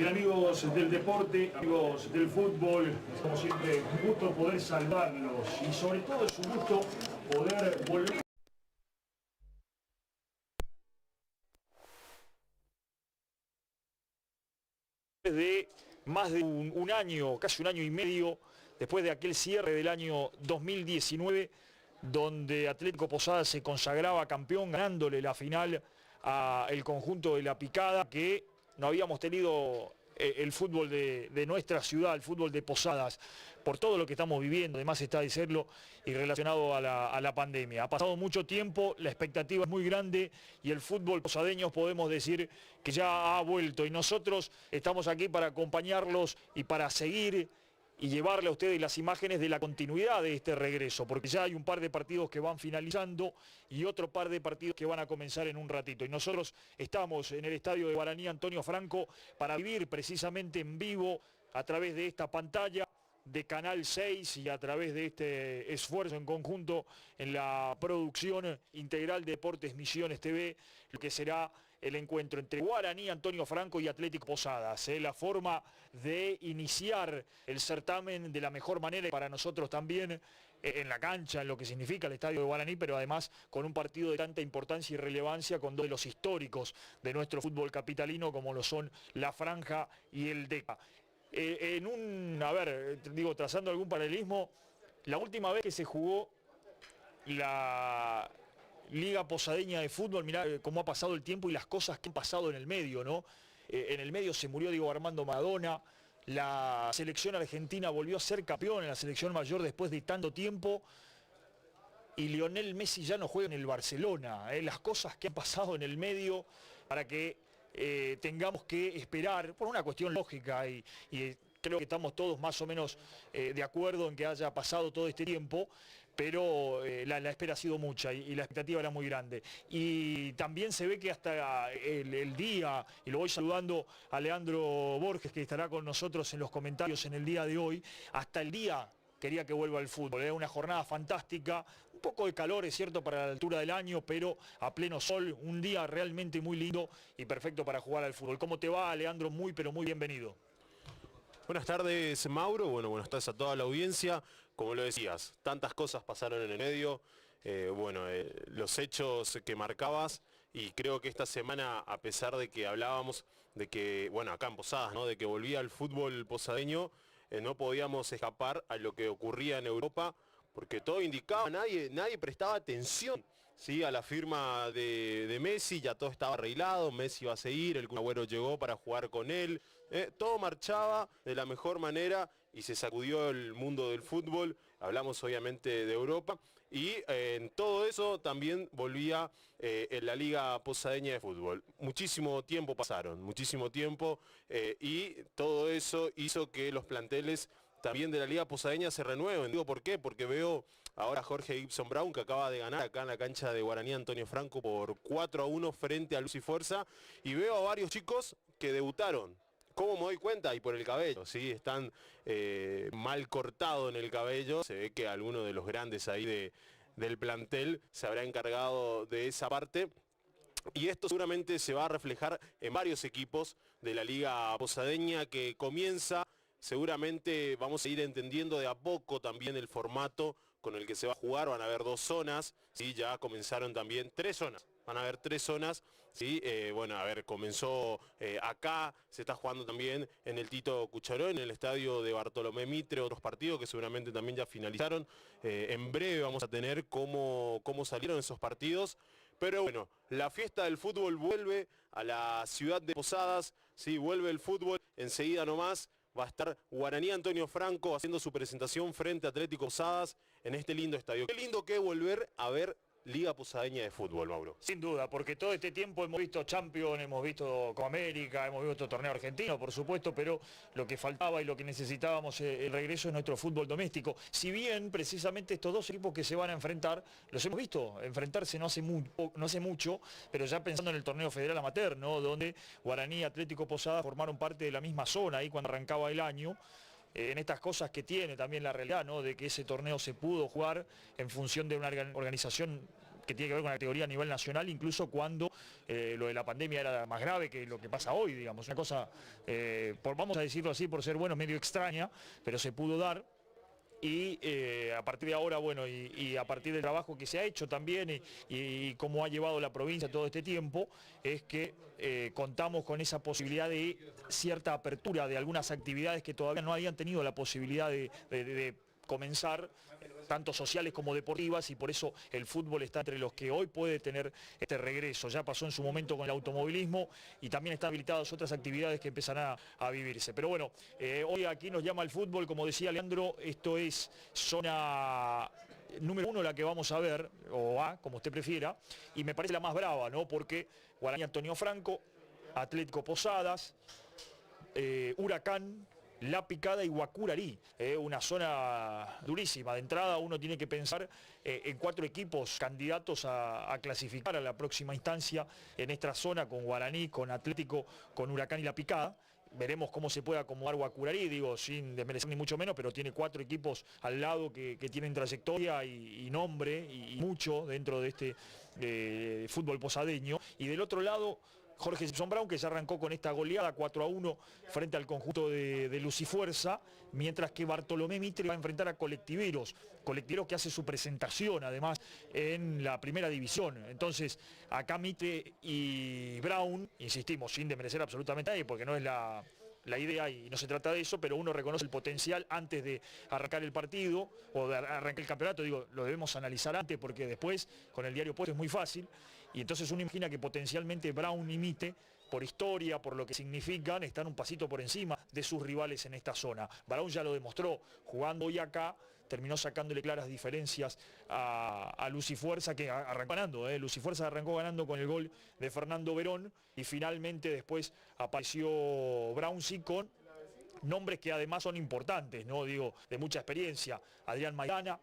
Bien, amigos del deporte, amigos del fútbol, es como siempre un gusto poder salvarlos y sobre todo es un gusto poder volver. De más de un año, casi un año y medio, después de aquel cierre del año 2019, donde Atlético Posadas se consagraba campeón ganándole la final al conjunto de La Picada, que no habíamos tenido el fútbol de nuestra ciudad, el fútbol de Posadas, por todo lo que estamos viviendo, además está decirlo, y relacionado a la pandemia. Ha pasado mucho tiempo, la expectativa es muy grande y el fútbol posadeño podemos decir que ya ha vuelto y nosotros estamos aquí para acompañarlos y para seguir y llevarle a ustedes las imágenes de la continuidad de este regreso, porque ya hay un par de partidos que van finalizando y otro par de partidos que van a comenzar en un ratito. Y nosotros estamos en el estadio de Guaraní Antonio Franco para vivir precisamente en vivo a través de esta pantalla de Canal 6 y a través de este esfuerzo en conjunto en la producción integral de Deportes Misiones TV, lo que será el encuentro entre Guaraní Antonio Franco y Atlético Posadas. La forma de iniciar el certamen de la mejor manera para nosotros también en la cancha, en lo que significa el estadio de Guaraní, pero además con un partido de tanta importancia y relevancia con dos de los históricos de nuestro fútbol capitalino como lo son La Franja y el DECA. Trazando algún paralelismo, la última vez que se jugó la Liga Posadeña de Fútbol, mirá cómo ha pasado el tiempo y las cosas que han pasado en el medio, ¿no? En el medio se murió Diego Armando Maradona, la selección argentina volvió a ser campeón en la selección mayor después de tanto tiempo, y Lionel Messi ya no juega en el Barcelona, las cosas que han pasado en el medio para que tengamos que esperar, por una cuestión lógica y creo que estamos todos más o menos de acuerdo en que haya pasado todo este tiempo, pero la espera ha sido mucha y la expectativa era muy grande. Y también se ve que hasta el día, y lo voy saludando a Leandro Borges, que estará con nosotros en los comentarios en el día de hoy, hasta el día quería que vuelva el fútbol. Una jornada fantástica, un poco de calor, es cierto, para la altura del año, pero a pleno sol, un día realmente muy lindo y perfecto para jugar al fútbol. ¿Cómo te va, Leandro? Muy, pero muy bienvenido. Buenas tardes, Mauro. Buenas tardes a toda la audiencia. Como lo decías, tantas cosas pasaron en el medio. Los hechos que marcabas, y creo que esta semana, a pesar de que hablábamos de que, acá en Posadas, ¿no?, de que volvía el fútbol posadeño, no podíamos escapar a lo que ocurría en Europa, porque todo indicaba, nadie prestaba atención, ¿sí?, a la firma de Messi. Ya todo estaba arreglado, Messi iba a seguir, el Kun Agüero llegó para jugar con él, todo marchaba de la mejor manera y se sacudió el mundo del fútbol. Hablamos obviamente de Europa y en todo eso también volvía en la Liga Posadeña de Fútbol. Muchísimo tiempo pasaron, muchísimo tiempo, y todo eso hizo que los planteles también de la Liga Posadeña se renueven. Digo, ¿por qué? Porque veo ahora a Jorge Gibson Brown, que acaba de ganar acá en la cancha de Guaraní Antonio Franco por 4-1 frente a Luz y Fuerza, y veo a varios chicos que debutaron. ¿Cómo me doy cuenta? Y por el cabello, ¿sí? Están mal cortados en el cabello. Se ve que alguno de los grandes ahí del plantel se habrá encargado de esa parte. Y esto seguramente se va a reflejar en varios equipos de la Liga Posadeña que comienza. Seguramente vamos a ir entendiendo de a poco también el formato con el que se va a jugar. Van a haber 2 zonas, ¿sí? Ya comenzaron también 3 zonas. Van a haber 3 zonas, ¿sí? Comenzó acá, se está jugando también en el Tito Cucharó, en el estadio de Bartolomé Mitre, otros partidos que seguramente también ya finalizaron. En breve vamos a tener cómo salieron esos partidos. Pero bueno, la fiesta del fútbol vuelve a la ciudad de Posadas, ¿sí? Vuelve el fútbol, enseguida nomás va a estar Guaraní Antonio Franco haciendo su presentación frente a Atlético Posadas en este lindo estadio. Qué lindo que es volver a ver Liga Posadeña de Fútbol, Mauro. Sin duda, porque todo este tiempo hemos visto Champions, hemos visto Copa América, hemos visto torneo argentino, por supuesto, pero lo que faltaba y lo que necesitábamos el regreso es nuestro fútbol doméstico. Si bien precisamente estos dos equipos que se van a enfrentar, los hemos visto enfrentarse no hace mucho, pero ya pensando en el torneo federal amateur, ¿no?, donde Guaraní y Atlético Posadas formaron parte de la misma zona ahí cuando arrancaba el año. En estas cosas que tiene también la realidad, ¿no?, de que ese torneo se pudo jugar en función de una organización que tiene que ver con la categoría a nivel nacional, incluso cuando lo de la pandemia era más grave que lo que pasa hoy, digamos. Una cosa, vamos a decirlo así, por ser bueno, medio extraña, pero se pudo dar. Y a partir de ahora, bueno, y a partir del trabajo que se ha hecho también y cómo ha llevado la provincia todo este tiempo, es que contamos con esa posibilidad de cierta apertura de algunas actividades que todavía no habían tenido la posibilidad de comenzar, tanto sociales como deportivas, y por eso el fútbol está entre los que hoy puede tener este regreso. Ya pasó en su momento con el automovilismo y también están habilitadas otras actividades que empezarán a vivirse. Pero bueno, hoy aquí nos llama el fútbol, como decía Leandro, esto es zona número 1 la que vamos a ver, o A, como usted prefiera, y me parece la más brava, ¿no? Porque Guaraní Antonio Franco, Atlético Posadas, Huracán, La Picada y Guacurarí, una zona durísima. De entrada uno tiene que pensar en 4 equipos candidatos a clasificar a la próxima instancia en esta zona, con Guaraní, con Atlético, con Huracán y La Picada. Veremos cómo se puede acomodar Guacurarí, digo, sin desmerecer ni mucho menos, pero tiene 4 equipos al lado que tienen trayectoria y nombre y mucho dentro de este fútbol posadeño. Y del otro lado, Jorge Gibson Brown, que ya arrancó con esta goleada 4-1 frente al conjunto de Lucifuerza, mientras que Bartolomé Mitre va a enfrentar a Colectiveros que hace su presentación además en la primera división. Entonces acá Mitre y Brown, insistimos, sin desmerecer absolutamente a nadie, porque no es la idea y no se trata de eso, pero uno reconoce el potencial antes de arrancar el partido o de arrancar el campeonato. Digo, lo debemos analizar antes, porque después con el diario puesto es muy fácil, y entonces uno imagina que potencialmente Brown y Mitre, por historia, por lo que significan, están un pasito por encima de sus rivales en esta zona. Brown ya lo demostró jugando hoy acá, terminó sacándole claras diferencias a Lucifuerza, que arrancó ganando. Lucifuerza arrancó ganando con el gol de Fernando Verón, y finalmente después apareció Brown sí con nombres que además son importantes, ¿no? Digo, de mucha experiencia. Adrián Maidana,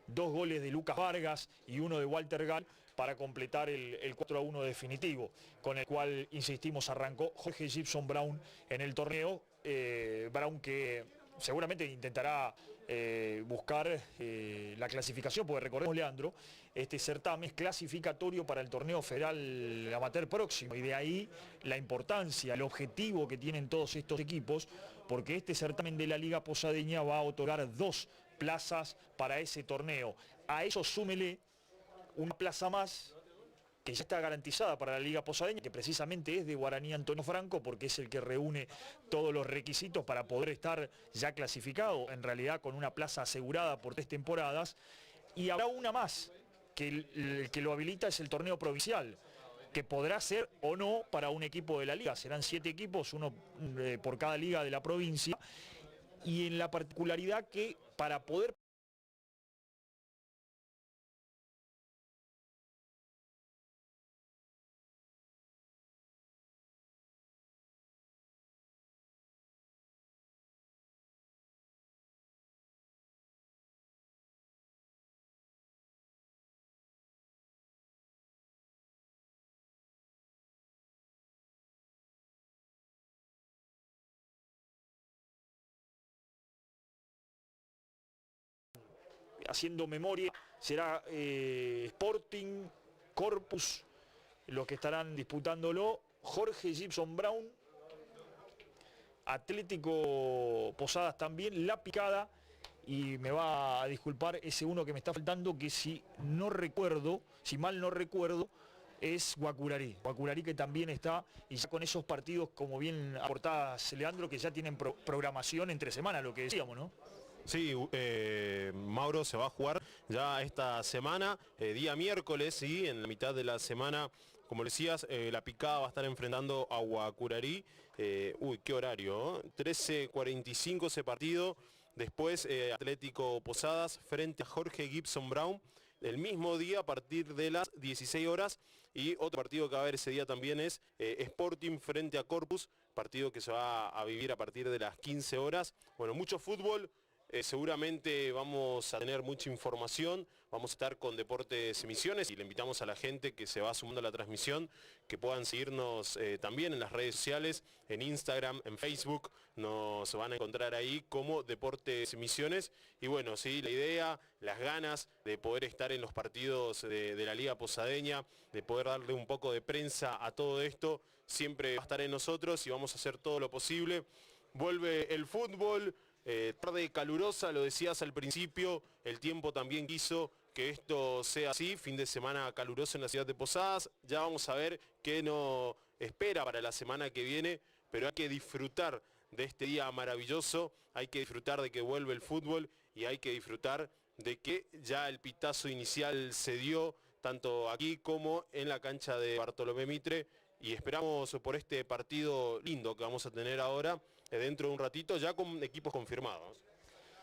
2 goles de Lucas Vargas y 1 de Walter Gall para completar el 4-1 definitivo, con el cual, insistimos, arrancó Jorge Gibson Brown en el torneo. Brown que seguramente intentará buscar la clasificación, porque recordemos, Leandro, este certamen es clasificatorio para el torneo federal amateur próximo, y de ahí la importancia, el objetivo que tienen todos estos equipos, porque este certamen de la Liga Posadeña va a otorgar 2 plazas para ese torneo. A eso súmele una plaza más que ya está garantizada para la Liga Posadeña, que precisamente es de Guaraní Antonio Franco, porque es el que reúne todos los requisitos para poder estar ya clasificado, en realidad con una plaza asegurada por 3 temporadas, y habrá una más, que el que lo habilita es el torneo provincial, que podrá ser o no para un equipo de la liga. Serán 7 equipos, uno por cada liga de la provincia, y en la particularidad que para poder haciendo memoria, será Sporting, Corpus, los que estarán disputándolo, Jorge Gibson Brown, Atlético Posadas también, La Picada, y me va a disculpar ese uno que me está faltando, que si mal no recuerdo, es Guacurarí. Guacurarí, que también está, y ya con esos partidos, como bien aportabas, Leandro, que ya tienen programación entre semanas, lo que decíamos, ¿no? Sí, Mauro, se va a jugar ya esta semana, día miércoles, y en la mitad de la semana, como decías, La Picada va a estar enfrentando a Guacurarí. Uy, qué horario, 13:45 ese partido. Después Atlético Posadas frente a Jorge Gibson Brown, el mismo día a partir de las 16 horas. Y otro partido que va a haber ese día también es Sporting frente a Corpus, partido que se va a vivir a partir de las 15 horas. Bueno, mucho fútbol. seguramente vamos a tener mucha información, vamos a estar con Deportes Misiones y le invitamos a la gente que se va sumando a la transmisión que puedan seguirnos también en las redes sociales, en Instagram, en Facebook, nos van a encontrar ahí como Deportes Misiones. Y bueno, sí, la idea, las ganas de poder estar en los partidos de la Liga Posadeña, de poder darle un poco de prensa a todo esto, siempre va a estar en nosotros y vamos a hacer todo lo posible. Vuelve el fútbol, tarde calurosa, lo decías al principio, el tiempo también quiso que esto sea así, fin de semana caluroso en la ciudad de Posadas, ya vamos a ver qué nos espera para la semana que viene, pero hay que disfrutar de este día maravilloso, hay que disfrutar de que vuelve el fútbol y hay que disfrutar de que ya el pitazo inicial se dio, tanto aquí como en la cancha de Bartolomé Mitre, y esperamos por este partido lindo que vamos a tener ahora, dentro de un ratito, ya con equipos confirmados.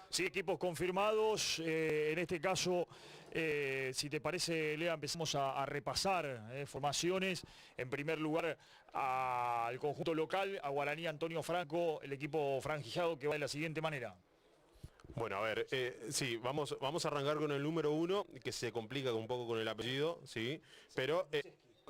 Sí, equipos confirmados, en este caso, si te parece, Lea, empezamos a repasar formaciones. En primer lugar, al conjunto local, a Guaraní Antonio Franco, el equipo franjijado, que va de la siguiente manera. Bueno, a ver, sí, vamos a arrancar con el número 1, que se complica un poco con el apellido, sí, pero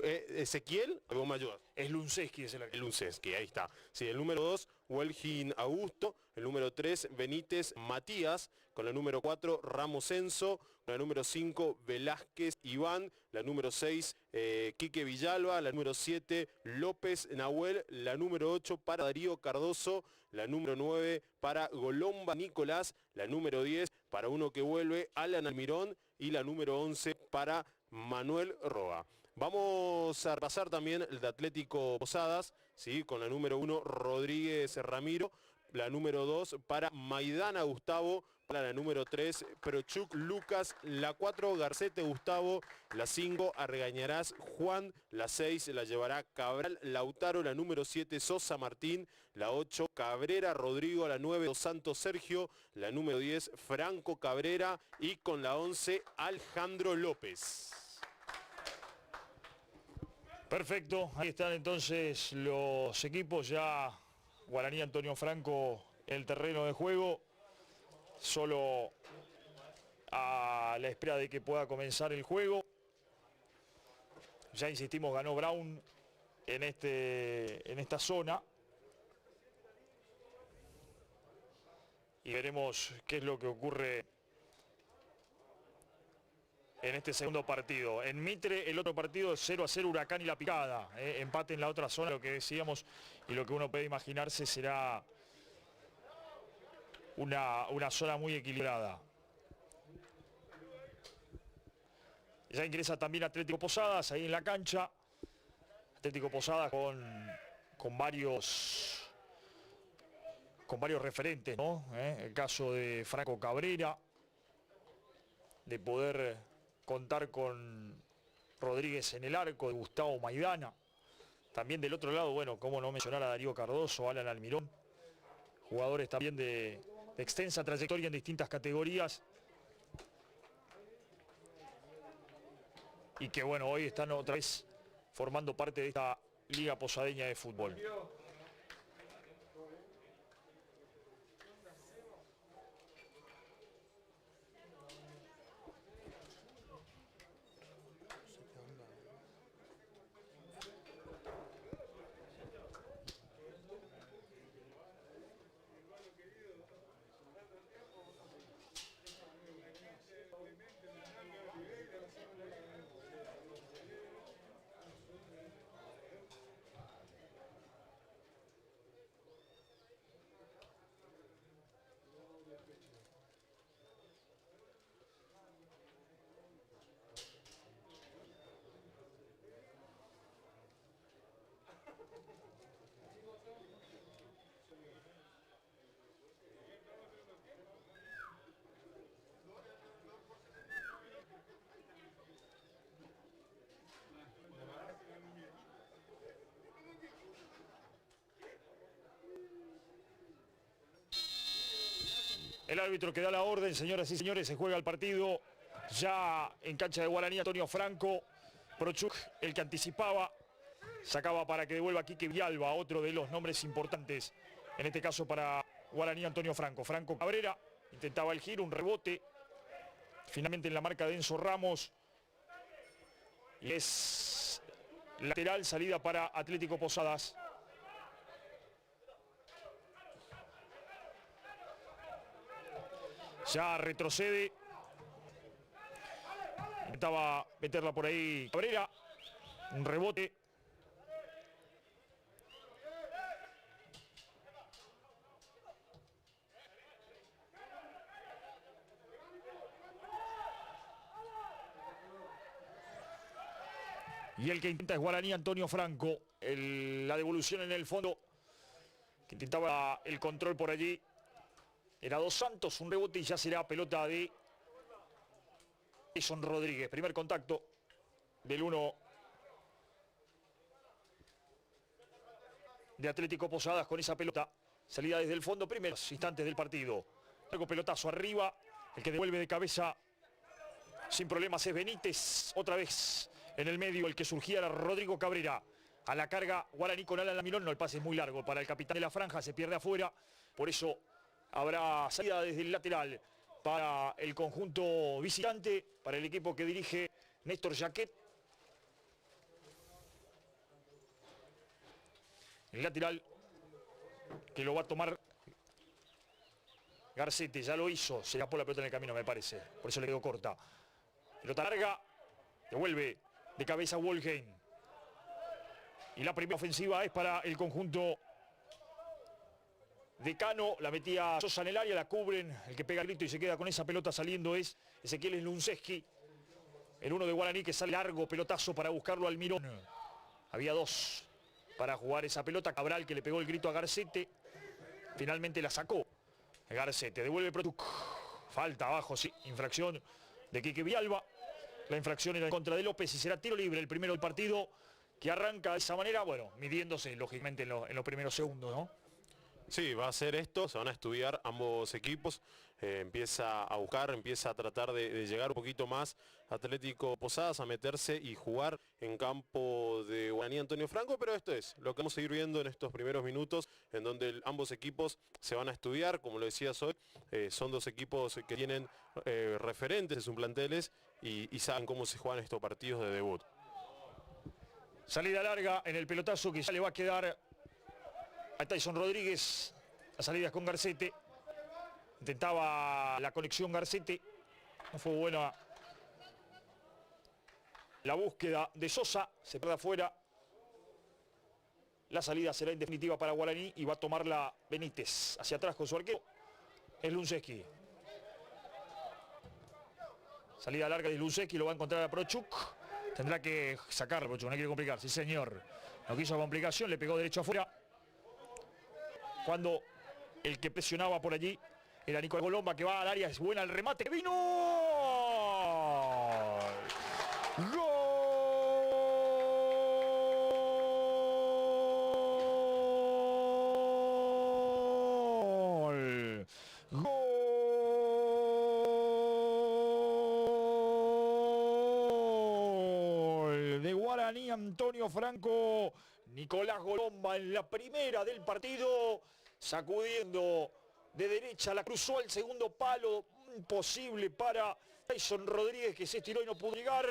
Ezequiel, vos me ayudas. Es Lunceski, es el arquero. Lunceski, ahí está. Sí, el número 2, Welgin Augusto, el número 3, Benítez Matías, con la número 4, Ramos Enzo, con la número 5, Velázquez Iván, la número 6, Quique Villalba, la número 7, López Nahuel, la número 8 para Darío Cardoso, la número 9 para Golomba Nicolás, la número 10 para uno que vuelve, Alan Almirón, y la número 11 para Manuel Roa. Vamos a repasar también el de Atlético Posadas, ¿sí? Con la número 1, Rodríguez Ramiro, la número 2 para Maidana Gustavo, para la número 3, Prochuk Lucas, la 4, Garcete Gustavo, la 5, Argañarás Juan, la 6 la llevará Cabral Lautaro, la número 7, Sosa Martín, la 8, Cabrera Rodrigo, la 9, Dos Santos Sergio, la número 10, Franco Cabrera, y con la 11, Alejandro López. Perfecto, ahí están entonces los equipos, ya Guaraní Antonio Franco en el terreno de juego, solo a la espera de que pueda comenzar el juego. Ya insistimos, ganó Brown en esta zona. Y veremos qué es lo que ocurre en este segundo partido. En Mitre, el otro partido, 0-0 Huracán y La Picada. Empate en la otra zona, lo que decíamos y lo que uno puede imaginarse será una zona muy equilibrada. Ya ingresa también Atlético Posadas ahí en la cancha. Atlético Posadas con varios referentes, ¿no? El caso de Franco Cabrera, de poder contar con Rodríguez en el arco, de Gustavo Maidana. También del otro lado, bueno, cómo no mencionar a Darío Cardoso, Alan Almirón. Jugadores también de extensa trayectoria en distintas categorías. Y que bueno, hoy están otra vez formando parte de esta Liga Posadeña de Fútbol. El árbitro que da la orden, señoras y señores, se juega el partido ya en cancha de Guaraní. Antonio Franco, Prochuk, el que anticipaba, sacaba para que devuelva Quique Villalba, otro de los nombres importantes, en este caso para Guaraní Antonio Franco. Franco Cabrera, intentaba el giro, un rebote. Finalmente en la marca de Enzo Ramos. Y es lateral, salida para Atlético Posadas. Ya retrocede. Intentaba meterla por ahí Cabrera. Un rebote. Y el que intenta es Guaraní Antonio Franco. La devolución en el fondo. Que intentaba el control por allí. Era Dos Santos, un rebote y ya será pelota de Tyson Rodríguez. Primer contacto del 1 de Atlético Posadas con esa pelota. Salida desde el fondo, primeros instantes del partido. Luego pelotazo arriba. El que devuelve de cabeza sin problemas es Benítez. Otra vez en el medio el que surgía era Rodrigo Cabrera. A la carga Guaraní con Alan Lamirón. No, el pase es muy largo para el capitán de la franja. Se pierde afuera. Por eso habrá salida desde el lateral para el conjunto visitante, para el equipo que dirige Néstor Jaquet. El lateral que lo va a tomar Garcete, ya lo hizo, se escapó la pelota en el camino me parece, por eso le quedó corta. Pelota larga, devuelve de cabeza Wolheim. Y la primera ofensiva es para el conjunto de Cano, la metía Sosa en el área, la cubren, el que pega el grito y se queda con esa pelota saliendo es Ezequiel Slunceski, el uno de Guaraní que sale largo, pelotazo para buscarlo al Mirón. Había dos para jugar esa pelota, Cabral que le pegó el grito a Garcete, finalmente la sacó Garcete, devuelve Protuc, falta abajo, sí, infracción de Quique Villalba, la infracción era en contra de López y será tiro libre el primero del partido que arranca de esa manera, bueno, midiéndose lógicamente en los primeros segundos, ¿no? Sí, va a ser esto, se van a estudiar ambos equipos, empieza a buscar, empieza a tratar de llegar un poquito más Atlético Posadas, a meterse y jugar en campo de Guaraní Antonio Franco, pero esto es lo que vamos a ir viendo en estos primeros minutos, en donde ambos equipos se van a estudiar, como lo decías hoy, son dos equipos que tienen referentes en sus planteles y saben cómo se juegan estos partidos de debut. Salida larga en el pelotazo que ya le va a quedar a Tyson Rodríguez, la salida es con Garcete, intentaba la conexión Garcete, no fue buena la búsqueda de Sosa, se pierde afuera, la salida será en definitiva para Guaraní y va a tomarla Benítez, hacia atrás con su arquero, es Slunceski. Salida larga de Slunceski, lo va a encontrar a Prochuk, tendrá que sacarlo Prochuk, no quiere complicar, sí señor, no quiso complicación, le pegó derecho afuera. Cuando el que presionaba por allí era Nicolás Golomba, que va al área, es buena el remate, ¡vino! ¡Gol! ¡Gol! De Guaraní Antonio Franco. Nicolás Golomba en la primera del partido, sacudiendo de derecha, la cruzó al segundo palo, imposible para Tyson Rodríguez que se estiró y no pudo llegar.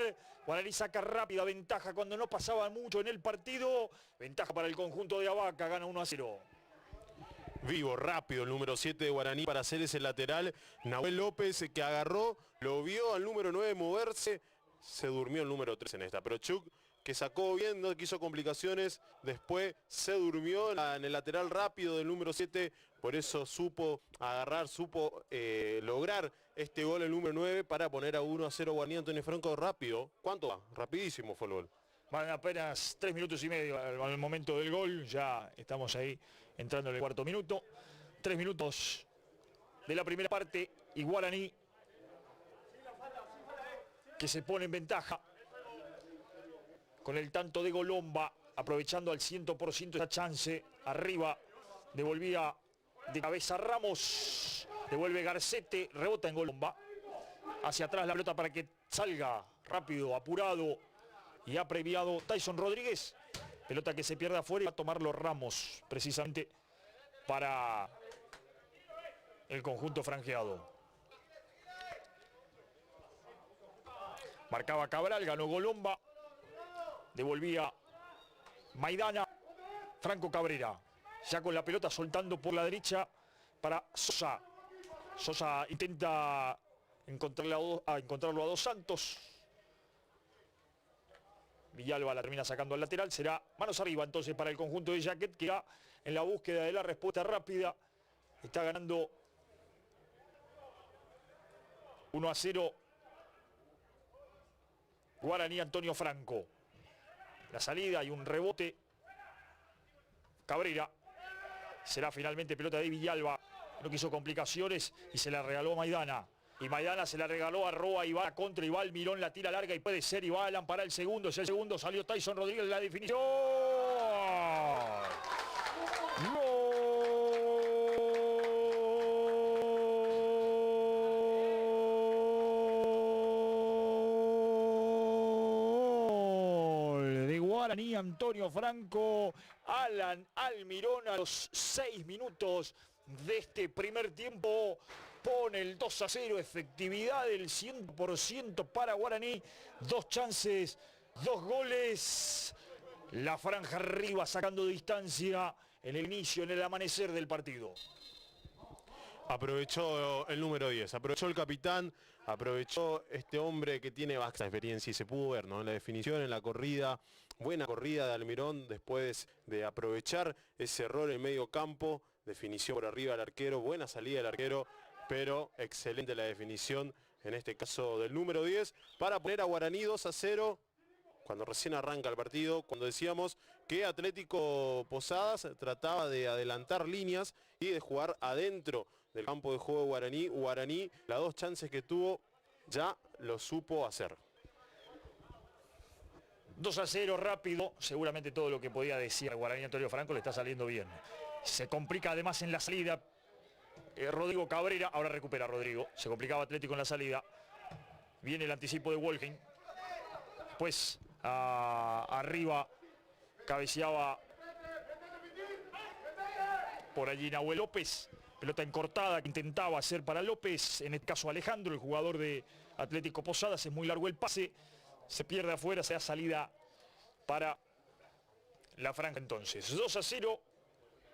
Guaraní saca rápida ventaja cuando no pasaba mucho en el partido, ventaja para el conjunto de Abaca, gana 1-0. Vivo, rápido el número 7 de Guaraní para hacer ese lateral, Nahuel López que agarró, lo vio al número 9 moverse, se durmió el número 3 en esta, pero Chuk que sacó bien, no quiso complicaciones, después se durmió en el lateral rápido del número 7, por eso supo agarrar, supo lograr este gol el número 9 para poner a 1-0 Guaraní Antonio Franco rápido. ¿Cuánto va? Rapidísimo fue el gol. Van apenas 3 minutos y medio al momento del gol, ya estamos ahí entrando en el cuarto minuto. 3 minutos de la primera parte y Guaraní que se pone en ventaja con el tanto de Golomba, aprovechando al 100% esa chance, arriba, devolvía de cabeza Ramos, devuelve Garcete, rebota en Golomba, hacia atrás la pelota para que salga rápido, apurado y apremiado Tyson Rodríguez, pelota que se pierde afuera y va a tomarlo Ramos, precisamente para el conjunto franjeado. Marcaba Cabral, ganó Golomba. Devolvía Maidana. Franco Cabrera. Ya con la pelota soltando por la derecha para Sosa. Sosa intenta encontrarlo a Dos Santos. Villalba la termina sacando al lateral. Será manos arriba entonces para el conjunto de Jaquet, que va en la búsqueda de la respuesta rápida. Está ganando 1-0 Guaraní. Antonio Franco. La salida y un rebote. Cabrera. Será finalmente pelota de Villalba. No quiso complicaciones y se la regaló a Maidana. Y Maidana se la regaló a Roa y va a contra. Y va Almirón, la tira larga y puede ser. Y va Alan para el segundo. Es el segundo. Salió Tyson Rodríguez, la definición. Gol de Guaraní. Antonio Franco. Alan Almirón a los 6 minutos de este primer tiempo pone el 2-0, efectividad del 100% para Guaraní, 2 chances, 2 goles, la franja arriba sacando distancia en el inicio, en el amanecer del partido. Aprovechó el número 10, aprovechó el capitán, aprovechó este hombre que tiene vasta experiencia y se pudo ver, ¿no? En la definición, en la corrida, buena corrida de Almirón después de aprovechar ese error en medio campo, definición por arriba del arquero, buena salida del arquero, pero excelente la definición, en este caso del número 10, para poner a Guaraní 2-0, cuando recién arranca el partido, cuando decíamos que Atlético Posadas trataba de adelantar líneas y de jugar adentro del campo de juego de Guaraní. Guaraní, las 2 chances que tuvo, ya lo supo hacer. 2-0 rápido, seguramente todo lo que podía decir Guaraní Antonio Franco le está saliendo bien. Se complica además en la salida. Rodrigo Cabrera, ahora recupera Rodrigo. Se complicaba Atlético en la salida. Viene el anticipo de Wolheim. Pues arriba cabeceaba por allí Nahuel López. Pelota encortada que intentaba hacer para López. En este caso Alejandro, el jugador de Atlético Posadas. Es muy largo el pase. Se pierde afuera, se da salida para la franja entonces. 2-0.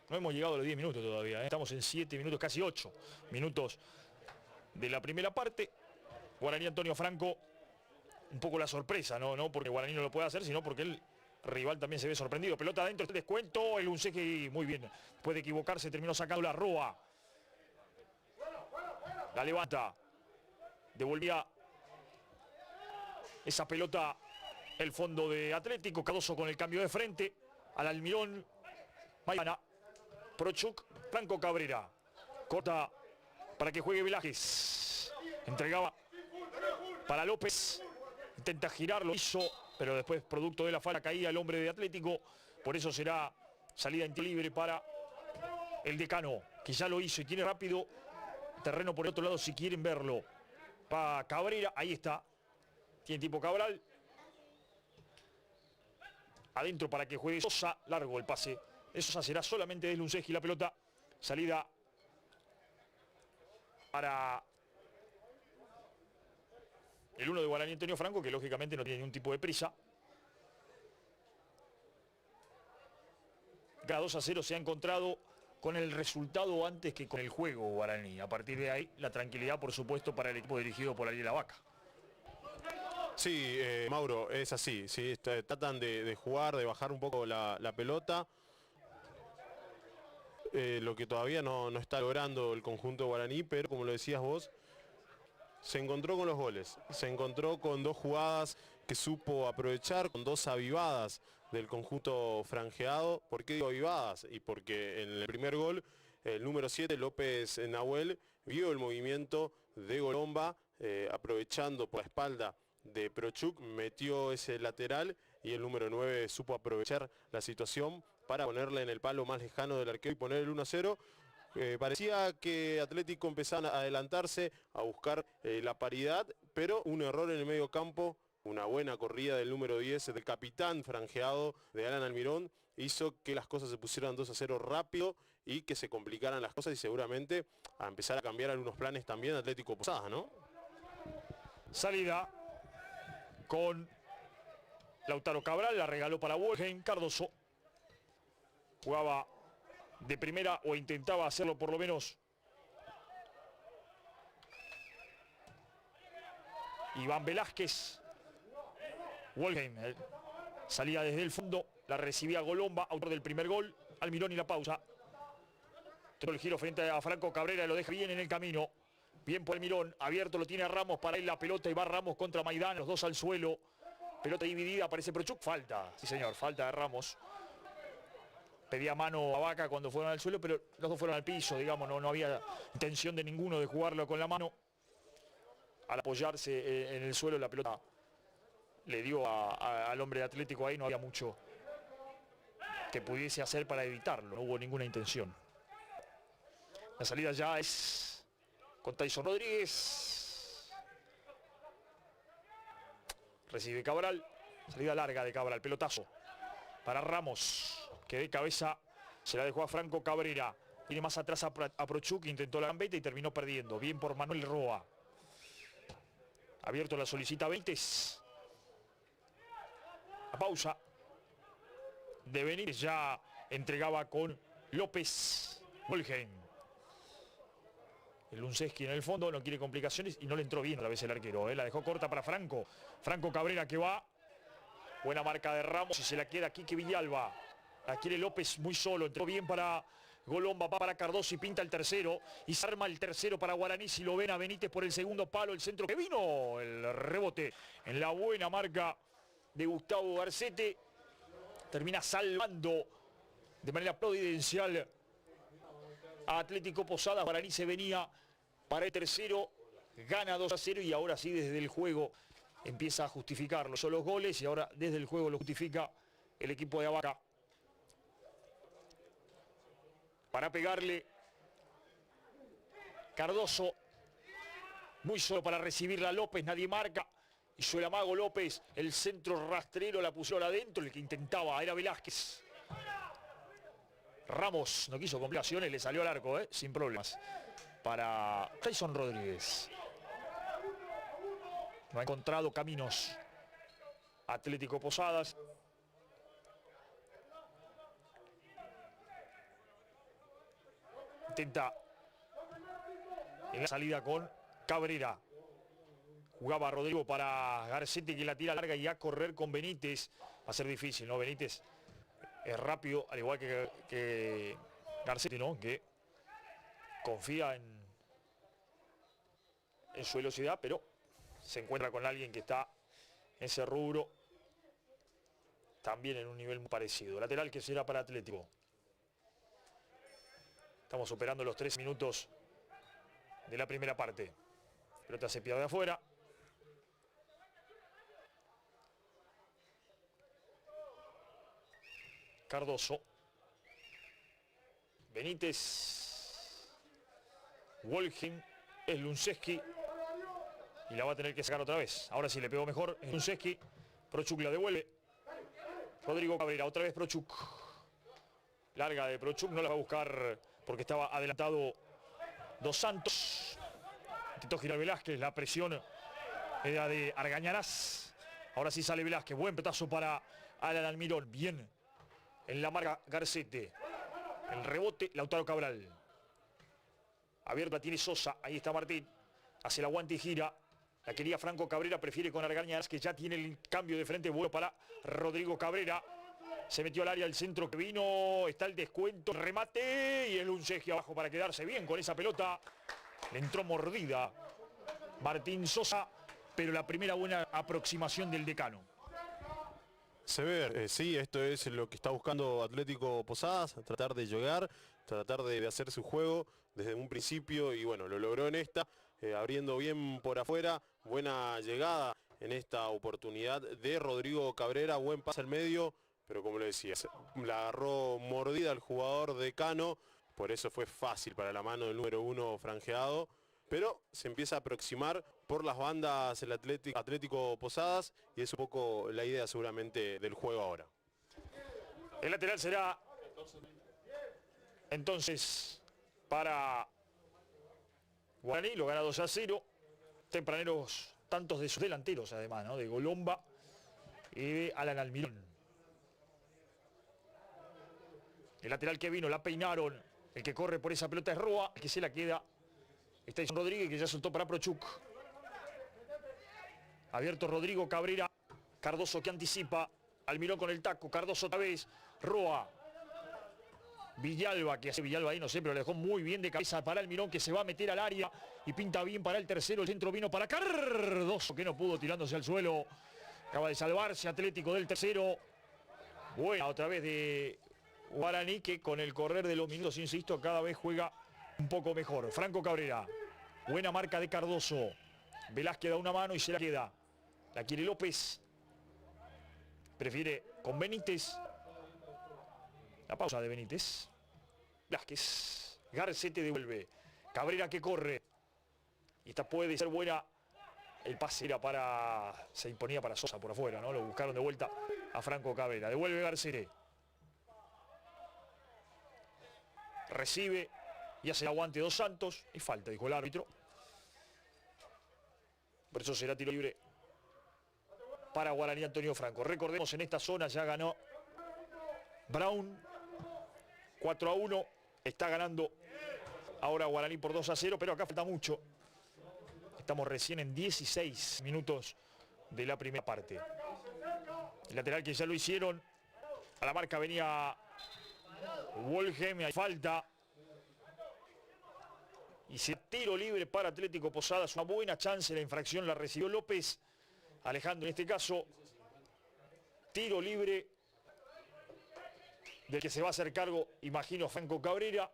No hemos llegado a los 10 minutos todavía, ¿eh? Estamos en 7 minutos, casi 8 minutos de la primera parte. Guaraní Antonio Franco, un poco la sorpresa, no porque Guaraní no lo puede hacer, sino porque el rival también se ve sorprendido. Pelota adentro, este descuento, el Unsegui muy bien, puede equivocarse, terminó sacando la Roa. La levanta, devolvía esa pelota el fondo de Atlético. Cardoso con el cambio de frente, al Almirón, Maidana. Prochuk, Franco Cabrera. Corta para que juegue Velázquez. Entregaba para López. Intenta girar, lo hizo, pero después, producto de la falta, caía el hombre de Atlético. Por eso será salida en tiro libre para el decano, que ya lo hizo y tiene rápido terreno por el otro lado si quieren verlo. Para Cabrera, ahí está. Tiene tipo Cabral. Adentro para que juegue Sosa. Largo el pase. Eso será solamente de Unsegui la pelota. Salida para el 1 de Guaraní Antonio Franco, que lógicamente no tiene ningún tipo de prisa. Cada 2-0 se ha encontrado con el resultado antes que con el juego Guaraní. A partir de ahí, la tranquilidad, por supuesto, para el equipo dirigido por Ariel Vaca. Sí, Mauro, es así. ¿Sí? Tratan de jugar, de bajar un poco la pelota. Lo que todavía no está logrando el conjunto guaraní, pero como lo decías vos, se encontró con los goles, se encontró con 2 jugadas que supo aprovechar, con 2 avivadas del conjunto franjeado. ¿Por qué digo avivadas? Y porque en el primer gol, el número 7, López Nahuel, vio el movimiento de Golomba, aprovechando por la espalda de Prochuk, metió ese lateral y el número 9 supo aprovechar la situación para ponerle en el palo más lejano del arquero y poner el 1-0. Parecía que Atlético empezaba a adelantarse, a buscar la paridad, pero un error en el medio campo, una buena corrida del número 10, del capitán franjeado de Alan Almirón, hizo que las cosas se pusieran 2-0 rápido y que se complicaran las cosas y seguramente a empezar a cambiar algunos planes también Atlético Posadas, ¿no? Salida con Lautaro Cabral, la regaló para Wolfgang. Cardoso jugaba de primera o intentaba hacerlo por lo menos. Iván Velázquez. Wolfgang salía desde el fondo, la recibía Golomba, autor del primer gol. Almirón y la pausa. Todo el giro frente a Franco Cabrera, lo deja bien en el camino. Bien por Almirón, abierto lo tiene a Ramos, para él la pelota y va Ramos contra Maidán, los dos al suelo. Pelota dividida, aparece Prochuk, falta. Sí señor, falta de Ramos. Pedía mano a Vaca cuando fueron al suelo, pero los dos fueron al piso, digamos, no había intención de ninguno de jugarlo con la mano. Al apoyarse en el suelo, la pelota le dio al hombre Atlético ahí, no había mucho que pudiese hacer para evitarlo, no hubo ninguna intención. La salida ya es con Tyson Rodríguez. Recibe Cabral, salida larga de Cabral, pelotazo para Ramos, que de cabeza se la dejó a Franco Cabrera. Viene más atrás a Prochuk, intentó la gambeta y terminó perdiendo. Bien por Manuel Roa. Abierto la solicita Benítez. La pausa de Benítez ya entregaba con López. Wolfgang. El Lunceski en el fondo no quiere complicaciones y no le entró bien otra vez el arquero. La dejó corta para Franco. Franco Cabrera que va. Buena marca de Ramos y se la queda Quique Villalba. La quiere López muy solo. Entró bien para Golomba, va para Cardoso y pinta el tercero. Y se arma el tercero para Guaraní. Si lo ven a Benítez por el segundo palo. El centro que vino. El rebote en la buena marca de Gustavo Garcete. Termina salvando de manera providencial a Atlético Posadas. Guaraní se venía para el tercero. Gana 2-0 y ahora sí desde el juego empieza a justificarlo. Son los goles y ahora desde el juego lo justifica el equipo de Abaca. Para pegarle Cardoso. Muy solo para recibirla López, nadie marca. Hizo el amago López, el centro rastrero la pusieron adentro. El que intentaba era Velázquez. Ramos no quiso complicaciones, le salió al arco, sin problemas. Para Tyson Rodríguez. No ha encontrado caminos Atlético Posadas. Intenta en la salida con Cabrera. Jugaba Rodrigo para Garcete que la tira larga y a correr con Benítez. Va a ser difícil, ¿no? Benítez es rápido, al igual que Garcete, ¿no? Que confía en su velocidad, pero se encuentra con alguien que está en ese rubro también en un nivel muy parecido. Lateral que será para Atlético. Estamos superando los 3 minutos de la primera parte. Pelota se pierde de afuera. Cardoso. Benítez. Wolfgang. Es Lunceski. Y la va a tener que sacar otra vez. Ahora sí le pegó mejor. Es Lunceski. Prochuk la devuelve. Rodrigo Cabrera. Otra vez Prochuk. Larga de Prochuk. No la va a buscar porque estaba adelantado Dos Santos. Intentó girar Velázquez. La presión era de Argañarás. Ahora sí sale Velázquez. Buen petazo para Alan Almirón. Bien. En la marca Garcete. El rebote Lautaro Cabral. Abierta tiene Sosa. Ahí está Martín. Hace el aguante y gira. La quería Franco Cabrera. Prefiere con Argañarás que ya tiene el cambio de frente. Bueno para Rodrigo Cabrera. Se metió al área el centro que vino. Está el descuento. El remate. Y el Lunceski abajo para quedarse bien con esa pelota. Le entró mordida Martín Sosa. Pero la primera buena aproximación del decano. Sever, sí, esto es lo que está buscando Atlético Posadas, tratar de llegar, tratar de hacer su juego desde un principio y bueno, lo logró en esta, abriendo bien por afuera, buena llegada en esta oportunidad de Rodrigo Cabrera, buen pase al medio, pero como le decía, la agarró mordida el jugador de Cano, por eso fue fácil para la mano del número 1 franjeado. Pero se empieza a aproximar por las bandas el Atlético Posadas y es un poco la idea seguramente del juego ahora. El lateral será Entonces, para Guaraní lo gana 2-0. Tempraneros tantos de sus delanteros, además, ¿no? De Golomba y de Alan Almirón. El lateral que vino, la peinaron. El que corre por esa pelota es Roa, el que se la queda. Está Tyson Rodríguez, que ya soltó para Prochuk. Abierto Rodrigo Cabrera. Cardoso que anticipa. Almirón con el taco. Cardoso otra vez. Roa. Villalba, que hace Villalba ahí, no sé, pero le dejó muy bien de cabeza para Almirón, que se va a meter al área y pinta bien para el tercero. El centro vino para Cardoso, que no pudo, tirándose al suelo. Acaba de salvarse Atlético del tercero. Buena otra vez de Guaraní, que con el correr de los minutos, insisto, cada vez juega un poco mejor. Franco Cabrera. Buena marca de Cardoso. Velázquez da una mano y se la queda. La quiere López. Prefiere con Benítez. La pausa de Benítez. Velázquez. Garcete devuelve. Cabrera que corre. Y esta puede ser buena. El pase era para... Se imponía para Sosa por afuera, ¿no? Lo buscaron de vuelta a Franco Cabrera. Devuelve Garcete. Recibe. Y hace el aguante Dos Santos. Y falta, dijo el árbitro. Por eso será tiro libre para Guaraní Antonio Franco. Recordemos, en esta zona ya ganó Brown 4-1. Está ganando ahora Guaraní por 2-0, pero acá falta mucho. Estamos recién en 16 minutos de la primera parte. El lateral que ya lo hicieron. A la marca venía Wolgem, hay falta. Y se tiro libre para Atlético Posadas. Una buena chance, la infracción la recibió López. Alejandro en este caso. Tiro libre del que se va a hacer cargo, imagino, Franco Cabrera.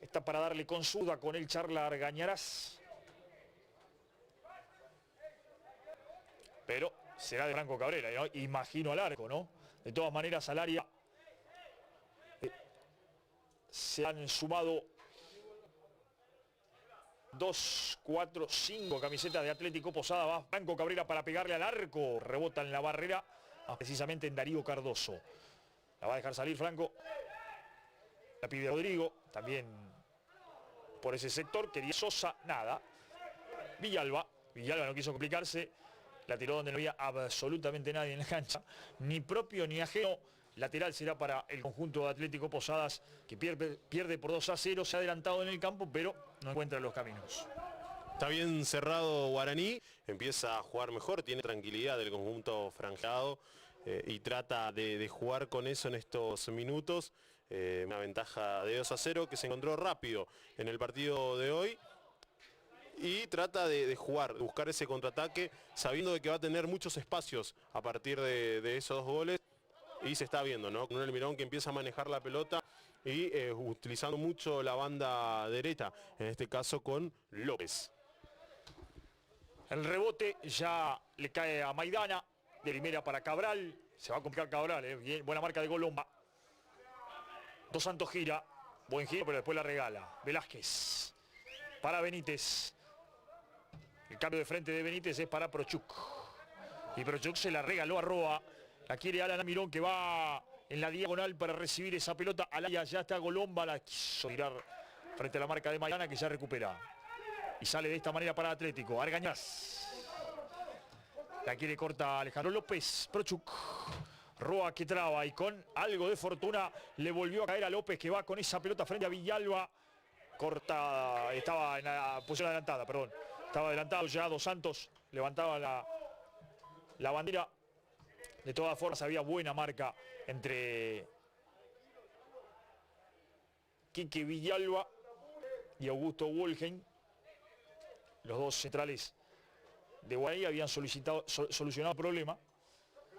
Está para darle con zurda, con él charla Argañarás. Pero será de Franco Cabrera, ¿no? Imagino al arco, ¿no? De todas maneras al área se han sumado 2, 4, 5 camisetas de Atlético Posada. Va Franco Cabrera para pegarle al arco. Rebota en la barrera, precisamente en Darío Cardoso. La va a dejar salir Franco. La pide Rodrigo, también por ese sector. Quería Sosa, nada. Villalba no quiso complicarse. La tiró donde no había absolutamente nadie en la cancha. Ni propio ni ajeno. Lateral será para el conjunto de Atlético Posadas, que pierde por 2-0. Se ha adelantado en el campo, pero no encuentra los caminos. Está bien cerrado Guaraní, empieza a jugar mejor, tiene tranquilidad del conjunto franjeado y trata de jugar con eso en estos minutos. Una ventaja de 2-0 que se encontró rápido en el partido de hoy. Y trata de jugar, de buscar ese contraataque, sabiendo de que va a tener muchos espacios a partir de esos dos goles. Y se está viendo, ¿no? Con un Almirón que empieza a manejar la pelota y utilizando mucho la banda derecha, en este caso con López. El rebote ya le cae a Maidana, de primera para Cabral. Se va a complicar Cabral, Bien, buena marca de Golomba. Dos Santos gira, buen giro, pero después la regala. Velázquez para Benítez. El cambio de frente de Benítez es para Prochuk. Y Prochuk se la regaló a Roa. La quiere Alan Almirón, que va en la diagonal para recibir esa pelota. Alaya, ya está Golomba, la quiso tirar frente a la marca de Maidana, que ya recupera. Y sale de esta manera para Atlético. Argañarás. La quiere corta Alejandro López. Prochuk. Roa que traba y con algo de fortuna le volvió a caer a López, que va con esa pelota frente a Villalba. Corta, estaba en la posición adelantada, perdón. Estaba adelantado ya Dos Santos. Levantaba la bandera. De todas formas había buena marca entre Quique Villalba y Augusto Wolgem. Los dos centrales de Guaraní habían solucionado el problema,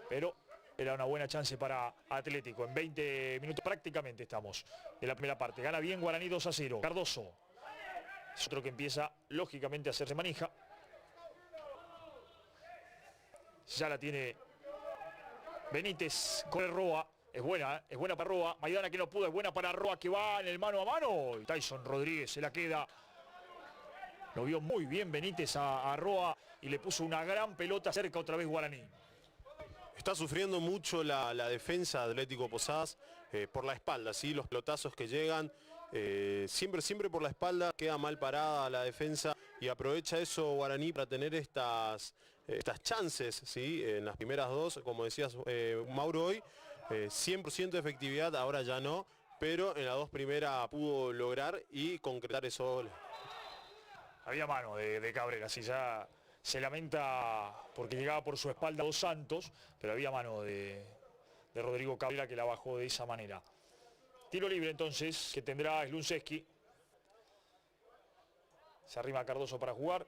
pero era una buena chance para Atlético. En 20 minutos prácticamente estamos de la primera parte. Gana bien Guaraní 2-0. Cardoso es otro que empieza lógicamente a hacerse manija. Ya la tiene Benítez, corre Roa, es buena para Roa. Maidana que no pudo, es buena para Roa, que va en el mano a mano. Y Tyson Rodríguez se la queda. Lo vio muy bien Benítez a Roa y le puso una gran pelota cerca otra vez Guaraní. Está sufriendo mucho la defensa de Atlético Posadas por la espalda, ¿sí? Los pelotazos que llegan, siempre por la espalda, queda mal parada la defensa y aprovecha eso Guaraní para tener estas chances, ¿sí? En las primeras dos, como decías Mauro hoy, 100% de efectividad, ahora ya no, pero en las dos primeras pudo lograr y concretar esos goles. Había mano de Cabrera, si ya se lamenta porque llegaba por su espalda Dos Santos, pero había mano de Rodrigo Cabrera que la bajó de esa manera. Tiro libre entonces que tendrá Slunceski. Se arrima Cardoso para jugar.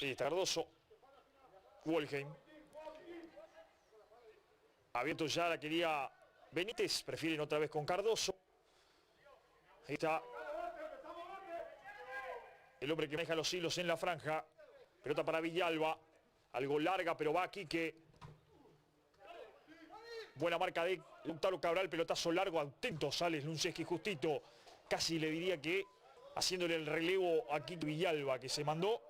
Ahí está Cardoso. Wolheim. Abierto ya la quería Benítez, prefieren otra vez con Cardoso. Ahí está el hombre que maneja los hilos en la franja. Pelota para Villalba. Algo larga, pero va aquí que... Buena marca de Lautaro Cabral, pelotazo largo, atento sale Slunceski justito. Casi le diría que haciéndole el relevo aquí Villalba, que se mandó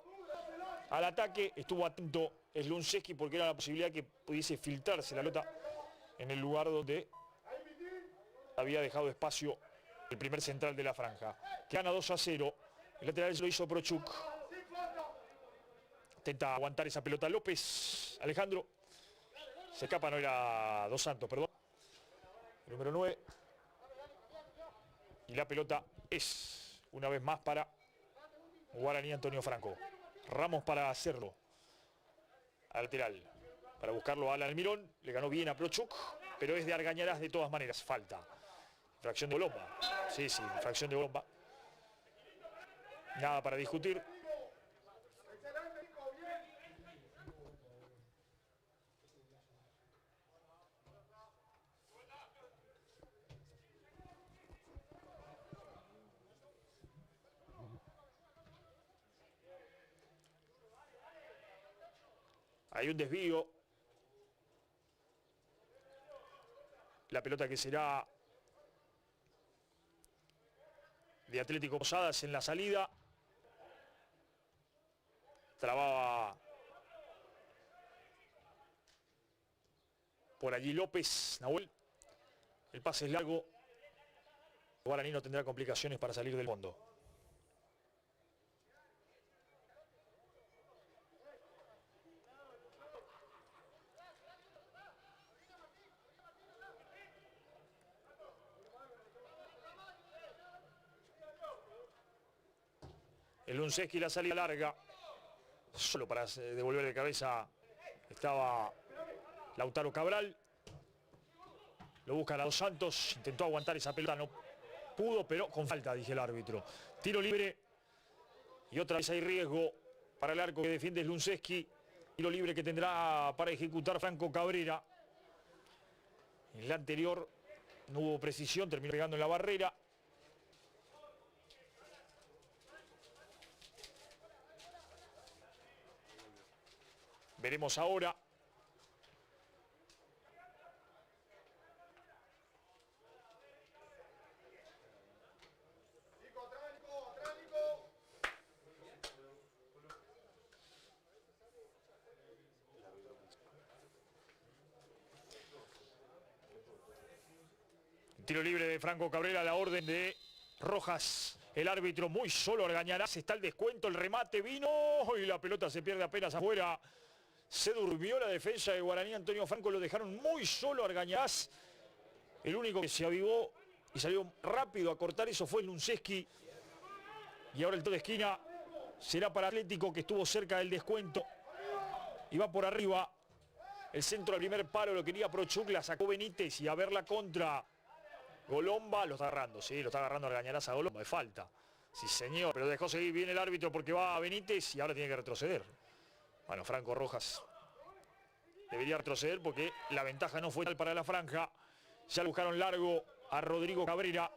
al ataque. Estuvo atento Slunceski porque era la posibilidad que pudiese filtrarse la pelota en el lugar donde había dejado espacio el primer central de la franja. Que gana 2-0. El lateral lo hizo Prochuk. Intenta aguantar esa pelota López. Alejandro. Se escapa, no era Dos Santos, perdón. El número 9. Y la pelota es, una vez más, para Guaraní Antonio Franco. Ramos para hacerlo. Al lateral. Para buscarlo a Alan Almirón. Le ganó bien a Prochuk. Pero es de Argañarás de todas maneras. Falta. Infracción de Colomba. Sí, infracción de Colomba. Nada para discutir. Hay un desvío. La pelota que será de Atlético Posadas en la salida. Trababa por allí López, Nahuel. El pase es largo. Guaraní no tendrá complicaciones para salir del fondo. Slunceski la salida larga. Solo para devolver de cabeza estaba Lautaro Cabral. Lo busca a Dos Santos. Intentó aguantar esa pelota. No pudo, pero con falta, dije el árbitro. Tiro libre. Y otra vez hay riesgo para el arco que defiende Slunceski. Tiro libre que tendrá para ejecutar Franco Cabrera. En la anterior no hubo precisión. Terminó pegando en la barrera. Veremos ahora. Tiro libre de Franco Cabrera a la orden de Rojas. El árbitro muy solo, Argañarás. Está el descuento, el remate vino y la pelota se pierde apenas afuera. Se durmió la defensa de Guaraní Antonio Franco, lo dejaron muy solo Argañarás. El único que se avivó y salió rápido a cortar eso fue Slunceski. Y ahora el tiro de esquina será para Atlético, que estuvo cerca del descuento. Y va por arriba. El centro al primer palo lo quería Prochuk, la sacó Benítez y a ver la contra. Golomba lo está agarrando, sí, lo está agarrando Argañarás a Golomba, de falta. Sí, señor, pero dejó seguir bien el árbitro porque va a Benítez y ahora tiene que retroceder. Bueno, Franco Rojas debería retroceder porque la ventaja no fue tal para la franja. Ya lo buscaron largo a Rodrigo Cabrera.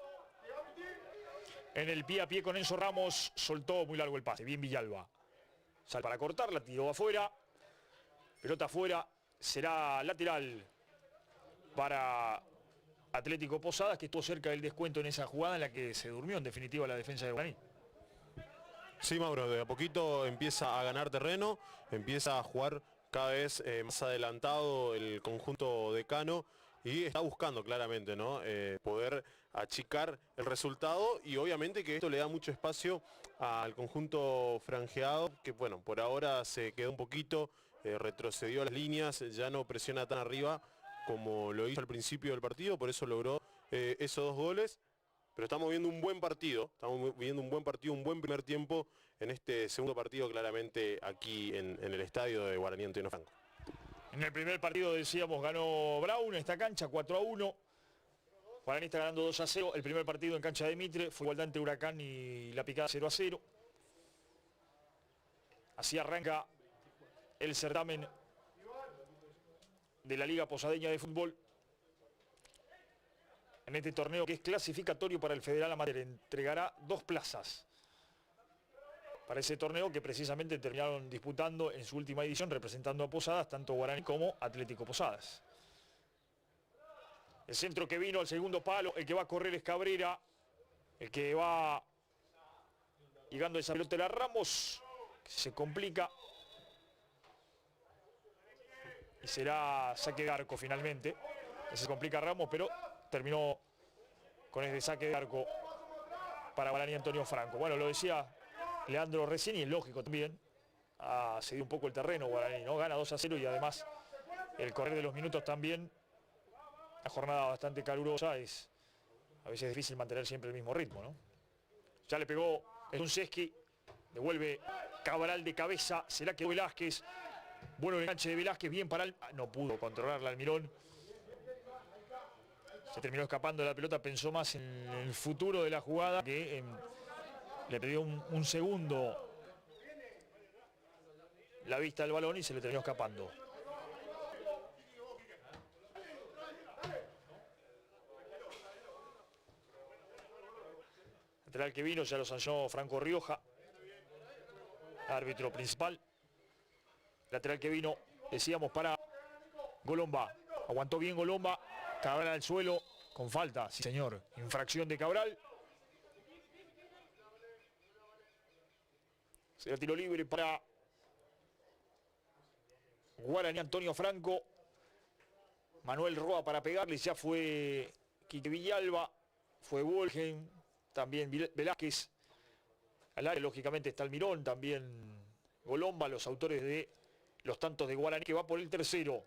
En el pie a pie con Enzo Ramos, soltó muy largo el pase. Bien Villalba. Sal para cortar, la tiró afuera. Pelota afuera, será lateral para Atlético Posadas, que estuvo cerca del descuento en esa jugada en la que se durmió en definitiva la defensa de Guaraní. Sí, Mauro, de a poquito empieza a ganar terreno, empieza a jugar cada vez más adelantado el conjunto decano y está buscando claramente, ¿no? Poder achicar el resultado y obviamente que esto le da mucho espacio al conjunto franjeado, que bueno, por ahora se quedó un poquito, retrocedió las líneas, ya no presiona tan arriba como lo hizo al principio del partido, por eso logró esos 2 goles. Pero estamos viendo un buen partido, un buen primer tiempo en este segundo partido claramente aquí en el estadio de Guaraní Antonio Franco. En el primer partido, decíamos, ganó Brown en esta cancha 4-1. Guaraní está ganando 2-0. El primer partido en cancha de Mitre fue igualdad entre Huracán y La Picada 0-0. Así arranca el certamen de la Liga Posadeña de Fútbol. En este torneo que es clasificatorio para el Federal Amateur, entregará 2 plazas para ese torneo que precisamente terminaron disputando en su última edición representando a Posadas, tanto Guaraní como Atlético Posadas. El centro que vino al segundo palo, el que va a correr es Cabrera, el que va llegando a esa pelota era Ramos, que se complica y será saque de arco finalmente. Se complica Ramos, pero terminó con ese saque de arco para Guaraní Antonio Franco. Bueno, lo decía Leandro recién y es lógico también. Ha cedido un poco el terreno Guaraní, ¿no? Gana 2-0 y además el correr de los minutos también. Una jornada bastante calurosa, es a veces difícil mantener siempre el mismo ritmo, ¿no? Ya le pegó el Lunseski, devuelve Cabral de cabeza, se la quedó Velázquez. Bueno el enganche de Velázquez, bien para él. No pudo controlarla Almirón. Se terminó escapando de la pelota, pensó más en el futuro de la jugada que le pidió un segundo la vista del balón y se le terminó escapando. Lateral que vino, ya lo sancionó Franco Rioja, árbitro principal. Lateral que vino, decíamos, para Golomba. Aguantó bien Golomba. Cabral al suelo con falta, sí señor, infracción de Cabral. Será tiro libre para Guaraní Antonio Franco. Manuel Roa para pegarle, ya fue Quique Villalba, fue Wolgen, también Velázquez. Al área lógicamente está Almirón, también Golomba, los autores de los tantos de Guaraní, que va por el tercero.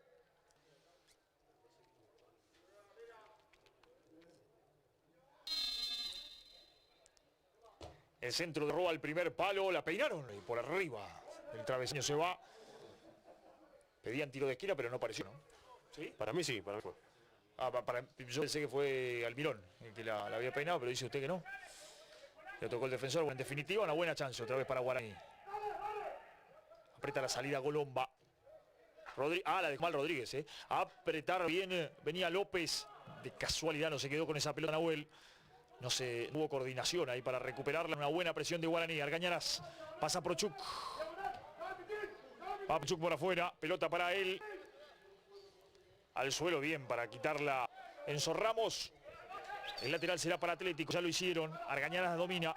El centro de Roa al primer palo, la peinaron y por arriba el travesaño se va. Pedían tiro de esquina, pero no pareció, ¿no? ¿Sí? Para mí sí, para mí fue. Yo pensé que fue Almirón el que la había peinado, pero dice usted que no. Le tocó el defensor. Bueno, en definitiva, una buena chance otra vez para Guaraní. Aprieta la salida Golomba. La dejó mal Rodríguez, ¿eh? A apretar bien, venía López. De casualidad no se quedó con esa pelota Nahuel. No hubo coordinación ahí para recuperarla. Una buena presión de Guaraní. Argañarás. Pasa Prochuk. Va Prochuk por afuera. Pelota para él. Al suelo bien para quitarla Enzo Ramos. El lateral será para Atlético. Ya lo hicieron. Argañarás domina.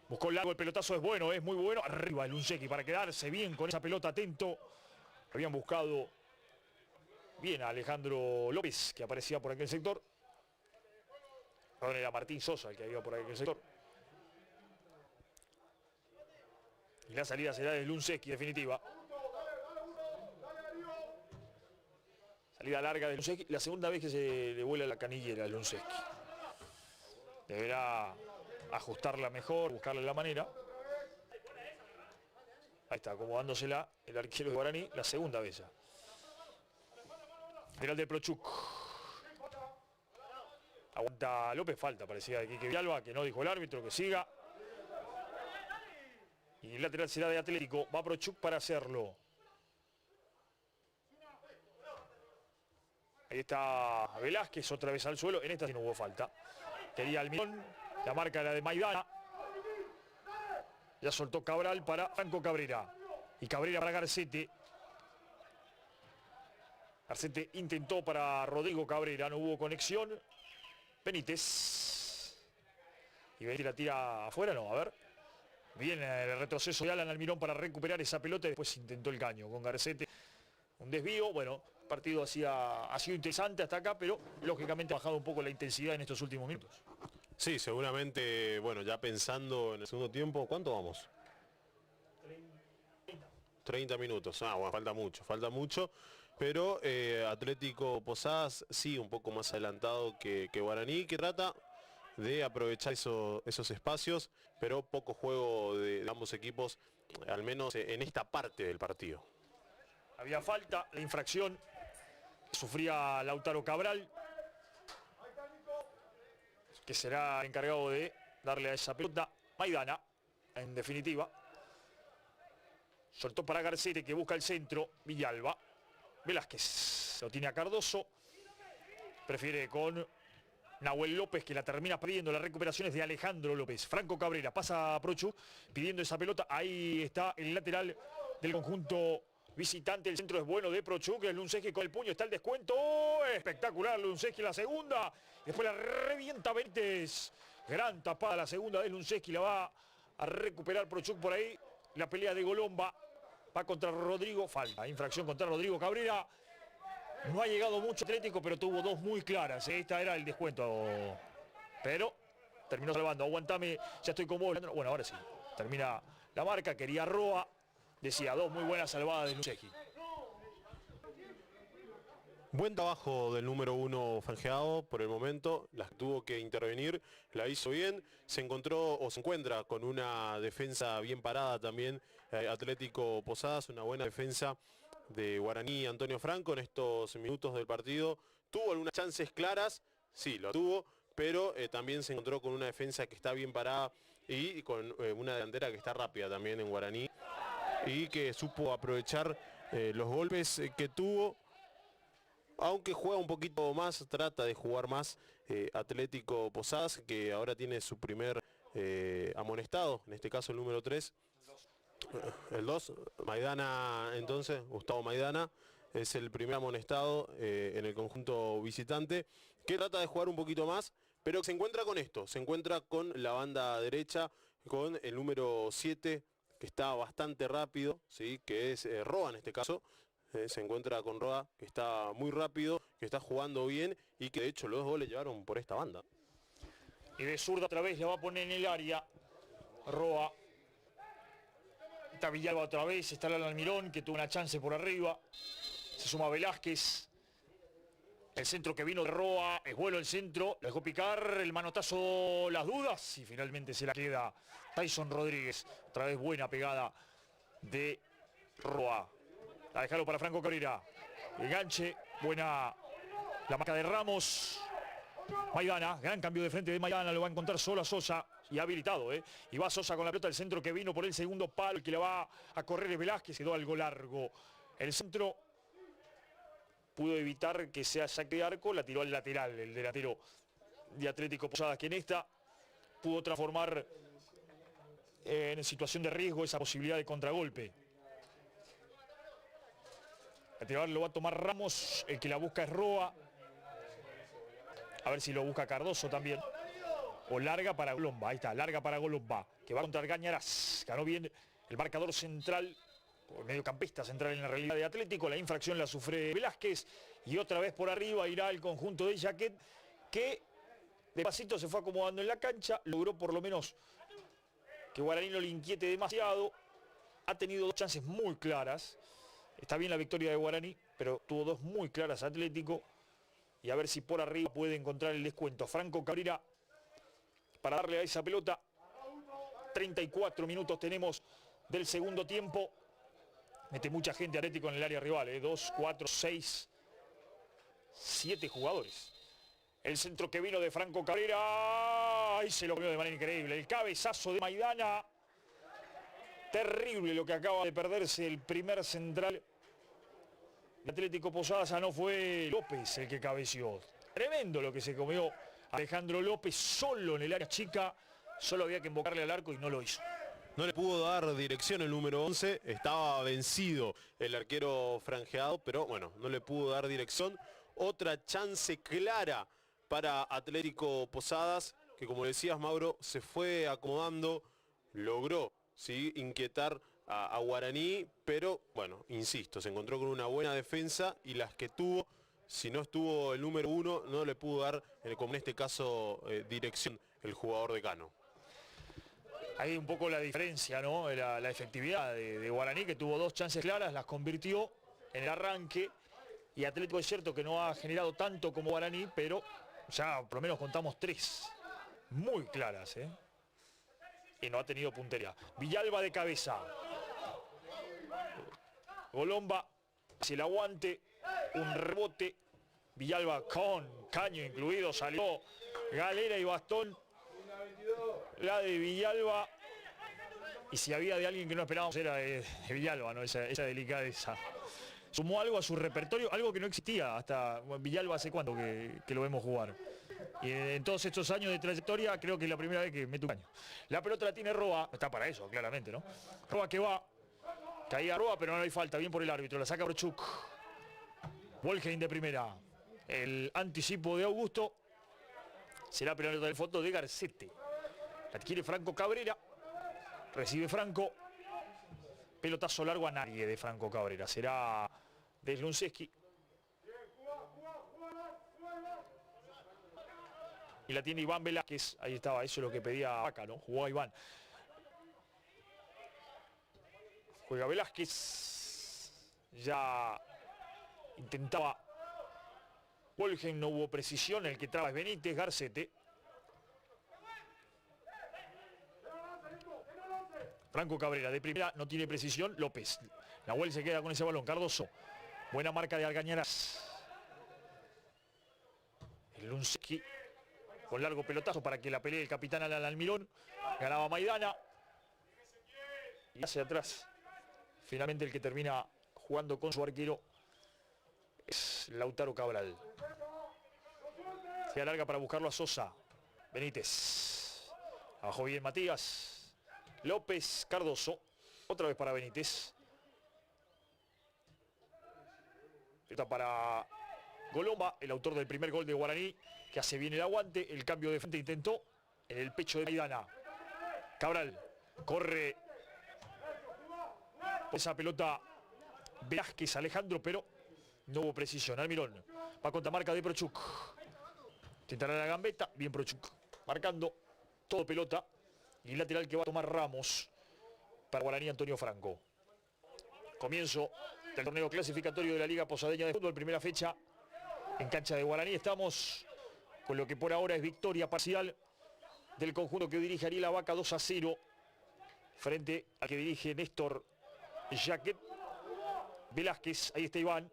Buscó largo. El pelotazo es bueno. Es muy bueno. Arriba el Lunseski para quedarse bien con esa pelota. Atento. Habían buscado bien a Alejandro López, que aparecía por aquel sector. Perdón, era Martín Sosa el que iba por aquel sector. Y la salida será de Lunseski, definitiva. Salida larga de Lunseski. La segunda vez que se le vuela la canillera a Lunseski. Deberá ajustarla mejor, buscarle la manera. Ahí está, acomodándosela el arquero de Guaraní, la segunda vez ya. Era el de Prochuk. Aguanta López, falta, parecía de Quique Villalba, que no dijo el árbitro, que siga. Y el lateral será de Atlético, va Prochuk para hacerlo. Ahí está Velázquez, otra vez al suelo, en esta sí no hubo falta. Quería Almirón, la marca era de Maidana. Ya soltó Cabral para Franco Cabrera. Y Cabrera para Garcete. Garcete intentó para Rodrigo Cabrera, no hubo conexión. Benítez. Y Benítez la tira afuera, no, a ver. Bien el retroceso de Alan Almirón para recuperar esa pelota y después intentó el caño con Garcete. Un desvío, bueno, el partido ha sido interesante hasta acá, pero lógicamente ha bajado un poco la intensidad en estos últimos minutos. Sí, seguramente, bueno, ya pensando en el segundo tiempo, ¿cuánto vamos? 30 minutos. Bueno, falta mucho. Pero Atlético Posadas sí, un poco más adelantado que Guaraní, que trata de aprovechar esos espacios, pero poco juego de ambos equipos, al menos en esta parte del partido. Había falta, la infracción sufría Lautaro Cabral, que será encargado de darle a esa pelota Maidana, en definitiva. Soltó para Garcete, que busca el centro, Villalba. Velázquez lo tiene a Cardoso, prefiere con Nahuel López, que la termina perdiendo. La recuperación es de Alejandro López. Franco Cabrera pasa a Prochu pidiendo esa pelota. Ahí está el lateral del conjunto visitante. El centro es bueno de Prochu, que es Lunceski con el puño. Está el descuento. Espectacular Lunceski la segunda. Después la revienta Benítez. Gran tapada la segunda de Lunceski. La va a recuperar Prochu por ahí. La pelea de Golomba va contra Rodrigo. Falta. Infracción contra Rodrigo Cabrera. No ha llegado mucho Atlético, pero tuvo dos muy claras. Esta era el descuento. Pero terminó salvando. Aguantame, ya estoy con vos. Bueno, ahora sí. Termina la marca. Quería Roa. Decía, dos muy buenas salvadas de Lucegi. Buen trabajo del número 1 Franjeado por el momento. Las tuvo que intervenir. La hizo bien. Se encuentra con una defensa bien parada también. Atlético Posadas, una buena defensa de Guaraní Antonio Franco en estos minutos del partido. Tuvo algunas chances claras, sí, lo tuvo, pero también se encontró con una defensa que está bien parada y con una delantera que está rápida también en Guaraní y que supo aprovechar los golpes que tuvo, aunque juega un poquito más, trata de jugar más Atlético Posadas, que ahora tiene su primer amonestado, en este caso el número 3. El 2, Maidana, entonces, Gustavo Maidana, es el primer amonestado en el conjunto visitante, que trata de jugar un poquito más, pero se encuentra con esto, se encuentra con la banda derecha, con el número 7, que está bastante rápido, ¿sí? Que es Roa en este caso, se encuentra con Roa, que está muy rápido, que está jugando bien, y que de hecho los 2 goles llevaron por esta banda. Y de zurda otra vez le va a poner en el área Roa. Está Villalba otra vez, está Alan Almirón, que tuvo una chance por arriba. Se suma Velázquez. El centro que vino de Roa, es bueno el centro. Lo dejó picar, el manotazo, las dudas. Y finalmente se la queda Tyson Rodríguez. Otra vez buena pegada de Roa. La dejaron para Franco Cabrera. Enganche, buena la marca de Ramos. Maidana, gran cambio de frente de Maidana, lo va a encontrar solo a Sosa. Y habilitado, y va Sosa con la pelota del centro que vino por el segundo palo, el que le va a correr es Velázquez, quedó algo largo. El centro pudo evitar que sea saque de arco, la tiró al lateral, el delantero de Atlético Posadas, que en esta pudo transformar en situación de riesgo esa posibilidad de contragolpe. El tirador lo va a tomar Ramos, el que la busca es Roa. A ver si lo busca Cardoso también. O larga para Golomba, ahí está, larga para Golomba, que va contra Gañarás. Ganó bien el marcador central, o mediocampista central en la realidad de Atlético. La infracción la sufre Velázquez. Y otra vez por arriba irá el conjunto de Jaquet, que de pasito se fue acomodando en la cancha. Logró por lo menos que Guaraní no le inquiete demasiado. Ha tenido dos chances muy claras. Está bien la victoria de Guaraní, pero tuvo dos muy claras Atlético. Y a ver si por arriba puede encontrar el descuento. Franco Cabrera para darle a esa pelota. 34 minutos tenemos del segundo tiempo. Mete mucha gente Atlético en el área rival. 2, 4, 6, 7 jugadores. El centro que vino de Franco Cabrera. Ahí se lo comió de manera increíble. El cabezazo de Maidana. Terrible lo que acaba de perderse el primer central. El Atlético Posadas, no fue López el que cabeció. Tremendo lo que se comió Alejandro López solo en el área chica. Solo había que invocarle al arco y no lo hizo. No le pudo dar dirección el número 11, estaba vencido el arquero Franjeado, pero bueno, no le pudo dar dirección. Otra chance clara para Atlético Posadas, que como decías Mauro, se fue acomodando, logró ¿sí? Inquietar a Guaraní, pero bueno, insisto, se encontró con una buena defensa y las que tuvo, si no estuvo el número 1, no le pudo dar, como en este caso, dirección el jugador de Cano. Ahí un poco la diferencia, ¿no? La efectividad de Guaraní, que tuvo 2 chances claras, las convirtió en el arranque, y Atlético es cierto que no ha generado tanto como Guaraní, pero ya por lo menos contamos 3 muy claras, ¿eh? Y no ha tenido puntería. Villalba de cabeza. Golomba hacia el aguante, un rebote. Villalba con caño incluido, salió galera y bastón. La de Villalba. Y si había de alguien que no esperábamos era de Villalba, ¿no? Esa delicadeza. Sumó algo a su repertorio, algo que no existía hasta Villalba hace cuánto que lo vemos jugar. Y en todos estos años de trayectoria creo que es la primera vez que mete un caño. La pelota la tiene Roa, está para eso, claramente, ¿no? Roa que va, caía Roa, pero no hay falta, bien por el árbitro, la saca Brochuk. Wolgen de primera. El anticipo de Augusto. Será pelota del fondo de Garcete. La adquiere Franco Cabrera. Recibe Franco. Pelotazo largo a nadie de Franco Cabrera. Será de Slunceski. Y la tiene Iván Velázquez. Ahí estaba, eso es lo que pedía Vaca, ¿no? Jugó Iván. Juega Velázquez. Ya intentaba Wolgen, no hubo precisión. El que traba es Benítez. Garcete. Franco Cabrera de primera, no tiene precisión. López. Nahuel se queda con ese balón. Cardoso. Buena marca de Algañarás. El Lunsky con largo pelotazo para que la pelee el capitán Alan Almirón. Ganaba Maidana. Y hacia atrás. Finalmente el que termina jugando con su arquero es Lautaro Cabral. Se alarga para buscarlo a Sosa. Benítez. Abajo bien Matías. López, Cardoso. Otra vez para Benítez. Está para Golomba, el autor del primer gol de Guaraní, que hace bien el aguante. El cambio de frente intentó en el pecho de Maidana. Cabral corre esa pelota Velázquez, Alejandro, pero no hubo precisión. Almirón va contra marca de Prochuk. Intentará la gambeta, bien Prochuk marcando, todo pelota. Y el lateral que va a tomar Ramos para Guaraní, Antonio Franco. Comienzo del torneo clasificatorio de la Liga Posadeña de Fútbol, primera fecha en cancha de Guaraní. Estamos con lo que por ahora es victoria parcial del conjunto que dirige Ariel Vaca, 2-0 frente al que dirige Néstor Jaquet. Velázquez, ahí está Iván.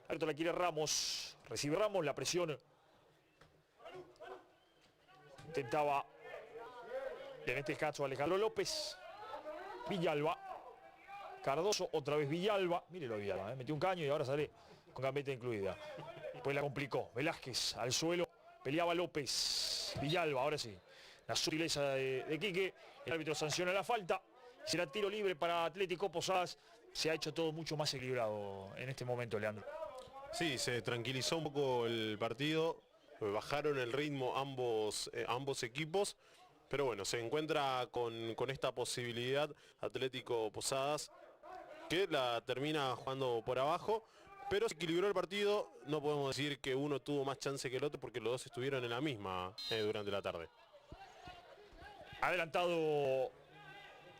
Alto la quiere Ramos. Recibe Ramos, la presión. Intentaba en este caso Alejandro López. Villalba. Cardoso, otra vez Villalba. Mírelo Villalba, metió un caño y ahora sale con gambeta incluida. Después la complicó. Velázquez al suelo. Peleaba López. Villalba, ahora sí. La sutileza de Quique. El árbitro sanciona la falta. Será tiro libre para Atlético Posadas. Se ha hecho todo mucho más equilibrado en este momento, Leandro. Sí, se tranquilizó un poco el partido. Bajaron el ritmo ambos equipos. Pero bueno, se encuentra con esta posibilidad Atlético Posadas, que la termina jugando por abajo, pero se equilibró el partido. No podemos decir que uno tuvo más chance que el otro porque los dos estuvieron en la misma durante la tarde. Adelantado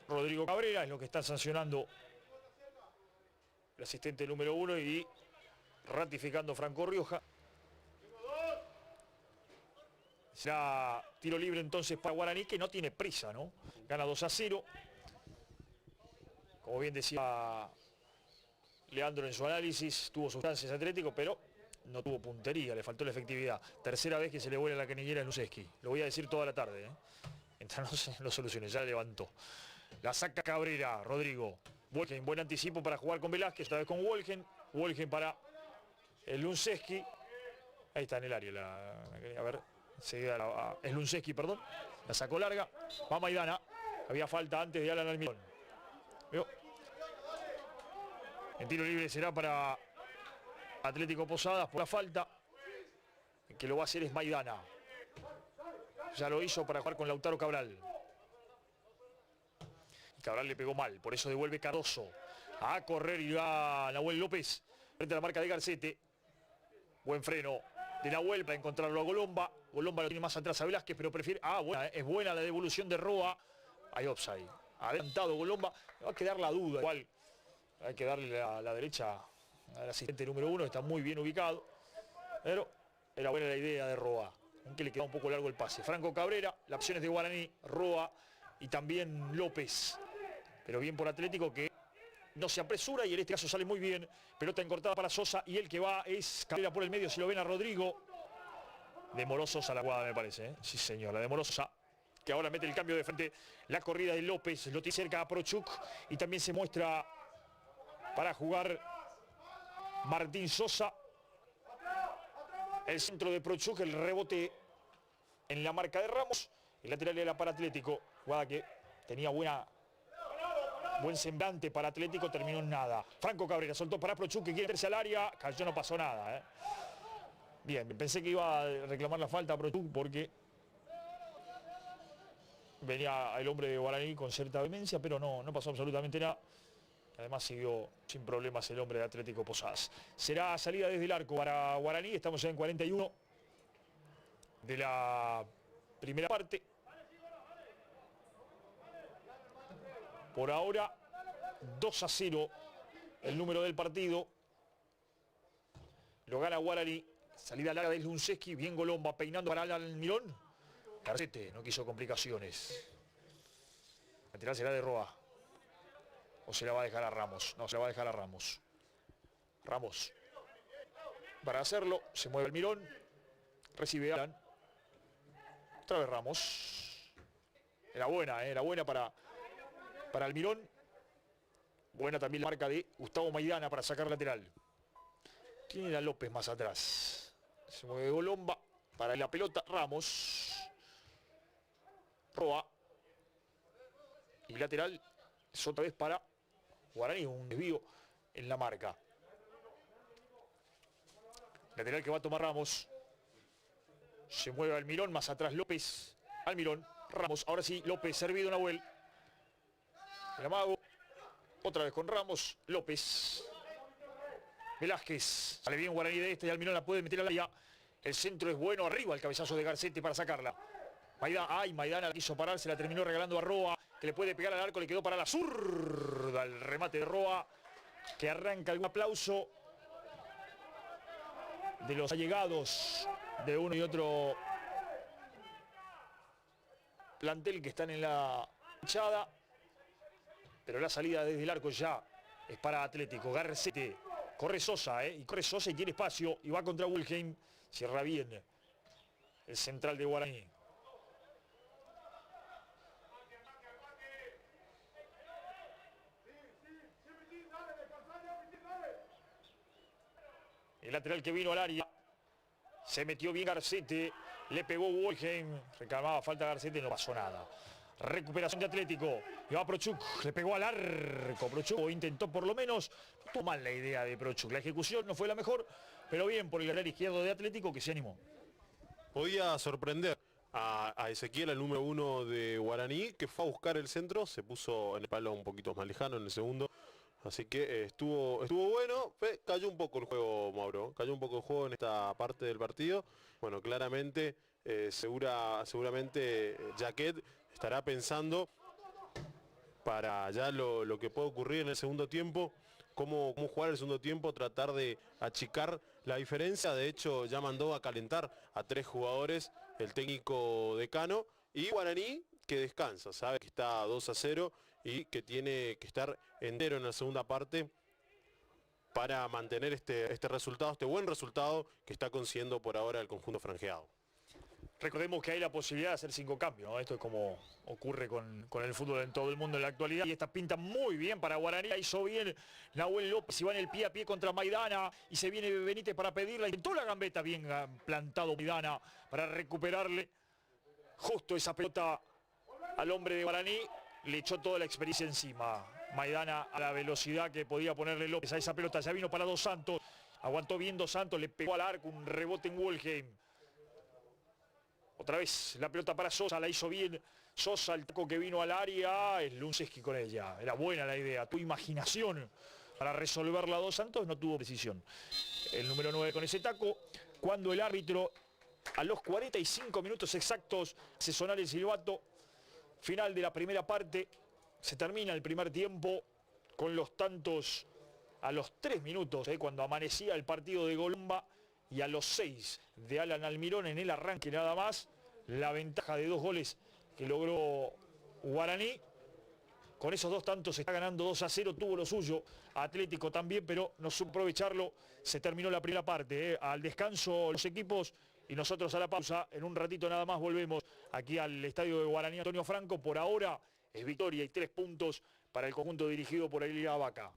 Rodrigo Cabrera, es lo que está sancionando el asistente número 1 y ratificando Franco Rioja. Será tiro libre entonces para Guaraní, que no tiene prisa, ¿no? Gana 2-0. Como bien decía Leandro en su análisis, tuvo sustancias Atlético, pero no tuvo puntería, le faltó la efectividad. Tercera vez que se le vuela la canillera a Luseski. Lo voy a decir toda la tarde, ¿eh? Mientras no soluciones, ya levantó. La saca Cabrera, Rodrigo. Wolgen, buen anticipo para jugar con Velázquez, esta vez con Wolgen. Wolgen para el Luseski. Ahí está en el área, a ver... Es Slunceski, perdón. La sacó larga. Va Maidana. Había falta antes de Alan Almirón. ¿Vio? El tiro libre será para Atlético Posadas por la falta. El que lo va a hacer es Maidana. Ya lo hizo para jugar con Lautaro Cabral. Cabral le pegó mal, por eso devuelve Cardoso. A correr y va Nahuel López frente a la marca de Garcete. Buen freno de Nahuel para encontrarlo a Golomba. Golomba lo tiene más atrás a Velázquez, pero prefiere... buena, es buena la devolución de Roa. Hay offside. Adelantado Golomba. Va a quedar la duda. Igual hay que darle la derecha al asistente número 1. Está muy bien ubicado. Pero era buena la idea de Roa. Aunque le queda un poco largo el pase. Franco Cabrera. Las opciones de Guaraní, Roa y también López. Pero bien por Atlético, que no se apresura y en este caso sale muy bien. Pelota encortada para Sosa y el que va es Cabrera por el medio. Si lo ven a Rodrigo. Demoró Sosa la jugada, me parece, ¿eh? Sí, señor, la demoró Sosa, que ahora mete el cambio de frente. La corrida de López, lo tiene cerca a Prochuk y también se muestra para jugar Martín Sosa. El centro de Prochuk, el rebote en la marca de Ramos. El lateral era para Atlético. Jugada que tenía buen semblante para Atlético, terminó en nada. Franco Cabrera soltó para Prochuk, que quiere meterse al área. Cayó, no pasó nada, ¿eh? Bien, pensé que iba a reclamar la falta a Prochuk porque venía el hombre de Guaraní con cierta vehemencia, pero no pasó absolutamente nada. Además siguió sin problemas el hombre de Atlético Posadas. Será salida desde el arco para Guaraní. Estamos ya en 41 de la primera parte. Por ahora 2-0 el número del partido. Lo gana Guaraní. Salida larga de Lunseski. Bien Golomba peinando para Alan Mirón. Garcete no quiso complicaciones. La lateral será de Roa. ¿O se la va a dejar a Ramos? No, se la va a dejar a Ramos. Ramos. Para hacerlo, se mueve el Mirón. Recibe Alan. Otra vez Ramos. Era buena para el Mirón. Buena también la marca de Gustavo Maidana para sacar lateral. ¿Quién era López más atrás? Se mueve Golomba. Para la pelota, Ramos. Roa. Y lateral es otra vez para Guaraní, un desvío en la marca. Lateral que va a tomar Ramos. Se mueve Almirón, más atrás López. Almirón, Ramos, ahora sí, López, servido Nahuel. El amago. Otra vez con Ramos, López. Velázquez. Sale bien Guaraní de este y Almirón la puede meter al área. El centro es bueno, arriba el cabezazo de Garcete para sacarla. Maidana la quiso parar, se la terminó regalando a Roa, que le puede pegar al arco, le quedó para la zurda. El remate de Roa, que arranca algún aplauso de los allegados de uno y otro plantel que están en la hinchada. Pero la salida desde el arco ya es para Atlético. Garcete, corre Sosa, y corre Sosa y tiene espacio y va contra Wilhelm. Cierra bien el central de Guaraní. El lateral que vino al área. Se metió bien Garcete. Le pegó Wilhelm. Reclamaba falta Garcete. No pasó nada. Recuperación de Atlético. Y va Prochuk. Le pegó al arco. Prochuk intentó por lo menos. Tuvo mal la idea de Prochuk. La ejecución no fue la mejor. Pero bien por el lateral izquierdo de Atlético, que se animó. Podía sorprender a Ezequiel, el número 1 de Guaraní, que fue a buscar el centro. Se puso en el palo un poquito más lejano en el segundo. Así que estuvo bueno. Cayó un poco el juego, Mauro. Cayó un poco el juego en esta parte del partido. Bueno, claramente, seguramente Jaquet estará pensando para ya lo que puede ocurrir en el segundo tiempo. Cómo jugar el segundo tiempo, tratar de achicar la diferencia. De hecho, ya mandó a calentar a 3 jugadores el técnico decano. Y Guaraní, que descansa, sabe que está 2-0 y que tiene que estar entero en la segunda parte para mantener este resultado, este buen resultado que está consiguiendo por ahora el conjunto franjeado. Recordemos que hay la posibilidad de hacer 5 cambios, ¿no? Esto es como ocurre con el fútbol en todo el mundo en la actualidad. Y esta pinta muy bien para Guaraní. Hizo bien Nahuel López y va en el pie a pie contra Maidana. Y se viene Benítez para pedirla. Intentó la gambeta, bien plantado Maidana para recuperarle justo esa pelota al hombre de Guaraní. Le echó toda la experiencia encima. Maidana a la velocidad que podía ponerle López a esa pelota. Ya vino para Dos Santos. Aguantó bien Dos Santos, le pegó al arco, un rebote en Wilhelm. Otra vez la pelota para Sosa, la hizo bien Sosa, el taco que vino al área, es Lunceski con ella. Era buena la idea, tu imaginación para resolverla Dos Santos, no tuvo precisión. El número 9 con ese taco, cuando el árbitro a los 45 minutos exactos hace sonar el silbato, final de la primera parte, se termina el primer tiempo con los tantos a los 3 minutos, cuando amanecía el partido de Golomba, y a los 6 de Alan Almirón en el arranque nada más, la ventaja de 2 goles que logró Guaraní. Con esos 2 tantos se está ganando 2-0, tuvo lo suyo Atlético también, pero no supo aprovecharlo. Se terminó la primera parte, al descanso los equipos y nosotros a la pausa. En un ratito nada más volvemos aquí al estadio de Guaraní Antonio Franco. Por ahora es victoria y 3 puntos para el conjunto dirigido por Elia Vaca.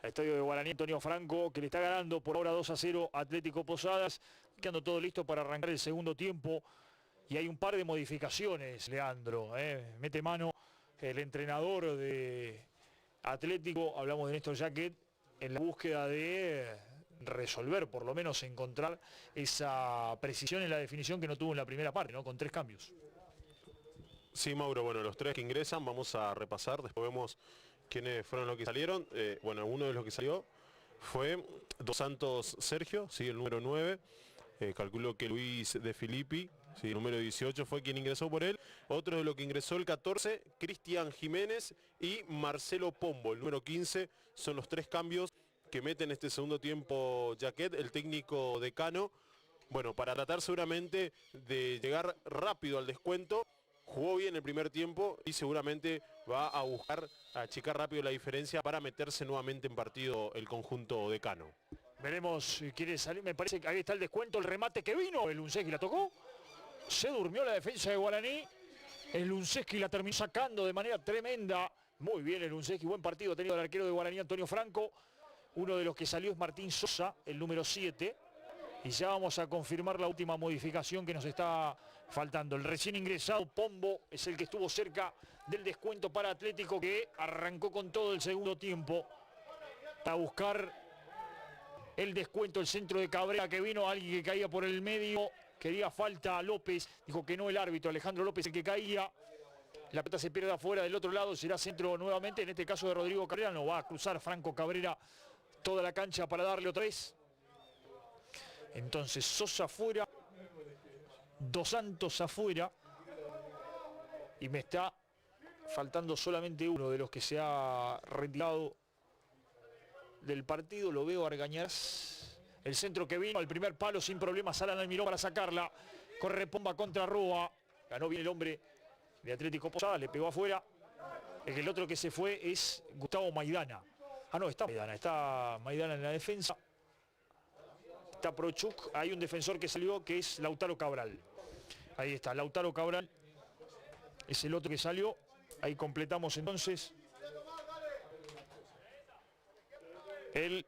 al estadio de Guaraní Antonio Franco, que le está ganando por ahora 2-0 Atlético Posadas, quedando todo listo para arrancar el segundo tiempo. Y hay un par de modificaciones, Leandro. Mete mano el entrenador de Atlético, hablamos de Néstor Jaquet, en la búsqueda de resolver, por lo menos encontrar esa precisión en la definición que no tuvo en la primera parte, ¿no? Con 3 cambios. Sí, Mauro, bueno, los 3 que ingresan vamos a repasar, después vemos quiénes fueron los que salieron. Bueno, uno de los que salió fue Dos Santos Sergio, sí, el número 9. Calculo que Luis De Filippi, sí, el número 18 fue quien ingresó por él. Otro de los que ingresó el 14, Cristian Jiménez y Marcelo Pombo, el número 15. Son los 3 cambios que mete en este segundo tiempo Jaquet, el técnico decano. Bueno, para tratar seguramente de llegar rápido al descuento. Jugó bien el primer tiempo y seguramente va a buscar achicar rápido la diferencia para meterse nuevamente en partido el conjunto decano. Veremos si quiere salir. Me parece que ahí está el descuento, el remate que vino. El Unseski la tocó. Se durmió la defensa de Guaraní. El Unseski la terminó sacando de manera tremenda. Muy bien el Unseski. Buen partido ha tenido el arquero de Guaraní, Antonio Franco. Uno de los que salió es Martín Sosa, el número 7. Y ya vamos a confirmar la última modificación que nos está faltando. El recién ingresado Pombo es el que estuvo cerca del descuento para Atlético, que arrancó con todo el segundo tiempo a buscar el descuento. El centro de Cabrera que vino, alguien que caía por el medio, quería falta a López, dijo que no el árbitro, Alejandro López el que caía. La pelota se pierde afuera, del otro lado será centro nuevamente, en este caso de Rodrigo Cabrera. No va a cruzar Franco Cabrera toda la cancha para darle otra vez. Entonces Sosa afuera, Dos Santos afuera, y me está faltando solamente uno de los que se ha retirado del partido. Lo veo a Argañarás. El centro que vino al primer palo sin problema, Salan Almirón para sacarla. Corre Pomba contra Roa. Ganó bien el hombre de Atlético Posadas, le pegó afuera. El otro que se fue es Gustavo Maidana. Ah, no, está Maidana en la defensa. Está Prochuk, hay un defensor que salió que es Lautaro Cabral. Ahí está, Lautaro Cabral es el otro que salió. Ahí completamos entonces el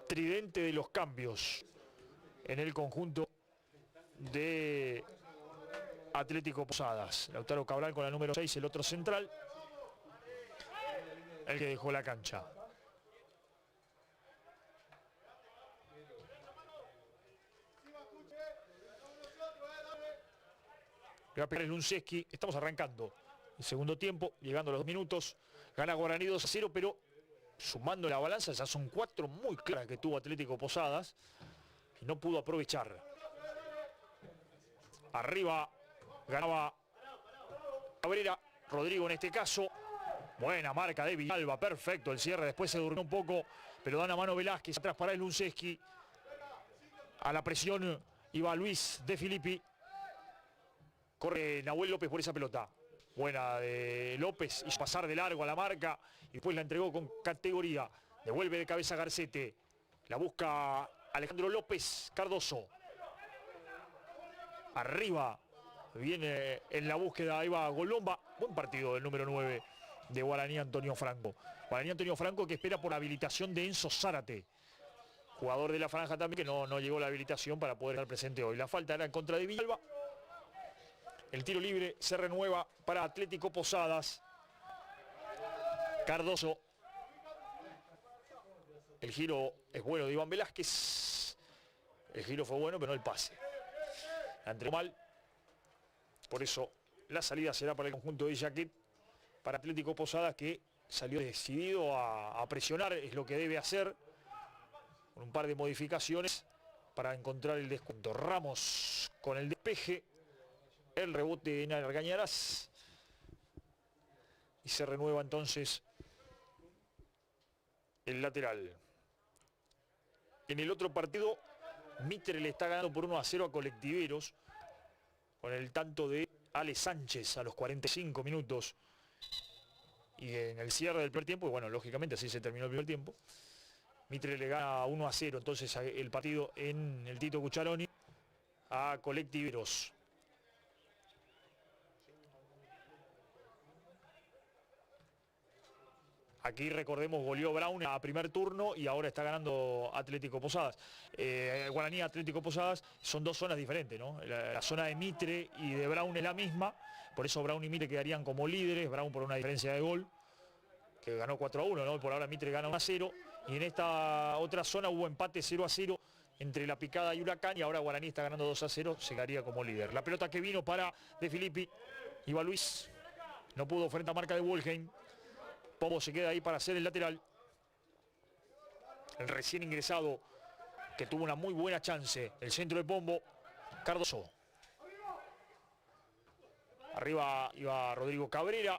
tridente de los cambios en el conjunto de Atlético Posadas. Lautaro Cabral con la número 6, el otro central, el que dejó la cancha. Le va a pegar el Unseski. Estamos arrancando el segundo tiempo, llegando a los 2 minutos. Gana Guaraní 2-0, pero sumando la balanza, ya son 4 muy claras que tuvo Atlético Posadas y no pudo aprovechar. Arriba ganaba Cabrera, Rodrigo en este caso. Buena marca de Villalba, perfecto el cierre. Después se durmió un poco, pero dan a mano Velázquez. Atrás para el Unseski. A la presión iba Luis De Filippi. Corre Nahuel López por esa pelota. Buena de López, hizo pasar de largo a la marca y después la entregó con categoría. Devuelve de cabeza Garcete. La busca Alejandro López Cardoso. Arriba viene en la búsqueda, ahí va Golomba. Buen partido del número 9 de Guaraní Antonio Franco. Guaraní Antonio Franco que espera por habilitación de Enzo Zárate. Jugador de la franja también que no llegó la habilitación para poder estar presente hoy. La falta era en contra de Villalba. El tiro libre se renueva para Atlético Posadas. Cardoso. El giro es bueno de Iván Velázquez. El giro fue bueno, pero no el pase. La entregó mal. Por eso la salida será para el conjunto de Jaquet. Para Atlético Posadas, que salió decidido a presionar. Es lo que debe hacer. Con un par de modificaciones para encontrar el descuento. Ramos con el despeje. El rebote en Argañarás. Y se renueva entonces el lateral. En el otro partido, Mitre le está ganando por 1-0 a Colectiveros. Con el tanto de Ale Sánchez a los 45 minutos. Y en el cierre del primer tiempo, y bueno, lógicamente así se terminó el primer tiempo. Mitre le gana 1-0 entonces el partido en el Tito Cucharoni a Colectiveros. Aquí recordemos, goleó Brown a primer turno y ahora está ganando Atlético Posadas. Guaraní Atlético Posadas son dos zonas diferentes, ¿no? La zona de Mitre y de Brown es la misma, por eso Brown y Mitre quedarían como líderes, Brown por una diferencia de gol, que ganó 4-1, ¿no? Por ahora Mitre gana 1-0, y en esta otra zona hubo empate 0-0 entre La Picada y Huracán, y ahora Guaraní está ganando 2-0, se quedaría como líder. La pelota que vino para De Filippi, iba Luis, no pudo frente a marca de Wolheim. Pombo se queda ahí para hacer el lateral. El recién ingresado que tuvo una muy buena chance. El centro de Pombo, Cardoso. Arriba iba Rodrigo Cabrera.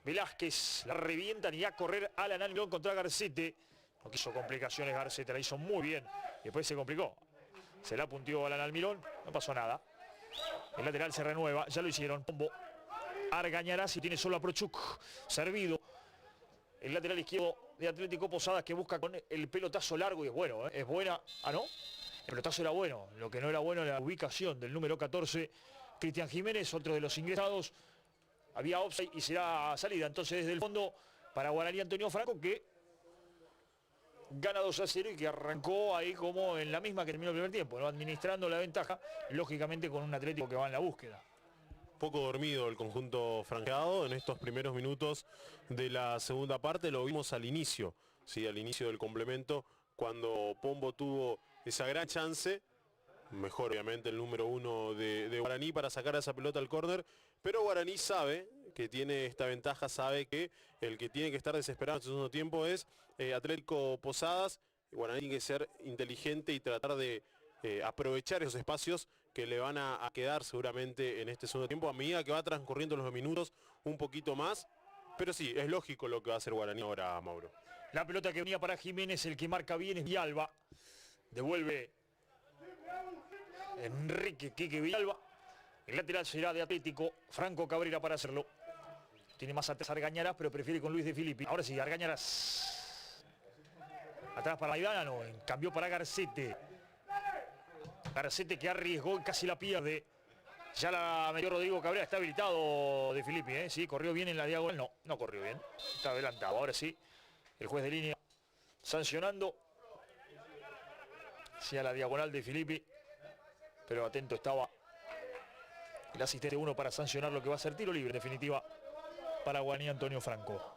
Velázquez la revientan y a correr Alan Almirón contra Garcete. No quiso complicaciones Garcete, la hizo muy bien. Y después se complicó. Se la puntió Alan Almirón, no pasó nada. El lateral se renueva, ya lo hicieron. Pombo. Argañarás y tiene solo a Prochuk servido. El lateral izquierdo de Atlético Posadas que busca con el pelotazo largo y es bueno, ¿eh? Es buena. Ah, ¿no? El pelotazo era bueno. Lo que no era bueno era la ubicación del número 14, Cristian Jiménez, otro de los ingresados. Había offside y será salida. Entonces desde el fondo para Guaraní Antonio Franco, que gana 2-0 y que arrancó ahí como en la misma que terminó el primer tiempo, ¿no? Administrando la ventaja, lógicamente con un Atlético que va en la búsqueda. Poco dormido el conjunto franqueado en estos primeros minutos de la segunda parte. Lo vimos al inicio, ¿sí? Al inicio del complemento, cuando Pombo tuvo esa gran chance, mejor obviamente el número 1 de Guaraní para sacar esa pelota al córner, pero Guaraní sabe que tiene esta ventaja, sabe que el que tiene que estar desesperado en el segundo tiempo es Atlético Posadas. Guaraní tiene que ser inteligente y tratar de aprovechar esos espacios que le van a quedar seguramente en este segundo tiempo, a medida que va transcurriendo los minutos un poquito más. Pero sí, es lógico lo que va a hacer Guaraní ahora, Mauro. La pelota que venía para Jiménez, el que marca bien es Villalba. Devuelve Enrique Quique Villalba. El lateral será de Atlético, Franco Cabrera para hacerlo. Tiene más atrás Argañarás, pero prefiere con Luis De Filippi. Ahora sí, Argañarás. Atrás para Maidana, no, cambió para Garcete. Garcete que arriesgó y casi la pierde. Ya la metió Rodrigo Cabrera, está habilitado De Filippi, ¿eh? Sí, corrió bien en la diagonal. No, no corrió bien. Está adelantado. Ahora sí, el juez de línea sancionando. Sí, a la diagonal de Filippi. Pero atento estaba el asistente 1 para sancionar lo que va a ser tiro libre, en definitiva, para Guaraní Antonio Franco.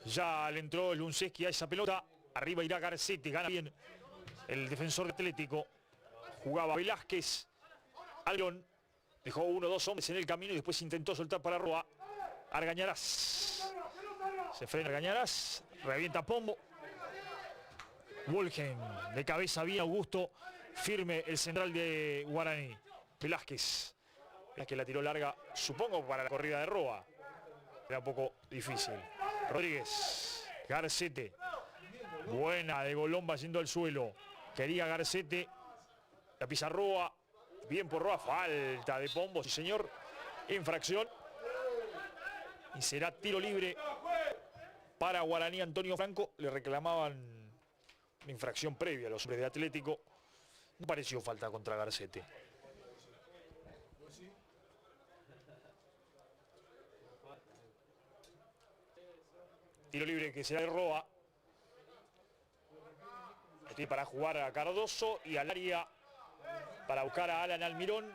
Ya le entró Lunceski a esa pelota. Arriba irá Garcete, gana bien el defensor Atlético. Jugaba Velázquez. Almirón dejó 1 o 2 hombres en el camino y después intentó soltar para Roa. Argañarás. Se frena Argañarás. Revienta Pombo. Wolgen de cabeza bien Augusto. Firme el central de Guaraní. Velázquez. Que la tiró larga, supongo, para la corrida de Roa. Era un poco difícil. Rodríguez. Garcete. Buena de Golomba yendo al suelo. Quería Garcete. La pisa Roa. Bien por Roa. Falta de Pombo, sí señor. Infracción. Y será tiro libre para Guaraní Antonio Franco. Le reclamaban una infracción previa a los hombres de Atlético. No pareció falta contra Garcete. Tiro libre que será de Roa. Aquí para jugar a Cardoso y al área para buscar a Alan Almirón.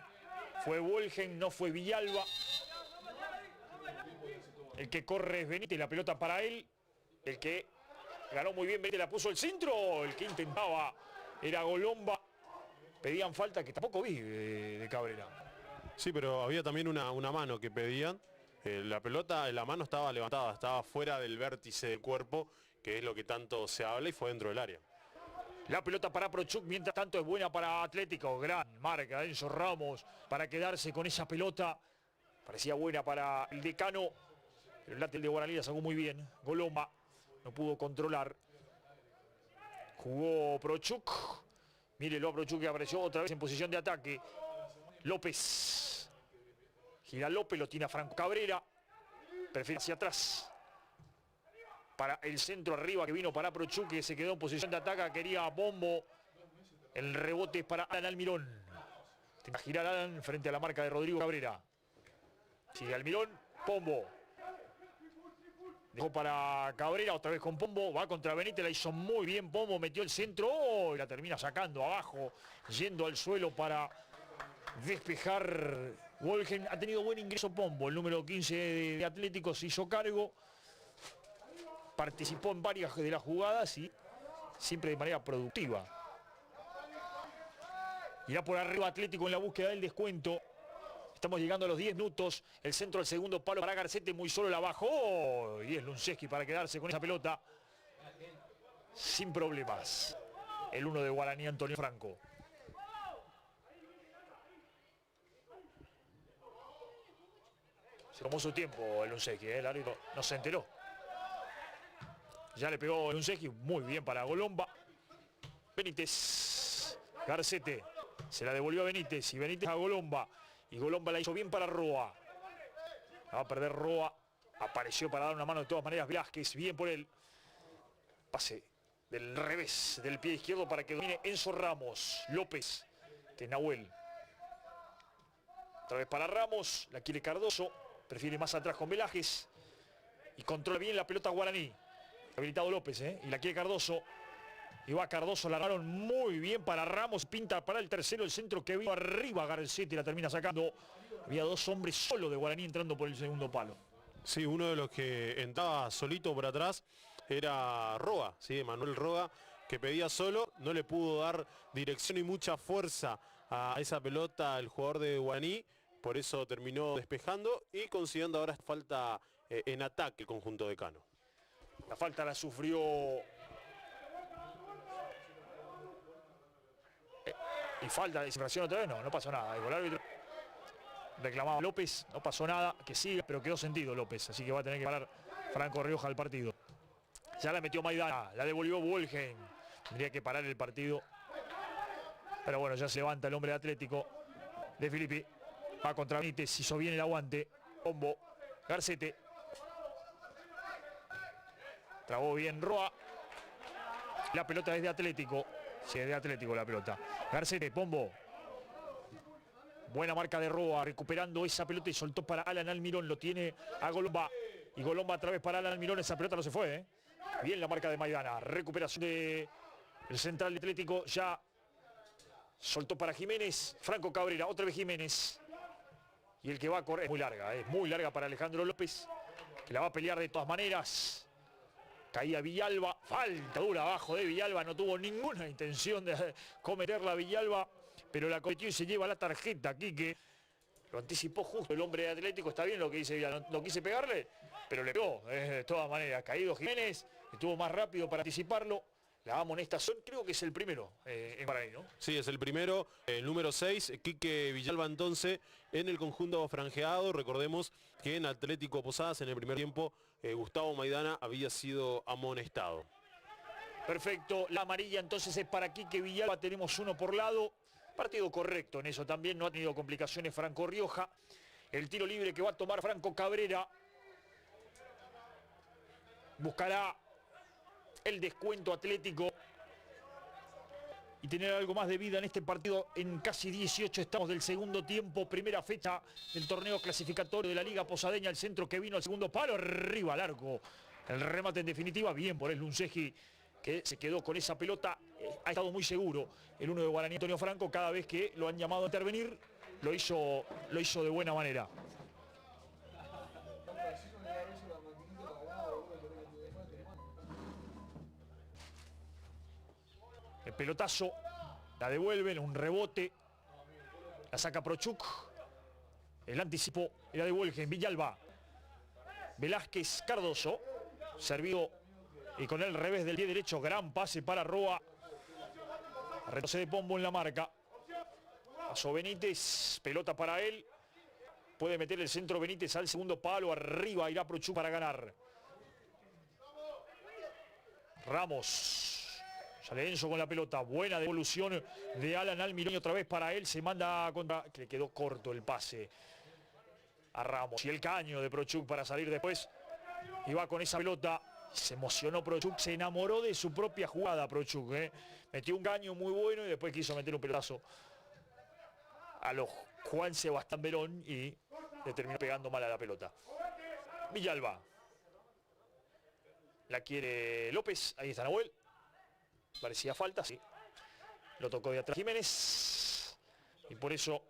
Fue Wolgen, no fue Villalba. El que corre es Benítez, la pelota para él. El que ganó muy bien, Benítez la puso el centro. El que intentaba era Golomba. Pedían falta que tampoco vi de Cabrera. Sí, pero había también una mano que pedían. La pelota, la mano estaba levantada, estaba fuera del vértice del cuerpo, que es lo que tanto se habla, y fue dentro del área. La pelota para Prochuk, mientras tanto es buena para Atlético. Gran marca Enzo Ramos para quedarse con esa pelota. Parecía buena para el decano. El lateral de Guaraní la sacó muy bien. Golomba no pudo controlar. Jugó Prochuk. Mírelo a Prochuk que apareció otra vez en posición de ataque. López. Gira López, lo tiene a Franco Cabrera. Prefiere hacia atrás. Para el centro arriba que vino para Prochuk, que se quedó en posición de ataque. Quería a Pombo El rebote para Alan Almirón. Intenta girar Alan frente a la marca de Rodrigo Cabrera. Sigue Almirón, Pombo. Dejó para Cabrera, otra vez con Pombo. Va contra Benítez, la hizo muy bien Pombo. Metió el centro, ¡oh! Y la termina sacando abajo. Yendo al suelo para despejar. Wolgen. Ha tenido buen ingreso Pombo. El número 15 de Atlético se hizo cargo. Participó en varias de las jugadas y siempre de manera productiva. Irá por arriba Atlético en la búsqueda del descuento. Estamos llegando a los 10 minutos. El centro del segundo palo para Garcete, muy solo la bajó. Y es Lunceski para quedarse con esa pelota. Sin problemas. El 1 de Guaraní, Antonio Franco. Se tomó su tiempo el Lunceski, el árbitro no se enteró. Ya le pegó el Lunceski, muy bien para Golomba. Benítez. Garcete. Se la devolvió a Benítez y Benítez a Golomba. Y Golomba la hizo bien para Roa. La va a perder Roa. Apareció para dar una mano de todas maneras Velázquez. Bien por él. Pase del revés del pie izquierdo para que domine Enzo Ramos. López. Este es Nahuel. Otra vez para Ramos. La quiere Cardoso. Prefiere más atrás con Velázquez. Y controla bien la pelota Guaraní. Habilitado López, y la quiere Cardoso. Y va Cardoso, la ganaron muy bien para Ramos. Pinta para el tercero, el centro que vino arriba. Garcete la termina sacando. Había dos hombres solo de Guaraní entrando por el segundo palo. Sí, uno de los que entraba solito por atrás era Roa, ¿sí? Manuel Roa, que pedía solo. No le pudo dar dirección y mucha fuerza a esa pelota el jugador de Guaraní. Por eso terminó despejando y consiguiendo ahora falta en ataque el conjunto de Cano. La falta la sufrió... Y falta de infracción otra vez, no pasó nada. El árbitro reclamaba López, no pasó nada, que siga, pero quedó sentido López. Así que va a tener que parar Franco Rioja al partido. Ya la metió Maidana, la devolvió Wolgen. Tendría que parar el partido. Pero bueno, ya se levanta el hombre Atlético de Filippi. Va contra Benítez, hizo bien el aguante. Pombo, Garcete. Trabó bien Roa. La pelota es de Atlético. Sí, es de Atlético la pelota. Garcete, Pombo. Buena marca de Roa, recuperando esa pelota y soltó para Alan Almirón. Lo tiene a Golomba. Y Golomba otra vez para Alan Almirón. Esa pelota no se fue, Bien la marca de Maidana. Recuperación de el central de Atlético. Ya soltó para Jiménez. Franco Cabrera, otra vez Jiménez. Y el que va a correr es muy larga. Es muy larga para Alejandro López. Que la va a pelear de todas maneras. Caía Villalba, falta dura abajo de Villalba, no tuvo ninguna intención de cometerla Villalba, pero la cometió y se lleva la tarjeta aquí que lo anticipó justo el hombre de Atlético. Está bien lo que dice Villalba, no quise pegarle, pero le pegó, de todas maneras. Caído Jiménez, estuvo más rápido para anticiparlo. La amonestación creo que es el primero en Guaraní, ¿no? Sí, es el primero, el número 6, Quique Villalba entonces en el conjunto franjeado. Recordemos que en Atlético Posadas en el primer tiempo Gustavo Maidana había sido amonestado. Perfecto, la amarilla entonces es para Quique Villalba, tenemos uno por lado. Partido correcto en eso también, no ha tenido complicaciones Franco Rioja. El tiro libre que va a tomar Franco Cabrera. Buscará el descuento Atlético y tener algo más de vida en este partido. En casi 18 estamos del segundo tiempo, primera fecha del torneo clasificatorio de la Liga Posadeña. El centro que vino al segundo palo, arriba al arco. El remate en definitiva, bien por el Lunceski, que se quedó con esa pelota. Ha estado muy seguro el uno de Guaraní, Antonio Franco. Cada vez que lo han llamado a intervenir, lo hizo de buena manera. El pelotazo, la devuelven, un rebote, la saca Prochuk, el anticipo era de Wolgen, Villalba, Velázquez, Cardoso, servido y con el revés del pie derecho, gran pase para Roa, retrocede Pombo en la marca, pasó Benítez, pelota para él, puede meter el centro Benítez al segundo palo, arriba irá Prochuk para ganar. Ramos. Sale Enzo con la pelota, buena devolución de Alan Almirón y otra vez para él, se manda contra, que le quedó corto el pase a Ramos. Y el caño de Prochuk para salir después. Y va con esa pelota Se emocionó Prochuk, se enamoró de su propia jugada Prochuk. Metió un caño muy bueno y después quiso meter un pelotazo a los Juan Sebastián Verón y le terminó pegando mal a la pelota. Villalba. La quiere López, ahí está Nahuel. Parecía falta, sí. Lo tocó de atrás Jiménez. Y por eso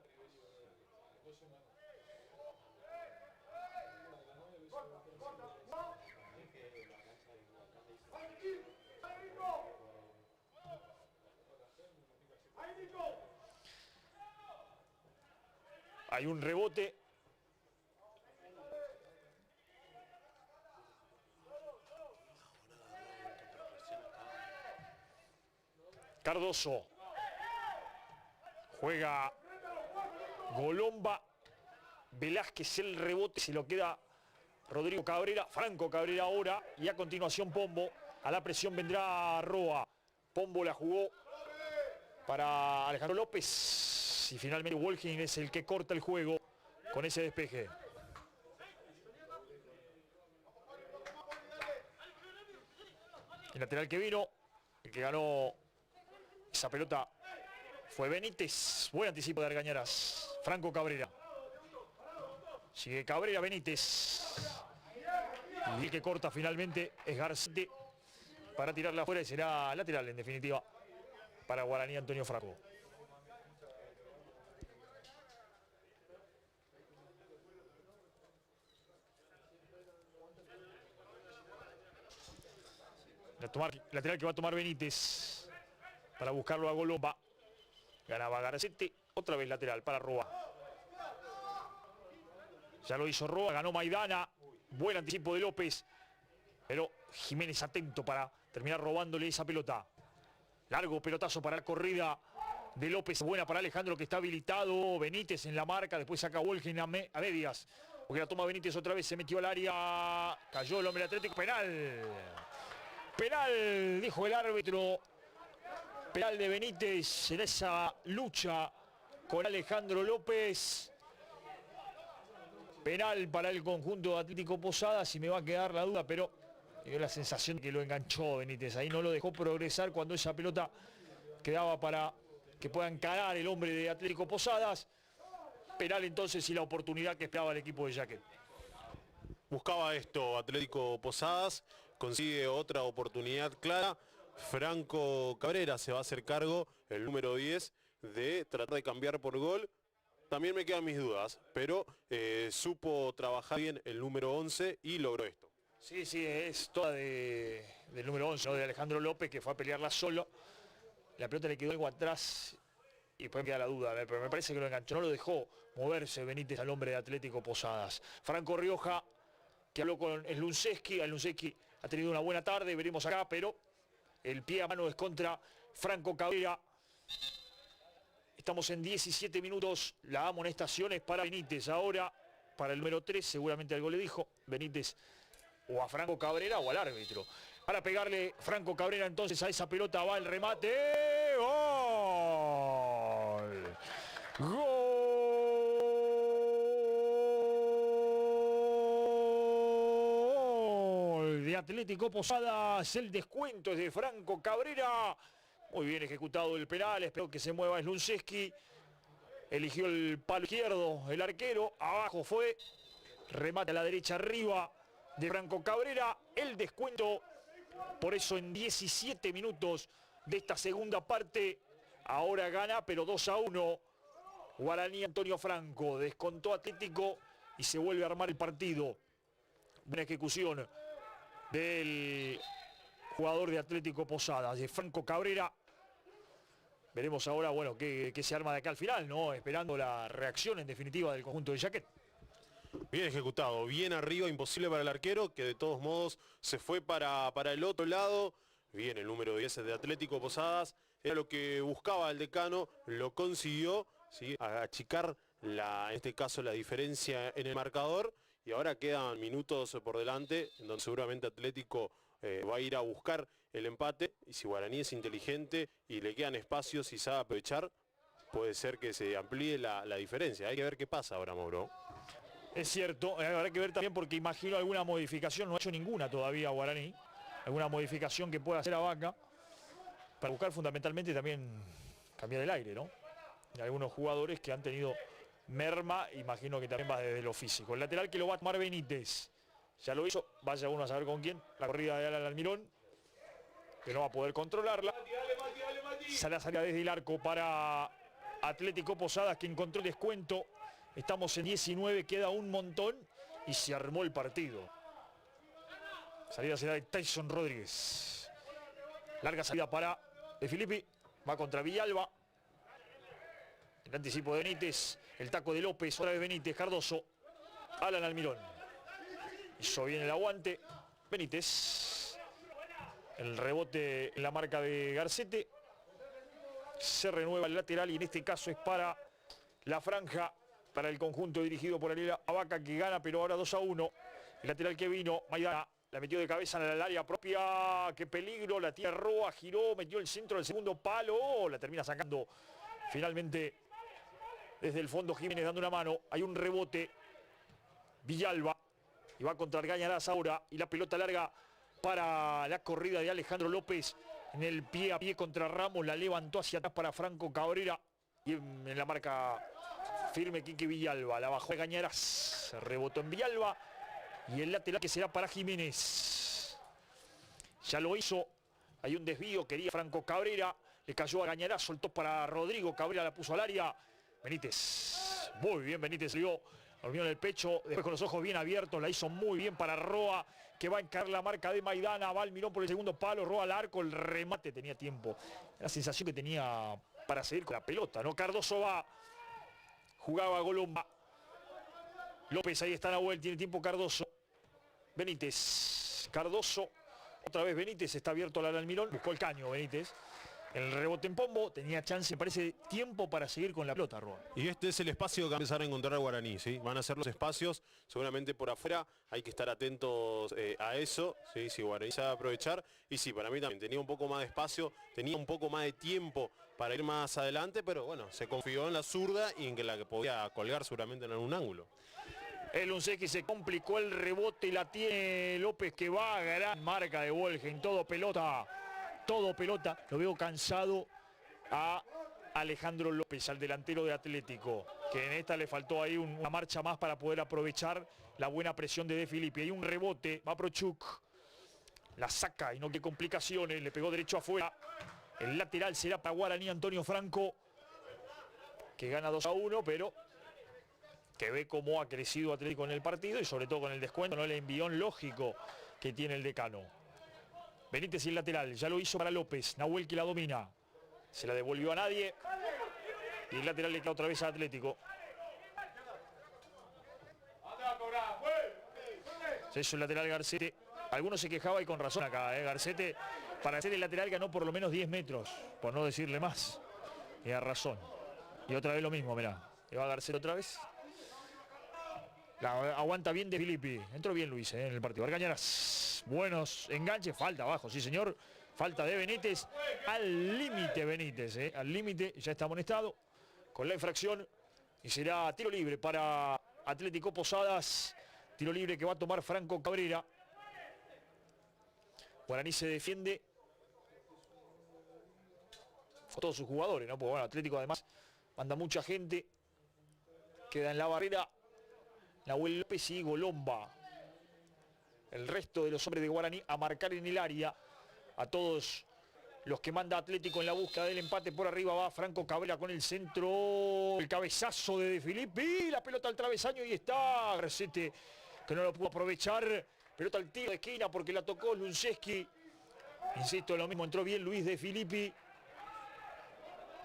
hay un rebote. Cardoso. Juega Golomba. Velázquez el rebote. Se lo queda Rodrigo Cabrera. Franco Cabrera ahora. Y a continuación Pombo. A la presión vendrá Roa. Pombo la jugó para Alejandro López. Y finalmente Wolgin es el que corta el juego con ese despeje. El lateral que vino, el que ganó esa pelota fue Benítez. Buen anticipo de Argañarás. Franco Cabrera. Sigue Cabrera, Benítez. Y el que corta finalmente es Garcete para tirarla afuera y será lateral en definitiva para Guaraní Antonio Franco. Lateral que va a tomar Benítez para buscarlo a Golomba. Ganaba Garcete, otra vez lateral para Roa. Ya lo hizo Roa, ganó Maidana. Buen anticipo de López. Pero Jiménez atento para terminar robándole esa pelota. Largo pelotazo para la corrida de López. Buena para Alejandro que está habilitado. Benítez en la marca. Después saca Wolgen a medias. Porque la toma Benítez otra vez. Se metió al área. Cayó el hombre Atlético. Penal. Penal, dijo el árbitro. Penal de Benítez en esa lucha con Alejandro López. Penal para el conjunto de Atlético Posadas. Y me va a quedar la duda, pero me dio la sensación de que lo enganchó Benítez. Ahí no lo dejó progresar cuando esa pelota quedaba para que pueda encarar el hombre de Atlético Posadas. Penal entonces y la oportunidad que esperaba el equipo de Jaquet. Buscaba esto Atlético Posadas, consigue otra oportunidad clara. Franco Cabrera se va a hacer cargo, el número 10, de tratar de cambiar por gol. También me quedan mis dudas, pero supo trabajar bien el número 11 y logró esto. Sí, es toda del número 11, ¿no? De Alejandro López, que fue a pelearla solo. La pelota le quedó algo atrás y después me queda la duda, pero me parece que lo enganchó. No lo dejó moverse Benítez al hombre de Atlético Posadas. Franco Rioja, que habló con Slunceski. Slunceski ha tenido una buena tarde, veremos acá, pero el pie a mano es contra Franco Cabrera. Estamos en 17 minutos, la amonestación es para Benítez. Ahora, para el número 3, seguramente algo le dijo Benítez, o a Franco Cabrera o al árbitro. Para pegarle Franco Cabrera entonces a esa pelota va el remate. ¡Gol! ¡Gol! De Atlético Posadas, el descuento es de Franco Cabrera. Muy bien ejecutado el penal, espero que se mueva Slunceski. Eligió el palo izquierdo, el arquero, abajo fue. Remate a la derecha arriba de Franco Cabrera, el descuento. Por eso en 17 minutos de esta segunda parte, ahora gana, pero 2-1. Guaraní Antonio Franco, descontó Atlético y se vuelve a armar el partido. Buena ejecución del jugador de Atlético Posadas, de Franco Cabrera. Veremos ahora, bueno, qué se arma de acá al final, ¿no? Esperando la reacción en definitiva del conjunto de Jaquet. Bien ejecutado, bien arriba, imposible para el arquero, que de todos modos se fue para el otro lado. Bien, el número 10 de Atlético Posadas, era lo que buscaba el decano, lo consiguió, ¿sí? Achicar, en este caso, la diferencia en el marcador. Y ahora quedan minutos por delante, en donde seguramente Atlético va a ir a buscar el empate. Y si Guaraní es inteligente y le quedan espacios y sabe aprovechar, puede ser que se amplíe la diferencia. Hay que ver qué pasa ahora, Mauro. Es cierto, habrá que ver también porque imagino alguna modificación, no ha hecho ninguna todavía Guaraní. alguna modificación que pueda hacer a Vaca para buscar fundamentalmente también cambiar el aire, ¿no? Y algunos jugadores que han tenido merma, imagino que también va desde lo físico. El lateral que lo va a tomar Benítez. Ya lo hizo, vaya uno a saber con quién. La corrida de Alan Almirón, que no va a poder controlarla. Sale desde el arco para Atlético Posadas, que encontró el descuento. Estamos en 19, queda un montón y se armó el partido. Salida será de Tyson Rodríguez. Larga salida para De Filippi. Va contra Villalba. El anticipo de Benítez. El taco de López. Otra vez Benítez. Cardoso. Alan Almirón. Hizo bien el aguante. Benítez. El rebote en la marca de Garcete. Se renueva el lateral y en este caso es para la franja, para el conjunto dirigido por Ariel Vaca, que gana, pero ahora 2-1. El lateral que vino, Maidana, la metió de cabeza en el área propia. Qué peligro, la tira Roa, giró, metió el centro del segundo palo. La termina sacando finalmente desde el fondo Jiménez dando una mano. Hay un rebote. Villalba. Y va contra Argañarás ahora. Y la pelota larga para la corrida de Alejandro López. En el pie a pie contra Ramos. La levantó hacia atrás para Franco Cabrera. Y en la marca firme Quique Villalba. La bajó Argañarás. Se rebotó en Villalba. Y el lateral que será para Jiménez. Ya lo hizo. Hay un desvío. Quería Franco Cabrera. Le cayó a Argañarás. Soltó para Rodrigo. Cabrera la puso al área. Benítez. Muy bien, Benítez salió. Dormió en el pecho, después con los ojos bien abiertos, la hizo muy bien para Roa, que va a encarar la marca de Maidana, va Almirón por el segundo palo, Roa al arco, el remate tenía tiempo. La sensación que tenía para seguir con la pelota, ¿no? Cardoso va, jugaba Golomba. López ahí está Nahuel, tiene tiempo Cardoso. Benítez, Cardoso, otra vez Benítez, está abierto al Almirón, buscó el caño Benítez. El rebote en Pombo, tenía chance, me parece, tiempo para seguir con la pelota, Roa. Y este es el espacio que va a empezar a encontrar Guaraní, ¿sí? Van a ser los espacios, seguramente por afuera, hay que estar atentos a eso, ¿sí? Si Guaraní sabe aprovechar. Y sí, para mí también tenía un poco más de espacio, tenía un poco más de tiempo para ir más adelante, pero bueno, se confió en la zurda y en que la que podía colgar seguramente en algún ángulo. El Unseki se complicó el rebote y la tiene López, que va a gran marca de Wolgen, todo pelota. Todo pelota, lo veo cansado a Alejandro López, al delantero de Atlético, que en esta le faltó ahí una marcha más para poder aprovechar la buena presión de Filippi. Hay un rebote, va Prochuk, la saca y no que complicaciones, le pegó derecho afuera. El lateral será para Guaraní, Antonio Franco, que gana 2-1, pero que ve cómo ha crecido Atlético en el partido y sobre todo con el descuento, no el envión lógico que tiene el decano. Benítez y el lateral, ya lo hizo para López, Nahuel que la domina, se la devolvió a nadie y el lateral le queda otra vez a Atlético. Se hizo el lateral Garcete, algunos se quejaban y con razón acá, Garcete para hacer el lateral ganó por lo menos 10 metros, por no decirle más, y a razón. Y otra vez lo mismo, mirá, le va Garcete otra vez. La aguanta bien De Filippi, entró bien Luis en el partido. Argañarás, buenos enganches, falta abajo, sí señor, falta de Benítez, al límite Benítez, al límite, ya está amonestado con la infracción y será tiro libre para Atlético Posadas, tiro libre que va a tomar Franco Cabrera. Guaraní se defiende con todos sus jugadores, ¿no? Porque bueno, Atlético además manda mucha gente, queda en la barrera Nahuel López y Golomba. El resto de los hombres de Guaraní a marcar en el área. A todos los que manda Atlético en la búsqueda del empate. Por arriba va Franco Cabrera con el centro. El cabezazo de Filippi. La pelota al travesaño y está Garcete, que no lo pudo aprovechar. Pelota al tiro de esquina porque la tocó Luncheski. Insisto, lo mismo, entró bien Luis De Filippi.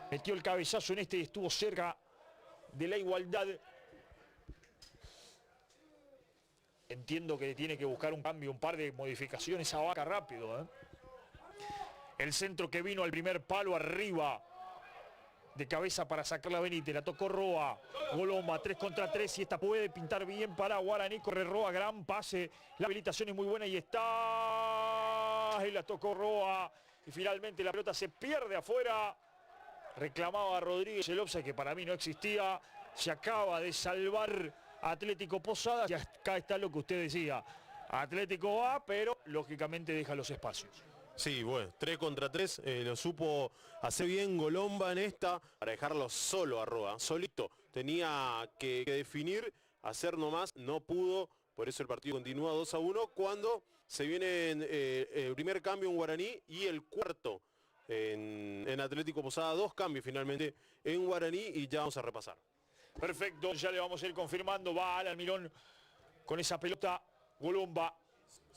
Metió el cabezazo en este y estuvo cerca de la igualdad. Entiendo que tiene que buscar un cambio, un par de modificaciones a Vaca rápido. El centro que vino al primer palo arriba. De cabeza para sacar la Benítez. La tocó Roa. Golomba 3 contra 3 y esta puede pintar bien para Guaraní. Corre Roa, gran pase. La habilitación es muy buena y está. Y la tocó Roa. Y finalmente la pelota se pierde afuera. Reclamaba a Rodríguez el offside que para mí no existía. Se acaba de salvar Atlético Posadas y acá está lo que usted decía. Atlético va, pero lógicamente deja los espacios. Sí, bueno, 3 contra 3, lo supo hacer bien Golomba en esta, para dejarlo solo a Roa, solito. Tenía que definir, hacer nomás, no pudo, por eso el partido continúa 2-1, cuando se viene el primer cambio en Guaraní y el cuarto en Atlético Posada. 2 cambios finalmente en Guaraní y ya vamos a repasar. Perfecto, ya le vamos a ir confirmando, va Alan Mirón con esa pelota, Golomba.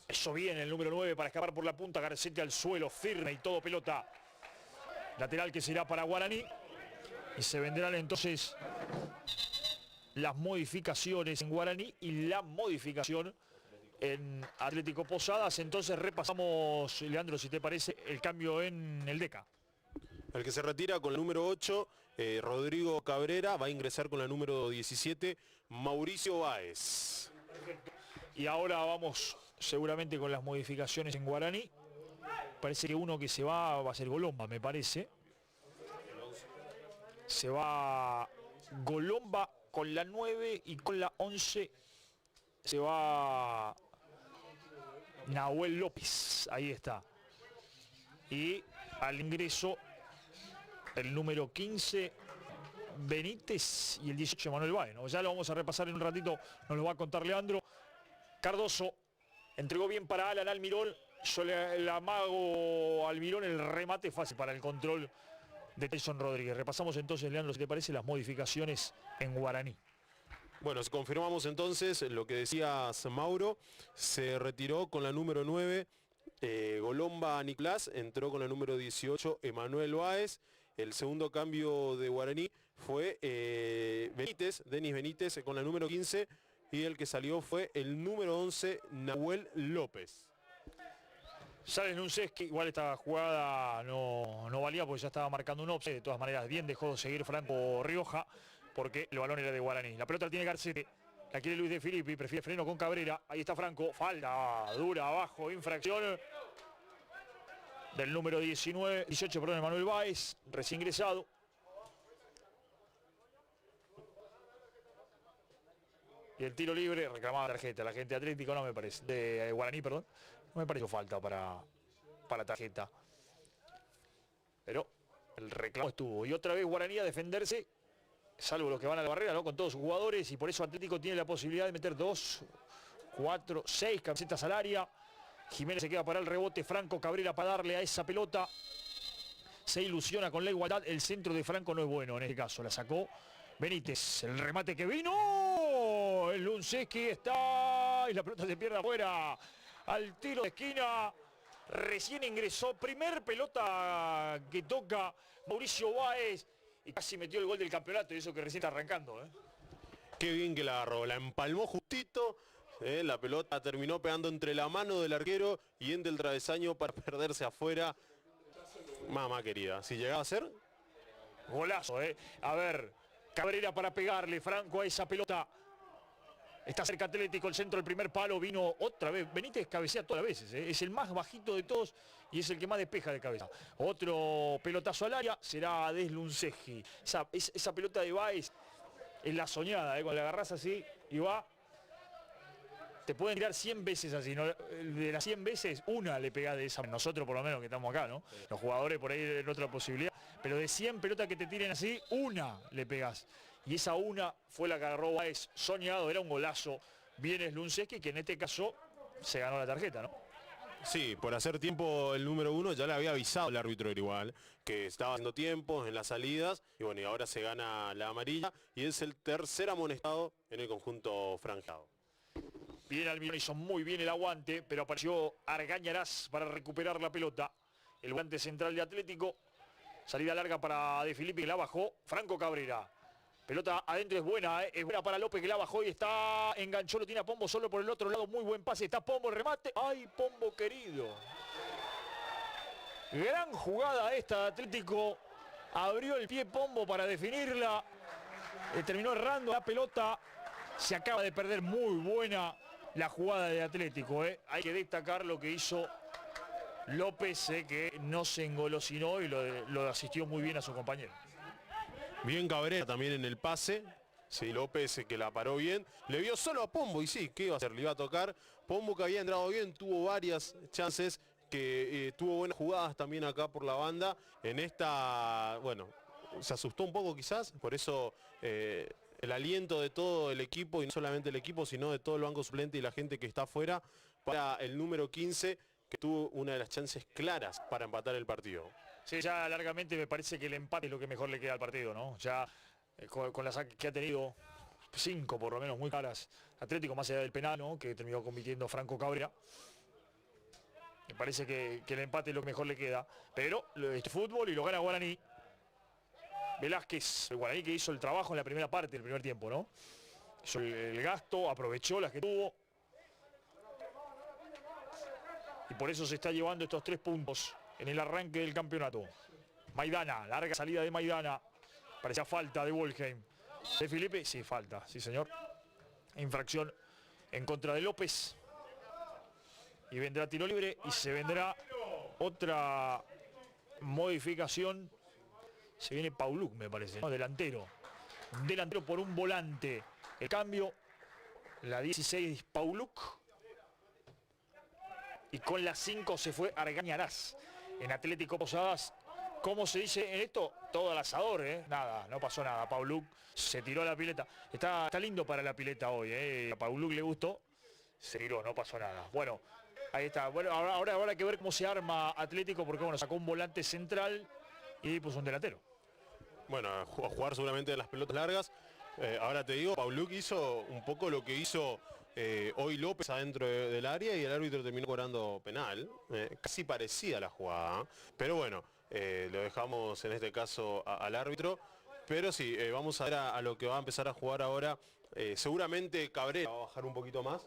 Eso viene el número 9 para escapar por la punta, Garcete al suelo, firme y todo pelota. Lateral que será para Guaraní. Y se vendrán entonces las modificaciones en Guaraní y la modificación en Atlético Posadas. Entonces repasamos, Leandro, si te parece, el cambio en el DECA. El que se retira con el número 8, Rodrigo Cabrera, va a ingresar con la número 17, Mauricio Báez. Perfecto. Y ahora vamos seguramente con las modificaciones en Guaraní. Parece que uno que se va a ser Golomba, me parece. Se va Golomba con la 9 y con la 11 se va Nahuel López. Ahí está. Y al ingreso el número 15 Benítez y el 18 Manuel Báez, ¿no? Ya lo vamos a repasar en un ratito, nos lo va a contar Leandro. Cardoso entregó bien para Alan Almirón. Yo le amago a Almirón el remate fácil para el control de Tyson Rodríguez. Repasamos entonces, Leandro, si te parece, las modificaciones en Guaraní. Bueno, confirmamos entonces lo que decías, Mauro. Se retiró con la número 9, Golomba Nicolás. Entró con la número 18, Emanuel Báez. El segundo cambio de Guaraní fue Benítez, Denis Benítez, con la número 15. Y el que salió fue el número 11, Nahuel López. Sale Nuncés, que igual esta jugada no valía porque ya estaba marcando un offside. De todas maneras, bien dejó de seguir Franco Rioja porque el balón era de Guaraní. La pelota la tiene Garcete, la quiere Luis de Filippi, prefiere freno con Cabrera. Ahí está Franco, falta dura abajo, infracción del número 18, perdón, Manuel Báez, recién ingresado. Y el tiro libre, reclamaba tarjeta, la gente Atlético no me parece, de Guaraní, perdón, no me pareció falta para tarjeta. Pero el reclamo estuvo. Y otra vez Guaraní a defenderse, salvo los que van a la barrera, ¿no? Con todos sus jugadores, y por eso Atlético tiene la posibilidad de meter 2, 4, 6 camisetas al área. Jiménez se queda para el rebote, Franco Cabrera para darle a esa pelota. Se ilusiona con la igualdad, el centro de Franco no es bueno en este caso, la sacó Benítez, el remate que vino, el Lunceski está y la pelota se pierde afuera, al tiro de esquina, recién ingresó, primer pelota que toca Mauricio Báez y casi metió el gol del campeonato y eso que recién está arrancando. Qué bien que la agarró, la empalmó justito, la pelota terminó pegando entre la mano del arquero y entre el travesaño para perderse afuera. Mamá querida, si llegaba a ser... Golazo, a ver... Cabrera para pegarle, Franco a esa pelota. Está cerca Atlético, el centro del primer palo, vino otra vez. Benítez cabecea todas las veces, es el más bajito de todos y es el que más despeja de cabeza. Otro pelotazo al área, será Deslunceji. Esa pelota de Báez es la soñada, cuando la agarrás así y va. Te pueden tirar 100 veces así, ¿no? De las 100 veces, una le pegás de esa. Nosotros por lo menos que estamos acá, ¿no? Los jugadores por ahí en otra posibilidad. Pero de 100 pelotas que te tiren así, una le pegás. Y esa una fue la que agarró Báez soñado, era un golazo. Viene Slunceski, que en este caso se ganó la tarjeta, ¿no? Sí, por hacer tiempo el número 1 ya le había avisado el árbitro igual, que estaba haciendo tiempos en las salidas, y bueno, y ahora se gana la amarilla, y es el tercer amonestado en el conjunto franjado. Bien Almirón, hizo muy bien el aguante, pero apareció Argañarás para recuperar la pelota. El volante central de Atlético. Salida larga para De Filippi que la bajó. Franco Cabrera. Pelota adentro es buena para López que la bajó y está enganchó, lo tiene a Pombo solo por el otro lado. Muy buen pase, está Pombo, el remate. ¡Ay, Pombo querido! Gran jugada esta de Atlético. Abrió el pie Pombo para definirla. Terminó errando la pelota. Se acaba de perder, muy buena la jugada de Atlético. Hay que destacar lo que hizo López, que no se engolosinó y lo asistió muy bien a su compañero. Bien Cabrera también en el pase, Sí, López que la paró bien, le vio solo a Pombo y sí, ¿qué iba a hacer? Le iba a tocar. Pombo que había entrado bien, tuvo varias chances, que tuvo buenas jugadas también acá por la banda. En esta, bueno, se asustó un poco quizás, por eso el aliento de todo el equipo, y no solamente el equipo, sino de todo el banco suplente y la gente que está afuera, para el número 15, que tuvo una de las chances claras para empatar el partido. Sí, ya largamente me parece que el empate es lo que mejor le queda al partido, ¿no? Ya con las que ha tenido 5 por lo menos muy caras Atlético, más allá del penal, ¿no? Que terminó convirtiendo Franco Cabrera. Me parece que el empate es lo que mejor le queda. Pero este fútbol y lo gana Guaraní. Velázquez, el Guaraní que hizo el trabajo en la primera parte del primer tiempo, ¿no? Hizo el gasto, aprovechó las que tuvo. Y por eso se está llevando estos 3 puntos en el arranque del campeonato. Maidana, larga salida de Maidana. Parecía falta de Wolheim. De Felipe, sí, falta, sí señor. Infracción en contra de López. Y vendrá tiro libre y se vendrá otra modificación. Se viene Pauluk, me parece, ¿no? Delantero. Delantero por un volante. El cambio, la 16 Pauluk. Y con la 5 se fue Argañarás. En Atlético Posadas, ¿cómo se dice en esto? Todo al asador, ¿eh? Nada, no pasó nada. Pauluk se tiró a la pileta. Está lindo para la pileta hoy, ¿eh? A Pauluk le gustó. Se tiró, no pasó nada. Bueno, ahí está. Bueno, ahora habrá que ver cómo se arma Atlético, porque bueno, sacó un volante central y puso un delantero. Bueno, a jugar seguramente en las pelotas largas. Ahora te digo, Pauluk hizo un poco lo que hizo hoy López adentro del área, y el árbitro terminó cobrando penal. Casi parecida la jugada, ¿eh? Pero bueno, lo dejamos en este caso al árbitro. Pero sí, vamos a ver a lo que va a empezar a jugar ahora. Seguramente Cabrera va a bajar un poquito más,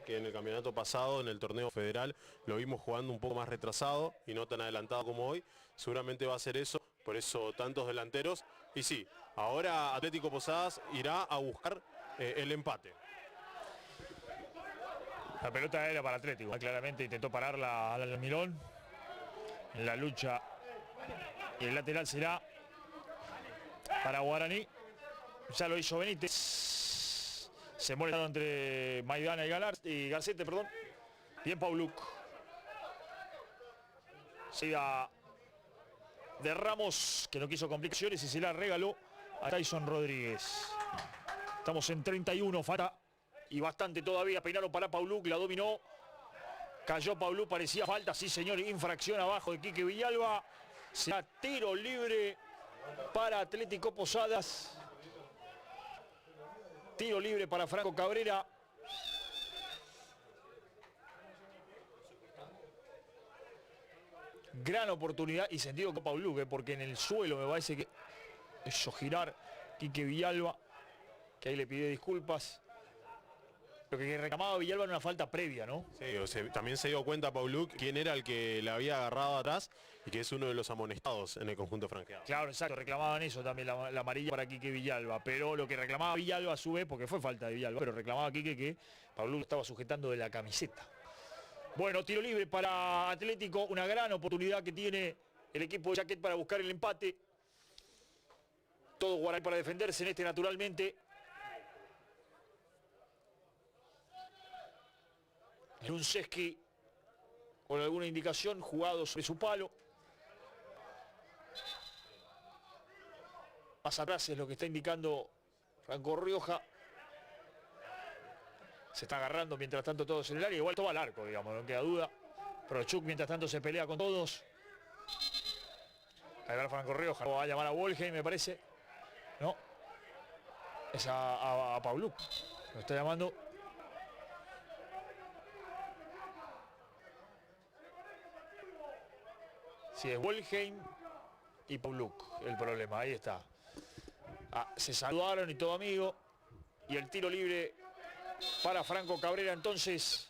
que en el campeonato pasado, en el torneo federal, lo vimos jugando un poco más retrasado y no tan adelantado como hoy. Seguramente va a ser eso, por eso tantos delanteros. Y sí, ahora Atlético Posadas irá a buscar el empate. La pelota era para Atlético, claramente intentó pararla al Almirón. En la lucha, y el lateral será para Guaraní. Ya lo hizo Benítez. Se muere entre Maidana y Garcete, perdón. Bien Pauluk. Siga de Ramos, que no quiso complicaciones y se la regaló a Tyson Rodríguez. Estamos en 31, falta y bastante todavía. Peinaron para Pauluk, la dominó. Cayó Pauluk, parecía falta, sí señor, infracción abajo de Quique Villalba. Será tiro libre para Atlético Posadas. Tiro libre para Franco Cabrera. Gran oportunidad y sentido con Pauluk, porque en el suelo me parece que hizo girar Quique Villalba, que ahí le pide disculpas. Lo que reclamaba Villalba era una falta previa, ¿no? Sí, también se dio cuenta Pauluk quién era el que le había agarrado atrás y que es uno de los amonestados en el conjunto franqueado. Claro, exacto, reclamaban eso también, la amarilla para Quique Villalba, pero lo que reclamaba Villalba a su vez, porque fue falta de Villalba, pero reclamaba Quique que Pauluk estaba sujetando de la camiseta. Bueno, tiro libre para Atlético, una gran oportunidad que tiene el equipo de Chaquet para buscar el empate. Todo Guaraní para defenderse en este naturalmente. Lunceski con alguna indicación, jugado sobre su palo. Más atrás es lo que está indicando Franco Rioja. Se está agarrando mientras tanto todos en el área. Igual todo al arco, digamos, no queda duda. Pero Chuk mientras tanto se pelea con todos. Ahí va Franco Rioja. Va a llamar a Wolheim, me parece. No. Es a Pauluk. Lo está llamando. Sí, es Wolheim y Pauluk el problema. Ahí está. Se saludaron y todo amigo. Y el tiro libre para Franco Cabrera entonces.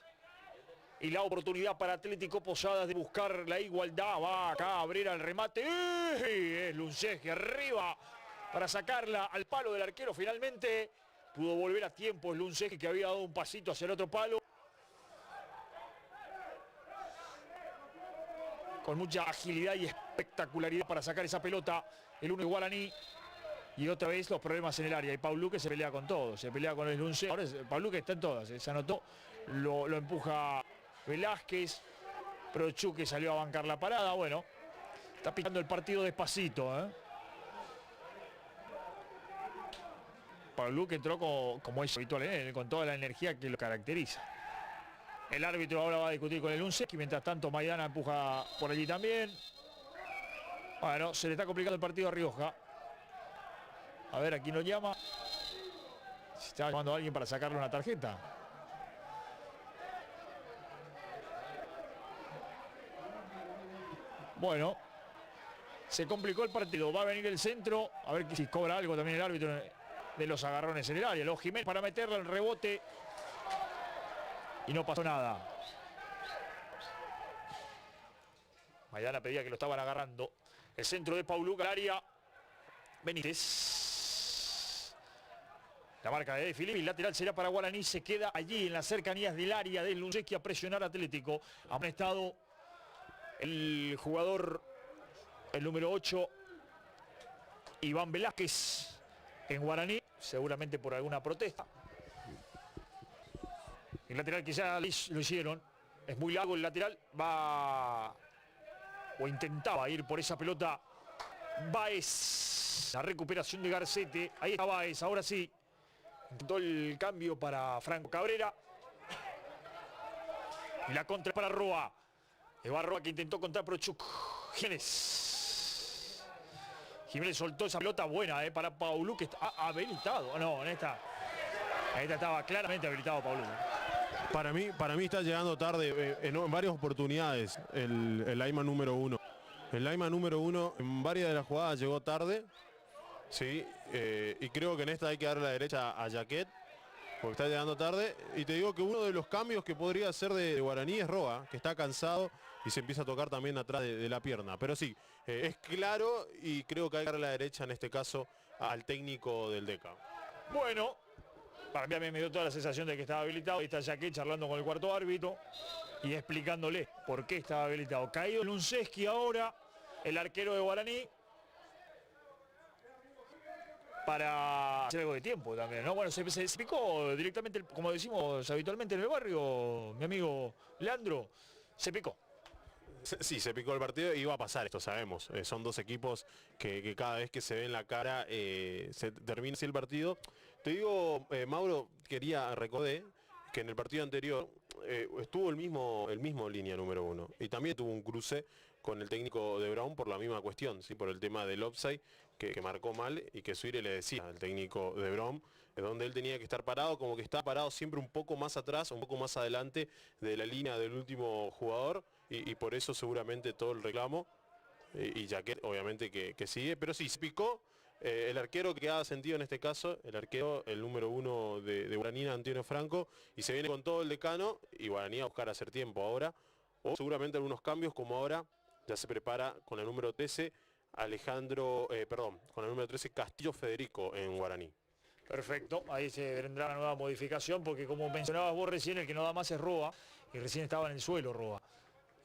Y la oportunidad para Atlético Posadas de buscar la igualdad. Va Cabrera al remate. Es Lunceski arriba para sacarla al palo del arquero. Finalmente pudo volver a tiempo. Es Lunceski que había dado un pasito hacia el otro palo. Con mucha agilidad y espectacularidad para sacar esa pelota. El 1 de Guaraní. Y otra vez los problemas en el área. Y Pauluque se pelea con todo. Se pelea con el Lunce. Ahora Pauluque está en todas. Se anotó. Lo empuja Velázquez. Prochuk que salió a bancar la parada. Bueno, está picando el partido despacito, ¿eh? Pauluque entró como es habitual en él, con toda la energía que lo caracteriza. El árbitro ahora va a discutir con el Lunceski. Mientras tanto Maidana empuja por allí también. Bueno, se le está complicando el partido a Rioja. A ver, aquí lo llama. Si está llamando a alguien para sacarle una tarjeta. Bueno, se complicó el partido. Va a venir el centro. A ver si cobra algo también el árbitro de los agarrones en el área. Los Jiménez para meterle el rebote. Y no pasó nada. Maidana pedía que lo estaban agarrando. El centro de Pauluque al área. Benítez. La marca de Filippi, el lateral será para Guaraní, se queda allí en las cercanías del área del Lunceski a presionar Atlético. Ha amonestado el jugador, el número 8, Iván Velázquez, en Guaraní, seguramente por alguna protesta. El lateral que ya lo hicieron, es muy largo el lateral, va o intentaba ir por esa pelota Báez. La recuperación de Garcete, ahí está Báez, ahora sí. Intentó el cambio para Franco Cabrera. Y la contra para Roa. Va Roa que intentó contra Prochuk. Jiménez soltó esa pelota buena para Pauluque, que está habilitado. No, en esta estaba claramente habilitado Pauluque. Para mí está llegando tarde en varias oportunidades el Ayman número 1. El Ayman número 1 en varias de las jugadas llegó tarde. Sí, y creo que en esta hay que darle la derecha a Jaquet, porque está llegando tarde. Y te digo que uno de los cambios que podría hacer de Guaraní es Roa, que está cansado y se empieza a tocar también atrás de la pierna. Pero sí, es claro y creo que hay que darle la derecha en este caso al técnico del DECA. Bueno, para mí me dio toda la sensación de que estaba habilitado. Ahí está Jaquet charlando con el cuarto árbitro y explicándole por qué estaba habilitado. Caído Lunceski ahora, el arquero de Guaraní, para hacer algo de tiempo también, ¿no? Bueno, se picó directamente, como decimos habitualmente en el barrio, mi amigo Leandro, se picó. Sí, se picó el partido y va a pasar, esto sabemos. Son dos equipos que cada vez que se ven la cara se termina así el partido. Te digo, Mauro, recordé que en el partido anterior estuvo el mismo línea número 1 y también tuvo un cruce con el técnico de Brown por la misma cuestión, ¿sí? Por el tema del offside que marcó mal y que Suire le decía al técnico de Brown, donde él tenía que estar parado, como que estaba parado siempre un poco más atrás, un poco más adelante de la línea del último jugador y por eso seguramente todo el reclamo y Jaquet obviamente que sigue, pero sí, se picó. El arquero que queda sentido en este caso, el número 1 de Guaraní, Antonio Franco, y se viene con todo el decano y Guaraní a buscar hacer tiempo ahora, o seguramente algunos cambios como ahora ya se prepara con el número 13 con el número 13 Castillo Federico en Guaraní. Perfecto, ahí se vendrá la nueva modificación porque como mencionabas vos recién, el que no da más es Roa y recién estaba en el suelo Roa.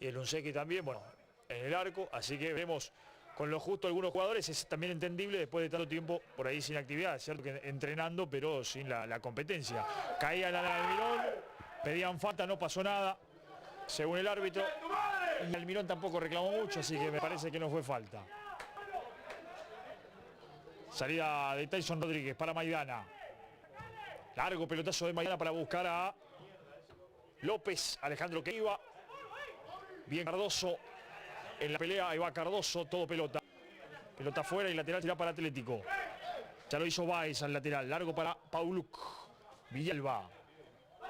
Y el Lunceski también, bueno, en el arco, así que veremos con lo justo algunos jugadores. Es también entendible después de tanto tiempo por ahí sin actividad, es cierto que entrenando pero sin la competencia. Caía la Almirón, pedían falta, no pasó nada según el árbitro y Almirón tampoco reclamó mucho, así que me parece que no fue falta. Salida de Tyson Rodríguez para Maidana. Largo pelotazo de Maidana para buscar a López, Alejandro que iba. Bien Cardoso en la pelea, ahí va Cardoso, todo pelota. Pelota afuera y lateral será para Atlético. Ya lo hizo Báez al lateral, largo para Pauluque. Villalba.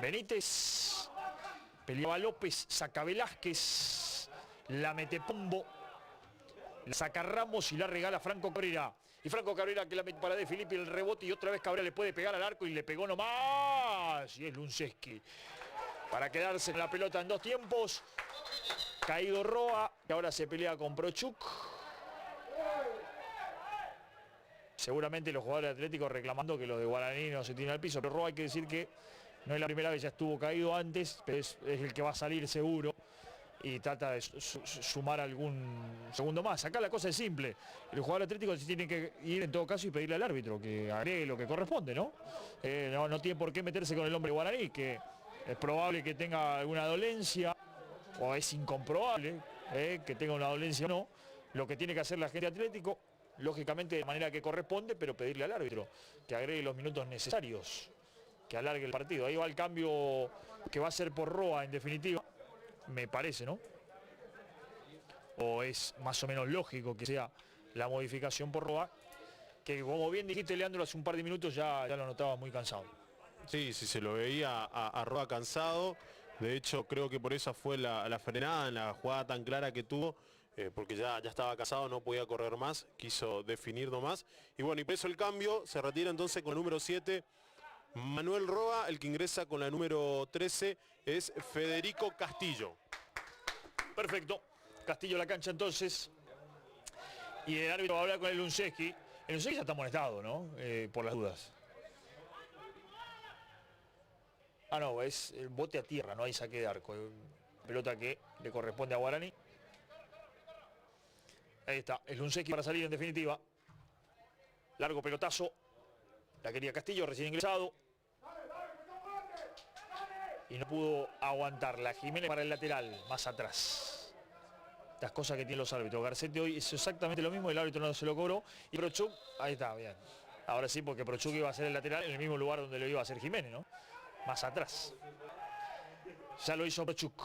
Benítez. Peleaba López, saca Velázquez. La mete Pombo. La saca Ramos y la regala Franco Cabrera. Y Franco Cabrera que la mete para De Filippi, el rebote y otra vez Cabrera le puede pegar al arco y le pegó nomás. Y es Lunceski. Para quedarse en la pelota en dos tiempos. Caído Roa, que ahora se pelea con Prochuk. Seguramente los jugadores atléticos reclamando que los de Guaraní no se tienen al piso. Pero Roa hay que decir que no es la primera vez, ya estuvo caído antes, pero es el que va a salir seguro. y trata de sumar algún segundo más. Acá la cosa es simple, el jugador atlético tiene que ir en todo caso y pedirle al árbitro que agregue lo que corresponde, ¿no? No tiene por qué meterse con el hombre guaraní, que es probable que tenga alguna dolencia, o es incomprobable que tenga una dolencia o no. Lo que tiene que hacer la gente atlético, lógicamente de manera que corresponde, pero pedirle al árbitro que agregue los minutos necesarios, que alargue el partido. Ahí va el cambio que va a ser por Roa en definitiva, me parece, ¿no? O es más o menos lógico que sea la modificación por Roa, que como bien dijiste, Leandro, hace un par de minutos ya lo notaba muy cansado. Sí, sí, se lo veía a Roa cansado. De hecho, creo que por eso fue la frenada en la jugada tan clara que tuvo, porque ya estaba cansado, no podía correr más, quiso definir nomás. Y bueno, y por eso el cambio, se retira entonces con el número 7, Manuel Roa. El que ingresa con la número 13 es Federico Castillo. Perfecto, Castillo a la cancha entonces. Y el árbitro va a hablar con el Luncheski. El Luncheski ya está amonestado, ¿no? Por las dudas. Ah, no, es el bote a tierra, no hay saque de arco. Pelota que le corresponde a Guaraní. Ahí está, el Luncheski para salir en definitiva. Largo pelotazo. La quería Castillo, recién ingresado. Y no pudo aguantarla. Jiménez para el lateral, más atrás. Las cosas que tienen los árbitros. Garcetti hoy es exactamente lo mismo, el árbitro no se lo cobró. Y Prochuk, ahí está, bien. Ahora sí, porque Prochuk iba a ser el lateral en el mismo lugar donde lo iba a hacer Jiménez, ¿no? Más atrás. Ya lo hizo Prochuk.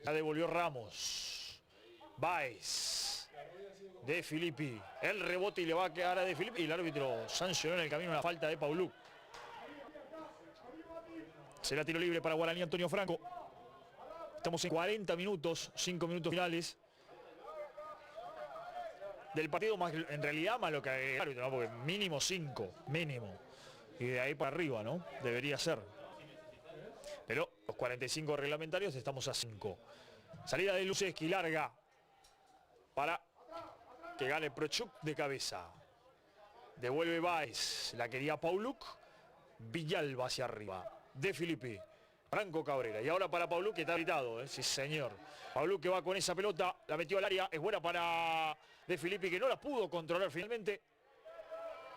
Ya devolvió Ramos. Baez. De Filippi. El rebote y le va a quedar a De Filippi. Y el árbitro sancionó en el camino una falta de Pauluk. Será tiro libre para Guaraní Antonio Franco. Estamos en 40 minutos, 5 minutos finales del partido, más en realidad más lo que el árbitro, ¿no? Porque mínimo 5, mínimo. Y de ahí para arriba, ¿no? Debería ser. Pero los 45 reglamentarios estamos a 5. Salida de Luceschi, larga. Para que gane Prochuk de cabeza. Devuelve Baez. La quería Pauluk. Villalba hacia arriba. De Filippi. Franco Cabrera. Y ahora para Pauluk, que está gritado, ¿eh? Sí, señor. Pauluk que va con esa pelota. La metió al área. Es buena para De Filippi, que no la pudo controlar finalmente.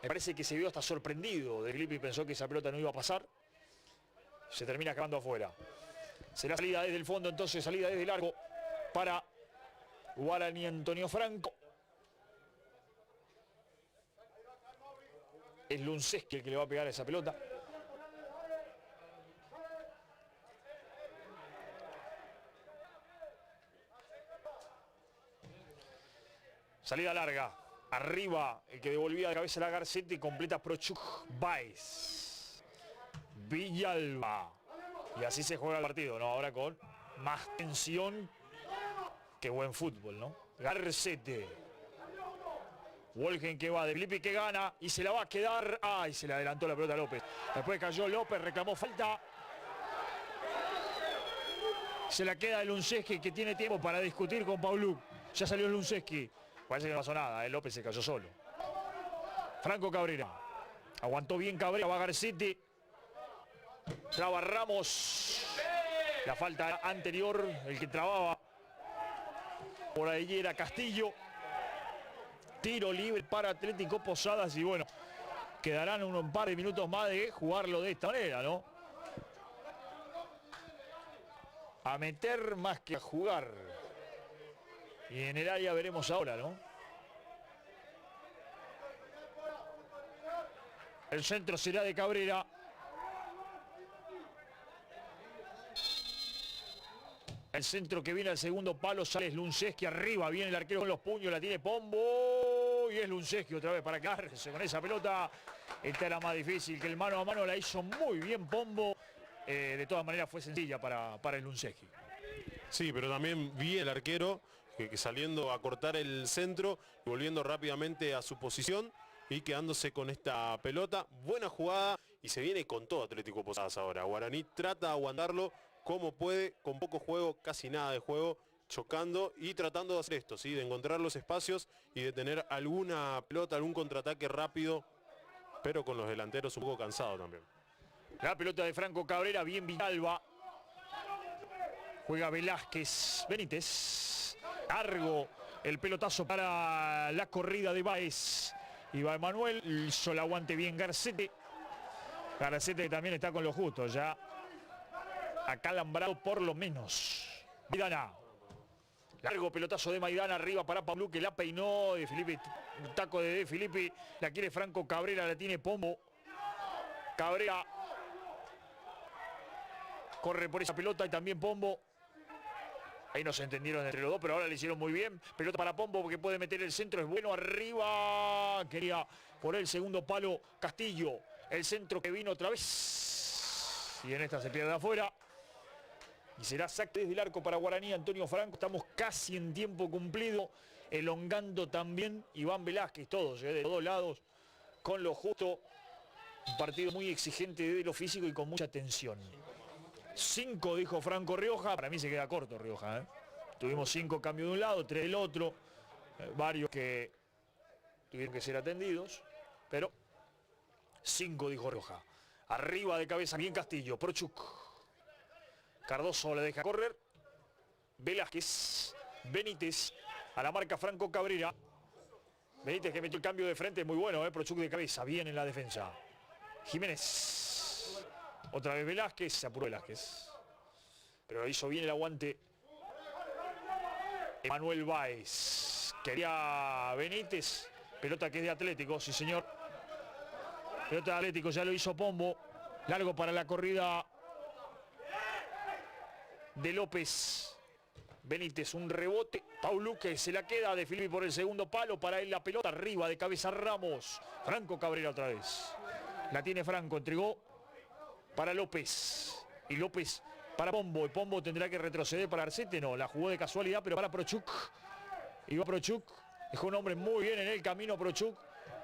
Me parece que se vio hasta sorprendido. De Filippi pensó que esa pelota no iba a pasar. Se termina acabando afuera. Será salida desde el fondo, entonces salida desde largo para Guaraní Antonio Franco. Es Luncheski el que le va a pegar a esa pelota. Salida larga. Arriba, el que devolvía de cabeza la Garcetti, completa Prochuk. Baez. Villalba. Y así se juega el partido, ¿no? Ahora con más tensión que buen fútbol, ¿no? Garcetti. Wolgen que va, De Filippi que gana y se la va a quedar. ¡Ay! Se le adelantó la pelota a López. Después cayó López, reclamó falta. Se la queda el Luncheski, que tiene tiempo para discutir con Pauluk. Ya salió el Luncheski. Parece que no pasó nada, López se cayó solo. Franco Cabrera. Aguantó bien Cabrera, va Garcetti. Traba Ramos. La falta anterior, el que trababa. Por ahí era Castillo. Tiro libre para Atlético Posadas y bueno, quedarán un par de minutos más de jugarlo de esta manera, ¿no? A meter más que a jugar. Y en el área veremos ahora, ¿no? El centro será de Cabrera. El centro que viene al segundo palo, sale Luncheski arriba, viene el arquero con los puños, la tiene Pombo. Y es Luncheski otra vez para quedarse con esa pelota. Esta era más difícil, que el mano a mano la hizo muy bien Pombo. De todas maneras fue sencilla para el Luncheski. Sí, pero también vi el arquero que saliendo a cortar el centro y volviendo rápidamente a su posición y quedándose con esta pelota. Buena jugada y se viene con todo Atlético Posadas ahora. Guaraní trata de aguantarlo como puede, con poco juego, casi nada de juego, chocando y tratando de hacer esto, ¿sí? De encontrar los espacios y de tener alguna pelota, algún contraataque rápido, pero con los delanteros un poco cansados también. La pelota de Franco Cabrera, bien Villalba. Juega Velázquez, Benítez. Largo el pelotazo para la corrida de Báez. Y va Emanuel, hizo el aguante bien Garcete. Garcete que también está con lo justo, ya acalambrado por lo menos. Maidana. Largo pelotazo de Maidana, arriba para Pablo, que la peinó de Felipe. Un taco de Felipe, la quiere Franco Cabrera, la tiene Pombo. Cabrera corre por esa pelota y también Pombo. Ahí no se entendieron entre los dos, pero ahora le hicieron muy bien. Pelota para Pombo porque puede meter el centro, es bueno, arriba. Quería por el segundo palo Castillo. El centro que vino otra vez. Y en esta se pierde afuera. Y será saque desde el arco para Guaraní, Antonio Franco. Estamos casi en tiempo cumplido. Elongando también Iván Velázquez, todos, de los dos lados, con lo justo. Un partido muy exigente de lo físico y con mucha tensión. 5 dijo Franco Rioja. Para mí se queda corto Rioja. Tuvimos 5 cambios de un lado, 3 del otro. Varios que tuvieron que ser atendidos. Pero 5 dijo Rioja. Arriba de cabeza bien Castillo. Prochuk. Cardoso le deja correr. Velázquez. Benítez. A la marca Franco Cabrera. Benítez que metió el cambio de frente. Muy bueno, Prochuk de cabeza. Bien en la defensa. Jiménez. Otra vez Velázquez. Se apuró Velázquez. Pero hizo bien el aguante Emanuel Báez. Quería Benítez. Pelota que es de Atlético. Sí, señor. Pelota de Atlético. Ya lo hizo Pombo. Largo para la corrida de López. Benítez, un rebote. Paulu que se la queda de Filipe por el segundo palo. Para él la pelota arriba de cabeza Ramos. Franco Cabrera otra vez. La tiene Franco, entregó para López. Y López para Pombo. Y Pombo tendrá que retroceder para Arcete. No, la jugó de casualidad, pero para Prochuk. Iba Prochuk. Dejó un hombre muy bien en el camino Prochuk.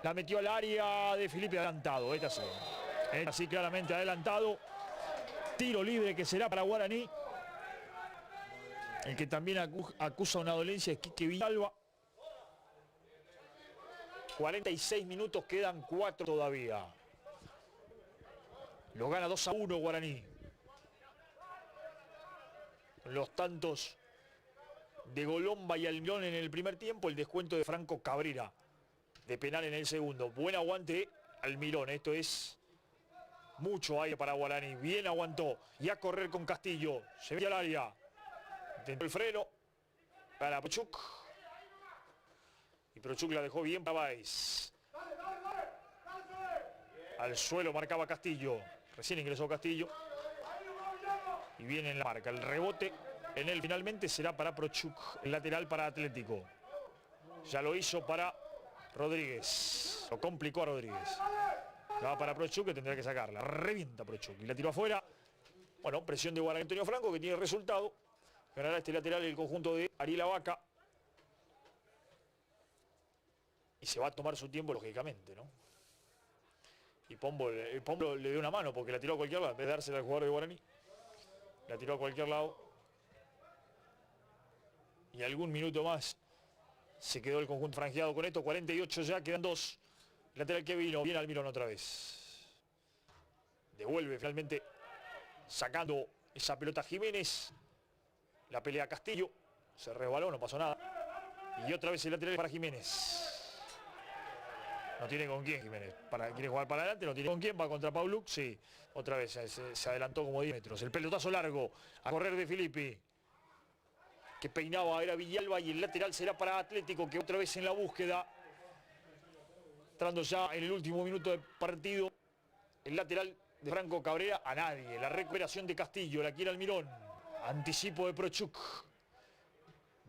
La metió al área de Felipe adelantado. Esta sí claramente adelantado. Tiro libre que será para Guaraní. El que también acusa una dolencia es Quique Villalba. 46 minutos, quedan 4 todavía. Lo gana 2-1 Guaraní. Los tantos de Golomba y Almirón en el primer tiempo, el descuento de Franco Cabrera de penal en el segundo. Buen aguante Almirón, esto es mucho aire para Guaraní. Bien aguantó y a correr con Castillo. Se metió al área. Intentó el freno para Prochuk. Y Prochuk la dejó bien para Báez. Al suelo marcaba Castillo. Recién ingresó Castillo. Y viene en la marca. El rebote en él finalmente será para Prochuk. El lateral para Atlético. Ya lo hizo para Rodríguez. Lo complicó a Rodríguez. La va para Prochuk que tendrá que sacarla. Revienta Prochuk. Y la tiró afuera. Bueno, presión de Guaraní Antonio Franco que tiene resultado. Ganará este lateral el conjunto de Ariel Abaca. Y se va a tomar su tiempo, lógicamente, ¿no? Y Pombo le dio una mano porque la tiró a cualquier lado. En vez de dársela al jugador de Guaraní, la tiró a cualquier lado. Y algún minuto más se quedó el conjunto franjeado con esto. 48 ya, quedan 2. Lateral que vino, bien Almirón otra vez. Devuelve finalmente, sacando esa pelota Jiménez. La pelea Castillo, se resbaló, no pasó nada. Y otra vez el lateral para Jiménez. No tiene con quién Jiménez. Quiere jugar para adelante, no tiene con quién. Va contra Pauluk, sí. Otra vez se adelantó como 10 metros. El pelotazo largo a correr de Filipe. Que peinaba era Villalba y el lateral será para Atlético, que otra vez en la búsqueda. Entrando ya en el último minuto de partido. El lateral de Franco Cabrera a nadie. La recuperación de Castillo, la quiere Almirón. Anticipo de Prochuk.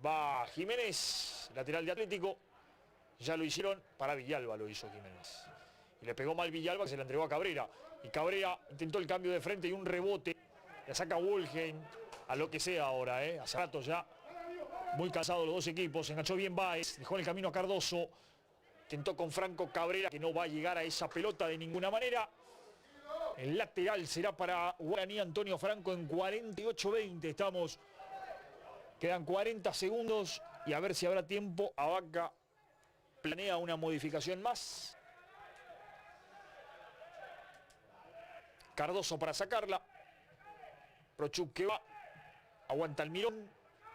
Va Jiménez, lateral de Atlético. Ya lo hicieron, para Villalba lo hizo Jiménez. Y le pegó mal Villalba que se la entregó a Cabrera. Y Cabrera intentó el cambio de frente y un rebote. La saca Wolgen a lo que sea ahora, hace rato ya. Muy cansados los dos equipos. Se enganchó bien Báez, dejó en el camino a Cardoso. Intentó con Franco Cabrera que no va a llegar a esa pelota de ninguna manera. El lateral será para Guaraní Antonio Franco en 48-20. Estamos. Quedan 40 segundos y a ver si habrá tiempo. Abaca planea una modificación más. Cardoso para sacarla. Prochuk que va. Aguanta Almirón,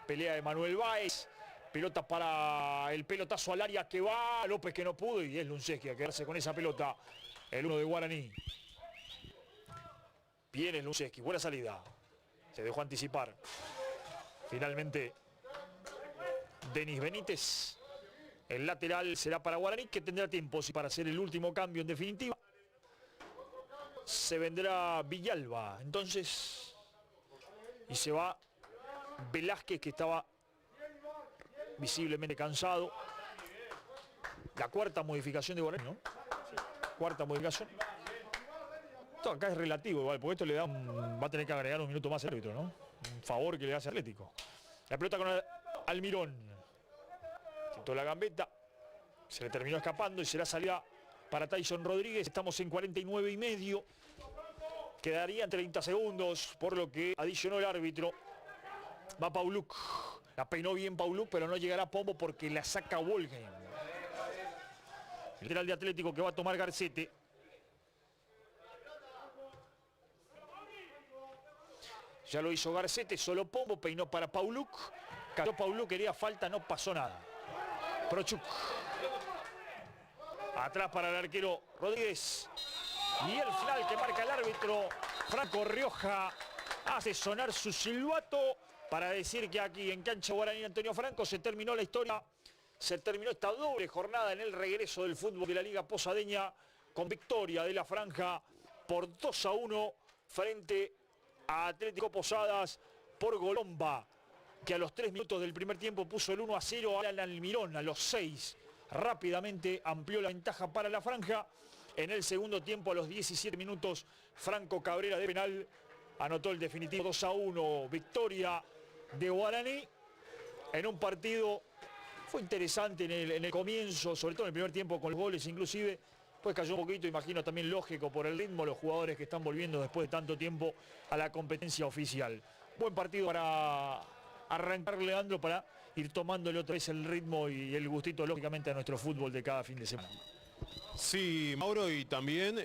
pelea de Manuel Báez, pelota para el pelotazo al área que va, López que no pudo y es Luncheski a quedarse con esa pelota, el uno de Guaraní. Bien es Luncheski, buena salida, se dejó anticipar. Finalmente Denis Benítez, el lateral será para Guaraní, que tendrá tiempo para hacer el último cambio en definitiva. Se vendrá Villalba, entonces, y se va Velázquez, que estaba visiblemente cansado. La cuarta modificación de Guaraní, ¿no? Cuarta modificación. Esto acá es relativo igual, porque esto le da va a tener que agregar un minuto más el árbitro, ¿no? Un favor que le hace Atlético. La pelota con Almirón. Quitó la gambeta. Se le terminó escapando y será salida para Tyson Rodríguez. Estamos en 49 y medio. Quedarían 30 segundos, por lo que adicionó el árbitro. Va Pauluk. La peinó bien Pauluk, pero no llegará Pombo porque la saca Wolgen. El lateral de Atlético que va a tomar Garcete. Ya lo hizo Garcete, solo Pombo, peinó para Pauluk. Cayó Pauluk, quería falta, no pasó nada. Prochuk. Atrás para el arquero Rodríguez. Y el final que marca el árbitro Franco Rioja hace sonar su silbato para decir que aquí en cancha Guaraní Antonio Franco se terminó la historia. Se terminó esta doble jornada en el regreso del fútbol de la Liga Posadeña con victoria de la Franja por 2-1 frente a Atlético Posadas por Golomba, que a los 3 minutos del primer tiempo puso el 1-0 a Almirón. A los 6 rápidamente amplió la ventaja para la Franja. En el segundo tiempo, a los 17 minutos, Franco Cabrera de penal anotó el definitivo 2-1. Victoria de Guaraní en un partido, fue interesante en el comienzo, sobre todo en el primer tiempo con los goles inclusive. Pues cayó un poquito, imagino también lógico por el ritmo, los jugadores que están volviendo después de tanto tiempo a la competencia oficial. Buen partido para arrancar, Leandro, para ir tomándole otra vez el ritmo y el gustito, lógicamente, a nuestro fútbol de cada fin de semana. Sí, Mauro, y también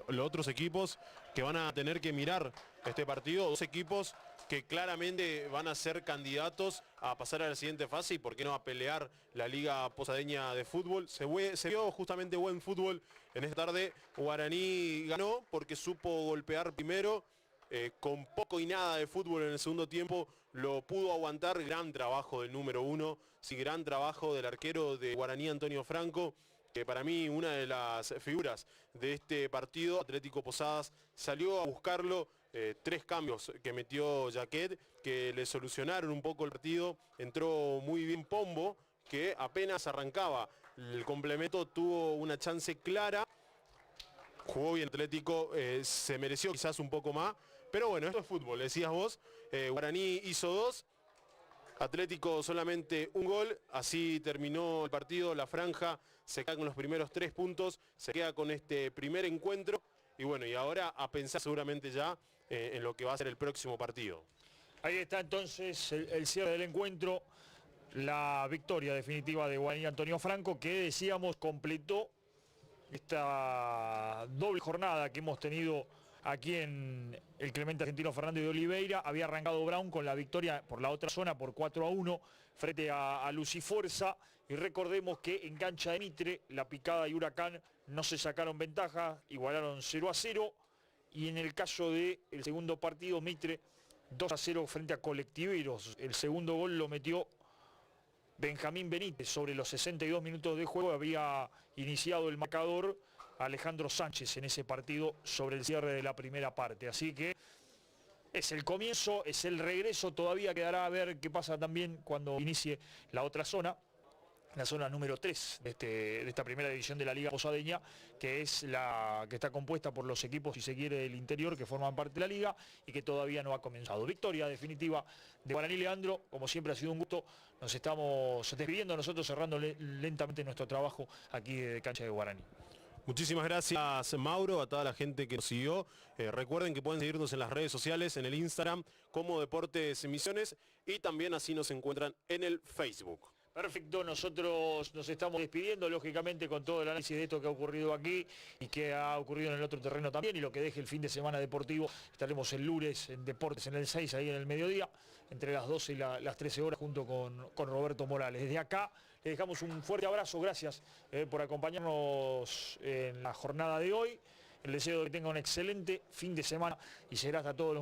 los otros equipos que van a tener que mirar este partido, dos equipos que claramente van a ser candidatos a pasar a la siguiente fase y por qué no a pelear la Liga Posadeña de Fútbol. Se vio justamente buen fútbol en esta tarde. Guaraní ganó porque supo golpear primero, con poco y nada de fútbol en el segundo tiempo, lo pudo aguantar. Gran trabajo del número 1, sí, gran trabajo del arquero de Guaraní, Antonio Franco, que para mí una de las figuras de este partido. Atlético Posadas salió a buscarlo. 3 cambios que metió Jaquet que le solucionaron un poco el partido. Entró muy bien Pombo, que apenas arrancaba el complemento, tuvo una chance clara. Jugó bien Atlético, se mereció quizás un poco más. Pero bueno, esto es fútbol, decías vos. Guaraní hizo 2. Atlético solamente un gol, así terminó el partido. La Franja se queda con los primeros 3 puntos, se queda con este primer encuentro. Y bueno, y ahora a pensar seguramente ya en lo que va a ser el próximo partido. Ahí está entonces el cierre del encuentro, la victoria definitiva de Guaraní Antonio Franco, que decíamos completó esta doble jornada que hemos tenido aquí en el Clemente Argentino Fernández de Oliveira. Había arrancado Brown con la victoria por la otra zona por 4-1 frente a Lucifuerza. Y recordemos que en cancha de Mitre, La Picada y Huracán no se sacaron ventaja, igualaron 0-0. Y en el caso del segundo partido, Mitre 2-0 frente a Colectiveros. El segundo gol lo metió Benjamín Benítez sobre los 62 minutos de juego. Había iniciado el marcador Alejandro Sánchez en ese partido sobre el cierre de la primera parte. Así que es el comienzo, es el regreso. Todavía quedará a ver qué pasa también cuando inicie la otra zona. La zona número 3 de esta primera división de la Liga Posadeña, que es la que está compuesta por los equipos, si se quiere, del interior, que forman parte de la liga y que todavía no ha comenzado. Victoria definitiva de Guaraní. Leandro, como siempre ha sido un gusto. Nos estamos despidiendo nosotros, cerrando lentamente nuestro trabajo aquí de cancha de Guaraní. Muchísimas gracias, Mauro, a toda la gente que nos siguió. Recuerden que pueden seguirnos en las redes sociales, en el Instagram como Deportes Misiones, y también así nos encuentran en el Facebook. Perfecto, nosotros nos estamos despidiendo, lógicamente, con todo el análisis de esto que ha ocurrido aquí y que ha ocurrido en el otro terreno también, y lo que deje el fin de semana deportivo. Estaremos el lunes en Deportes en el 6, ahí en el mediodía, entre las 12 y las 13 horas, junto con Roberto Morales. Desde acá le dejamos un fuerte abrazo, gracias por acompañarnos en la jornada de hoy. El deseo de que tenga un excelente fin de semana y será hasta todos los momentos.